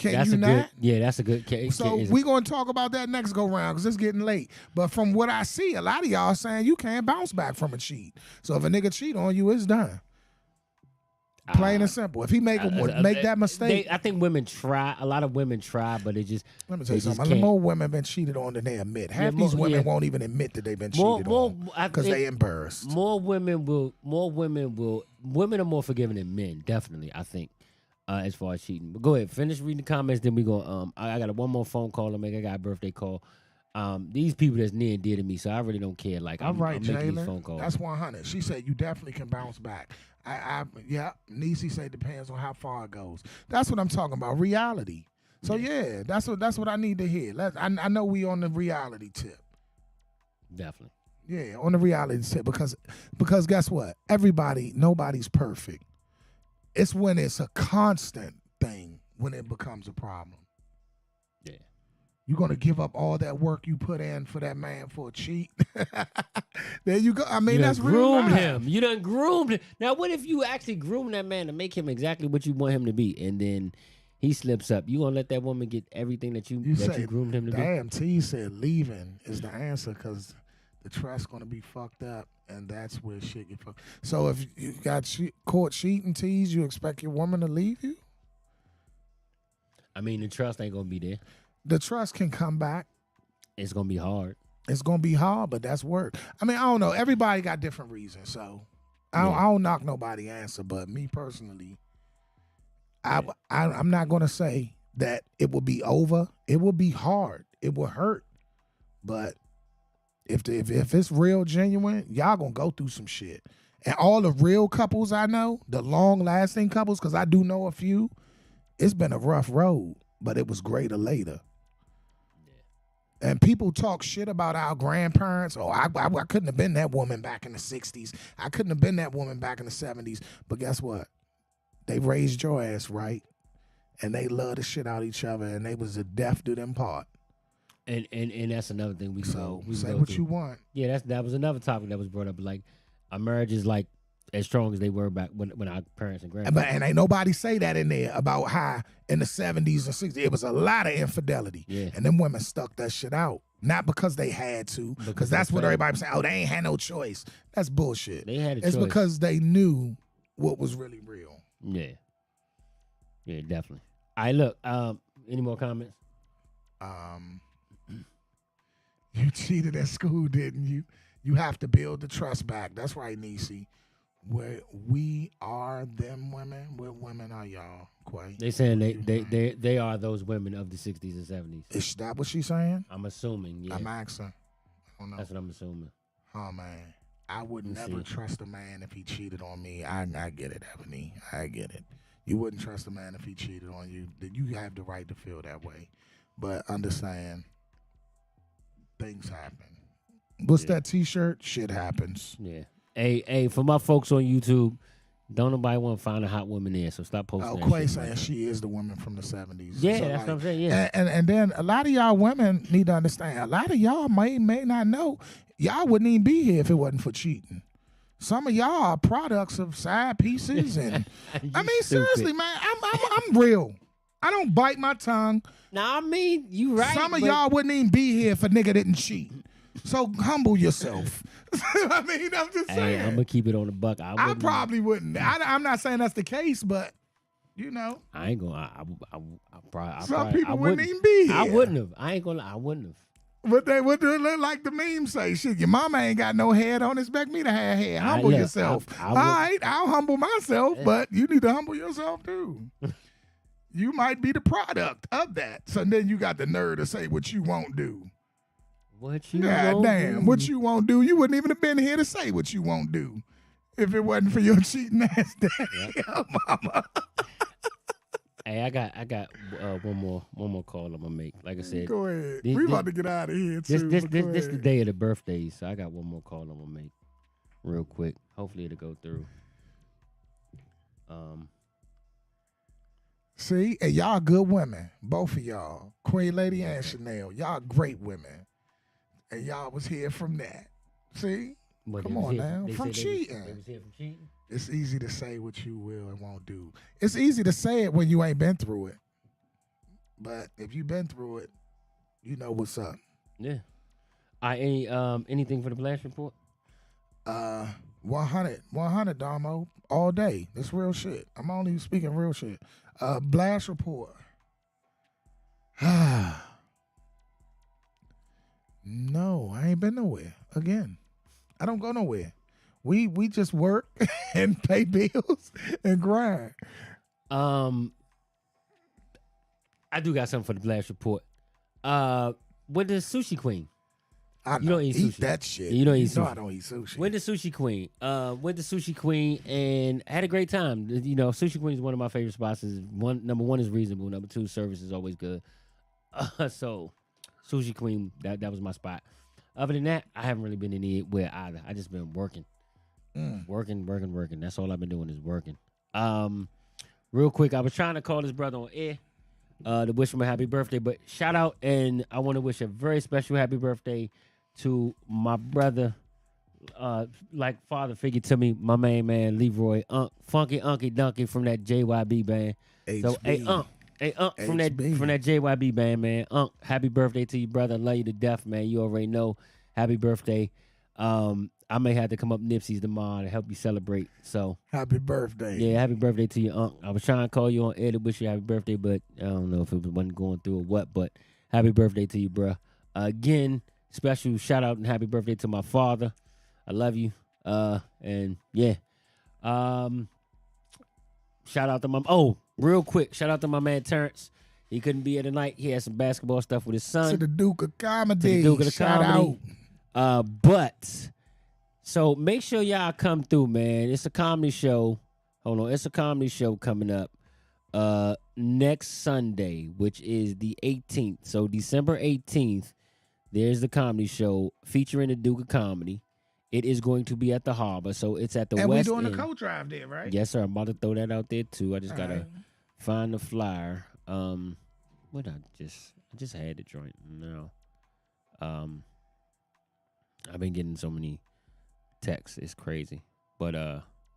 Speaker 3: That's
Speaker 2: a good case.
Speaker 3: So we're going to talk about that next go round because it's getting late. But from what I see, a lot of y'all saying you can't bounce back from a cheat. So if a nigga cheat on you, it's done. Plain and simple. If he make that mistake,
Speaker 2: I think women try. A lot of women try, but it just.
Speaker 3: Let me tell you something. More women been cheated on than they admit. Half these women won't even admit that they've been cheated on because they embarrassed.
Speaker 2: Women are more forgiving than men. Definitely, I think. As far as cheating, but go ahead, finish reading the comments. Then we go. I got one more phone call to make. I got a birthday call. These people that's near and dear to me, so I really don't care. Like, I'm making these phone calls.
Speaker 3: That's 100. She said you definitely can bounce back. Niecy said depends on how far it goes. That's what I'm talking about. Reality. So that's what I need to hear. I know we on the reality tip.
Speaker 2: Definitely.
Speaker 3: Yeah, on the reality tip because guess what? Nobody's perfect. It's when it's a constant thing when it becomes a problem.
Speaker 2: Yeah.
Speaker 3: You're going to give up all that work you put in for that man for a cheat? There you go. I mean, that's real life.
Speaker 2: Him. You done groomed him. Now, what if you actually groom that man to make him exactly what you want him to be, and then he slips up? You going to let that woman get everything that you groomed him to be?
Speaker 3: Damn, T said leaving is the answer because the trust's going to be fucked up, and that's where shit get fucked. So if you got caught cheating, T's, you expect your woman to leave you?
Speaker 2: I mean, the trust ain't going to be there.
Speaker 3: The trust can come back.
Speaker 2: It's going to be hard.
Speaker 3: It's going to be hard, but that's work. I mean, I don't know. Everybody got different reasons, so I don't knock nobody's answer, but me personally, I'm not going to say that it will be over. It will be hard. It will hurt, but if it's real genuine, y'all gonna go through some shit. And all the real couples I know, the long-lasting couples, because I do know a few, it's been a rough road, but it was greater later. Yeah. And people talk shit about our grandparents. Oh, I couldn't have been that woman back in the 60s. I couldn't have been that woman back in the 70s. But guess what? They raised your ass right, and they loved the shit out of each other, and they was a death do them part.
Speaker 2: And that's another thing we
Speaker 3: say what you want.
Speaker 2: Yeah, that was another topic that was brought up. Like, our marriage is like as strong as they were back when our parents and grandparents.
Speaker 3: And ain't nobody say that in there about how in the 70s and 60s it was a lot of infidelity.
Speaker 2: Yeah.
Speaker 3: And them women stuck that shit out. Not because they had to, because that's what everybody was saying. Oh, they ain't had no choice. That's bullshit.
Speaker 2: They had a choice.
Speaker 3: It's because they knew what was really real.
Speaker 2: Yeah. Yeah, definitely. All right, look, any more comments?
Speaker 3: You cheated at school, didn't you? You have to build the trust back. That's right, Niecy. We are them women. What women are y'all, Quay?
Speaker 2: They saying they are those women of the 60s and 70s.
Speaker 3: Is that what she's saying?
Speaker 2: I'm assuming, yeah.
Speaker 3: I'm asking. I don't know.
Speaker 2: That's what I'm assuming.
Speaker 3: Oh, man. I would never trust a man if he cheated on me. I get it, Ebony. I get it. You wouldn't trust a man if he cheated on you. You have the right to feel that way. But understand, things happen. What's that T-shirt? Shit happens.
Speaker 2: Yeah. Hey, for my folks on YouTube, don't nobody want to find a hot woman there, so stop posting that
Speaker 3: Quay
Speaker 2: shit.
Speaker 3: saying she is the woman from the 70s.
Speaker 2: Yeah,
Speaker 3: so
Speaker 2: that's what I'm saying, yeah.
Speaker 3: And then a lot of y'all women need to understand, a lot of y'all may not know, y'all wouldn't even be here if it wasn't for cheating. Some of y'all are products of side pieces, and I mean, seriously, man, I'm real. I don't bite my tongue.
Speaker 2: Nah, I mean, you right.
Speaker 3: Some of y'all wouldn't even be here if a nigga didn't cheat. So humble yourself. I mean, I'm just saying.
Speaker 2: I'm gonna keep it on the buck.
Speaker 3: I probably wouldn't. I'm not saying that's the case, but you know,
Speaker 2: I ain't gonna.
Speaker 3: Some people wouldn't even be here.
Speaker 2: I wouldn't have. I ain't gonna. I wouldn't have.
Speaker 3: What they like the meme say, shit, your mama ain't got no head, don't expect me to have hair. Humble yourself. All right, I'll humble myself, but you need to humble yourself too. You might be the product of that. So then you got the nerve to say what you won't do.
Speaker 2: What you won't do.
Speaker 3: What you won't do. You wouldn't even have been here to say what you won't do if it wasn't for your cheating ass daddy. Oh, mama.
Speaker 2: Hey, I got one more call I'm gonna make. Like I said,
Speaker 3: go ahead. We about to get out of here too.
Speaker 2: This the day of the birthdays, so I got one more call I'm gonna make, real quick. Hopefully it'll go through.
Speaker 3: See, and y'all good women, both of y'all, Queen Lady and Chanel. Y'all great women, and y'all was here from that. See, come on now, from cheating.
Speaker 2: They was here from cheating.
Speaker 3: It's easy to say what you will and won't do. It's easy to say it when you ain't been through it. But if you've been through it, you know what's up.
Speaker 2: Yeah. Anything for the Blast Report?
Speaker 3: 100, Damo, all day. That's real shit. I'm only speaking real shit. Blast report. No, I ain't been nowhere. Again, I don't go nowhere. We just work and pay bills and grind.
Speaker 2: I do got something for the blast report. When the Sushi Queen?
Speaker 3: I
Speaker 2: You don't eat sushi.
Speaker 3: that shit.
Speaker 2: You don't eat sushi.
Speaker 3: I don't eat sushi.
Speaker 2: Went to Sushi Queen. Went to Sushi Queen and had a great time. You know, Sushi Queen is one of my favorite spots. Number one is reasonable. Number two, service is always good. So, Sushi Queen, that was my spot. Other than that, I haven't really been anywhere either. I just been working. Working. That's all I've been doing is working. Real quick, I was trying to call this brother on air to wish him a happy birthday, but shout out, and I want to wish a very special happy birthday to my brother, like father figure to me, my main man Leroy Funky Unky Dunky from that JYB band.
Speaker 3: HB.
Speaker 2: So hey from that JYB band, man. Happy birthday to you, brother. I love you to death, man. You already know. Happy birthday. I may have to come up Nipsey's tomorrow to help you celebrate. So
Speaker 3: happy birthday.
Speaker 2: Yeah, happy birthday to you, I was trying to call you on air to wish you happy birthday, but I don't know if it wasn't going through or what. But happy birthday to you, bruh. Again, special shout out and happy birthday to my father. I love you. And yeah. Shout out to real quick, shout out to my man Terrence. He couldn't be here tonight. He had some basketball stuff with his son.
Speaker 3: To the Duke of Comedy.
Speaker 2: Shout out. But so make sure y'all come through, man. It's a comedy show. Hold on, it's a comedy show coming up next Sunday, which is the 18th. So December 18th, there's the comedy show featuring the Duke of Comedy. It is going to be at the Harbor, so it's at the
Speaker 3: and
Speaker 2: West
Speaker 3: we're doing
Speaker 2: End.
Speaker 3: the coat drive there, right?
Speaker 2: Yes, sir. I'm about to throw that out there too. I just gotta find the flyer. What I just had the joint. No. I've been getting so many texts. It's crazy. But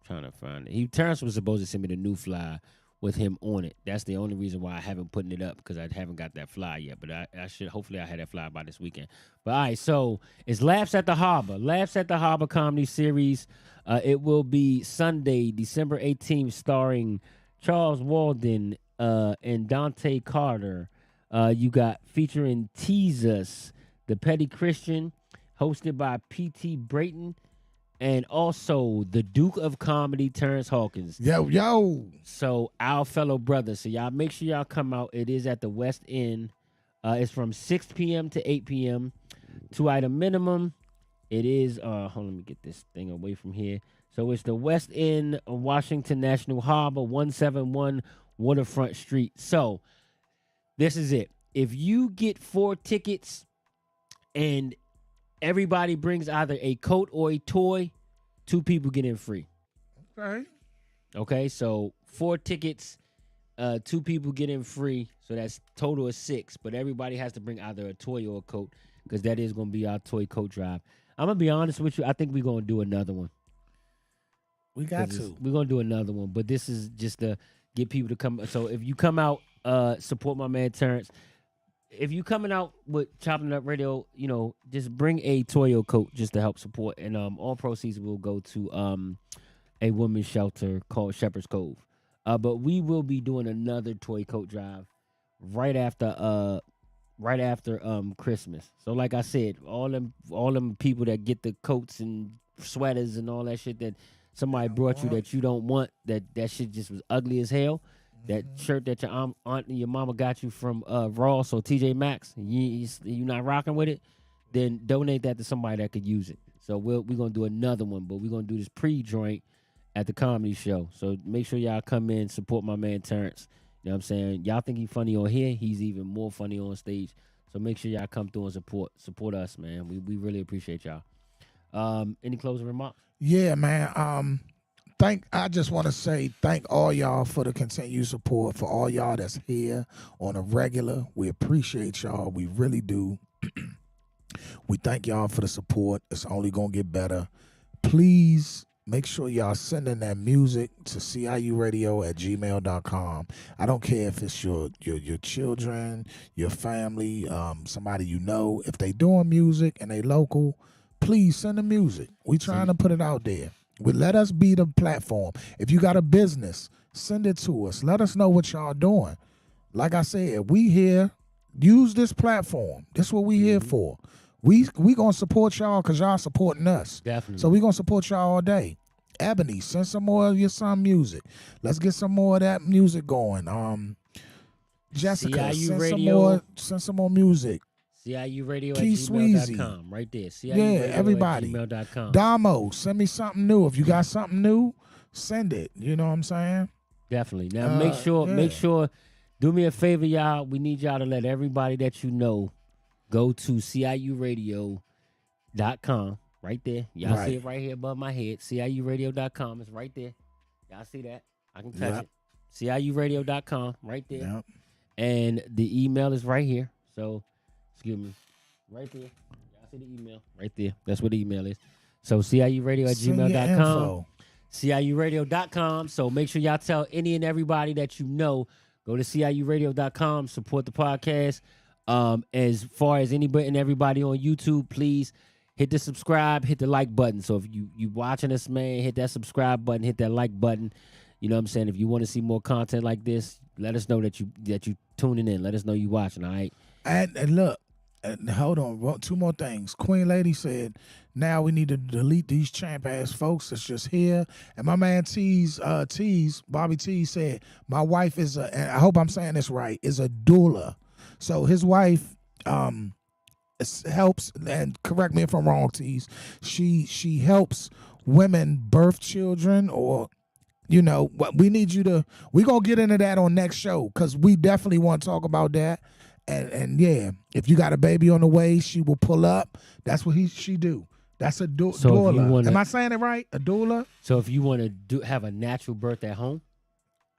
Speaker 2: trying to find it. Terrence was supposed to send me the new flyer with him on it. That's the only reason why I haven't put it up, because I haven't got that flyer yet. But I should. Hopefully I had that flyer by this weekend. But all right, so it's Laughs at the Harbor. Laughs at the Harbor comedy series. It will be Sunday, December 18th, starring Charles Walden and Dante Carter. You got featuring Teasus, the Petty Christian, hosted by P.T. Brayton, and also the Duke of Comedy, Terrence Hawkins.
Speaker 3: Yo.
Speaker 2: So our fellow brothers. So y'all make sure y'all come out. It is at the West End. It's from 6 p.m. to 8 p.m. 2-item minimum. It is, hold on, let me get this thing away from here. So it's the West End, Washington National Harbor, 171 Waterfront Street. So this is it. If you get 4 tickets and everybody brings either a coat or a toy, 2 people get in free. Okay, so 4 tickets, 2 people get in free. So that's total of 6. But everybody has to bring either a toy or a coat, because that is going to be our toy coat drive. I'm going to be honest with you. I think we're going to do another one.
Speaker 3: We got to.
Speaker 2: We're going to do another one. But this is just to get people to come. So if you come out, support my man Terrence. If you coming out with Chopping Up Radio, you know, just bring a toy or coat just to help support. And all proceeds will go to a women's shelter called Shepherd's Cove. But we will be doing another toy coat drive right after Christmas. So like I said, all them people that get the coats and sweaters and all that shit that somebody brought you that you don't want, that shit just was ugly as hell. That shirt that your aunt and your mama got you from Ross or TJ Maxx, you not rocking with it, then donate that to somebody that could use it. So we're going to do another one, but we're going to do this pre-joint at the comedy show. So make sure y'all come in, support my man Terrence. You know what I'm saying? Y'all think he's funny on here, he's even more funny on stage. So make sure y'all come through and support us, man. We really appreciate y'all. Any closing remarks?
Speaker 3: Yeah, man. I just want to say thank all y'all for the continued support, for all y'all that's here on a regular. We appreciate y'all. We really do. We thank y'all for the support. It's only going to get better. Please make sure y'all sending that music to CIUradio@gmail.com. I don't care if it's your children, your family, somebody you know. If they doing music and they local, please send the music. We trying to put it out there. Let us be the platform. If you got a business, send it to us. Let us know what y'all doing. Like I said, we here. Use this platform. This is what we here for. We gonna support y'all because y'all supporting us.
Speaker 2: Definitely.
Speaker 3: So we gonna support y'all all day. Ebony, send some more of your son music. Let's get some more of that music going. Jessica, send some more music.
Speaker 2: CIUradio@gmail.com. Right there.
Speaker 3: Everybody.
Speaker 2: CIUradio@gmail.com.
Speaker 3: Damo, send me something new. If you got something new, send it. You know what I'm saying?
Speaker 2: Definitely. Now make sure, do me a favor, y'all. We need y'all to let everybody that you know go to CIUradio.com. Right there. Y'all see it right here above my head. CIUradio.com is right there. Y'all see that? I can touch it. CIUradio.com right there.
Speaker 3: Yep.
Speaker 2: And the email is right here. So, excuse me. Right there. Y'all see the email? Right there. That's what the email is. So, CIUradio@gmail.com. CIUradio.com. So, make sure y'all tell any and everybody that you know. Go to CIUradio.com. Support the podcast. As far as anybody and everybody on YouTube, please hit the subscribe, hit the like button. So if you watching us, man, hit that subscribe button, hit that like button. You know what I'm saying? If you want to see more content like this, let us know that you tuning in. Let us know you watching, all right?
Speaker 3: And look, hold on, 2 more things. Queen Lady said, now we need to delete these champ ass folks that's just here. And my man Bobby Tease said, my wife is and I hope I'm saying this right, is a doula. So his wife helps, and correct me if I'm wrong, Tease. She helps women birth children, or we need you to. We gonna get into that on next show because we definitely want to talk about that. And yeah, if you got a baby on the way, she will pull up. That's what she do. That's a doula. Am I saying it right? A doula.
Speaker 2: So if you want to have a natural birth at home.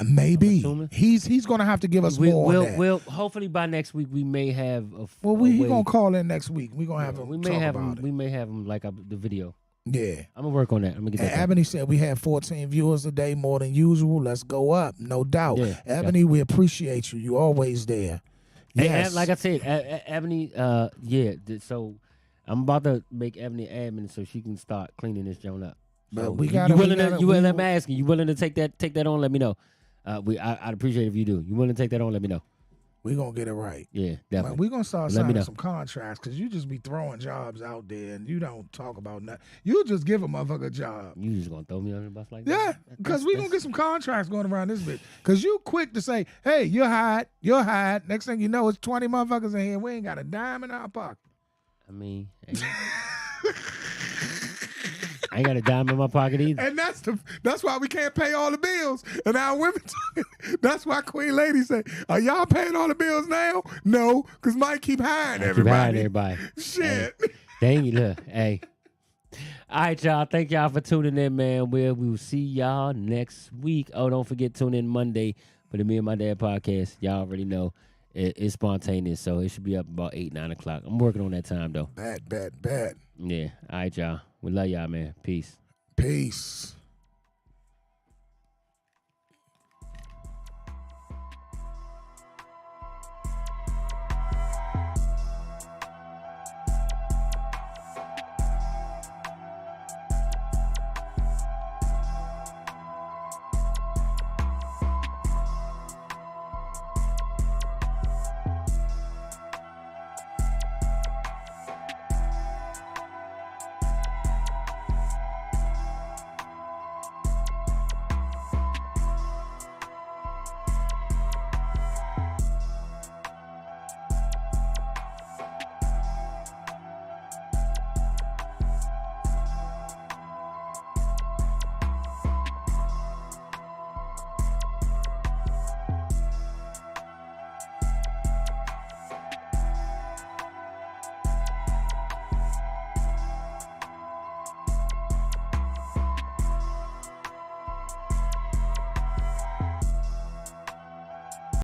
Speaker 3: Maybe he's gonna have to give us more. On that.
Speaker 2: We'll hopefully by next week we may have a.
Speaker 3: Well, he gonna call in next week. We gonna have him. We may
Speaker 2: have him like the video.
Speaker 3: Yeah,
Speaker 2: I'm gonna work on that. I'm gonna get that.
Speaker 3: Ebony said we had 14 viewers a day, more than usual. Let's go up, no doubt. Yeah, Ebony, we appreciate you. You always there. Yes,
Speaker 2: and like I said, Ebony. So I'm about to make Ebony admin so she can start cleaning this joint up.
Speaker 3: But
Speaker 2: so
Speaker 3: we got.
Speaker 2: I'm asking. You willing to take that on? Let me know. I'd appreciate it if you do. You want to take that on? Let me know.
Speaker 3: We're going to get it right.
Speaker 2: Yeah, definitely.
Speaker 3: We're going to start signing some contracts because you just be throwing jobs out there and you don't talk about nothing. You just give a motherfucker a job.
Speaker 2: You just going to throw me under the bus like that?
Speaker 3: Yeah, because we're going to get some contracts going around this bitch. Because you quick to say, hey, you're hired. Next thing you know, it's 20 motherfuckers in here. We ain't got a dime in our pocket.
Speaker 2: I mean... I ain't got a dime in my pocket either.
Speaker 3: And that's why we can't pay all the bills. And our women, that's why Queen Lady said, are y'all paying all the bills now? No, because Mike keep hiring everybody. Shit.
Speaker 2: Hey, dang you, look. Hey. All right, y'all. Thank y'all for tuning in, man. We will see y'all next week. Oh, don't forget, tune in Monday for the Me and My Dad podcast. Y'all already know it's spontaneous, so it should be up about 8, 9 o'clock. I'm working on that time, though.
Speaker 3: Bad.
Speaker 2: Yeah. All right, y'all. We love y'all, man. Peace.
Speaker 3: Peace.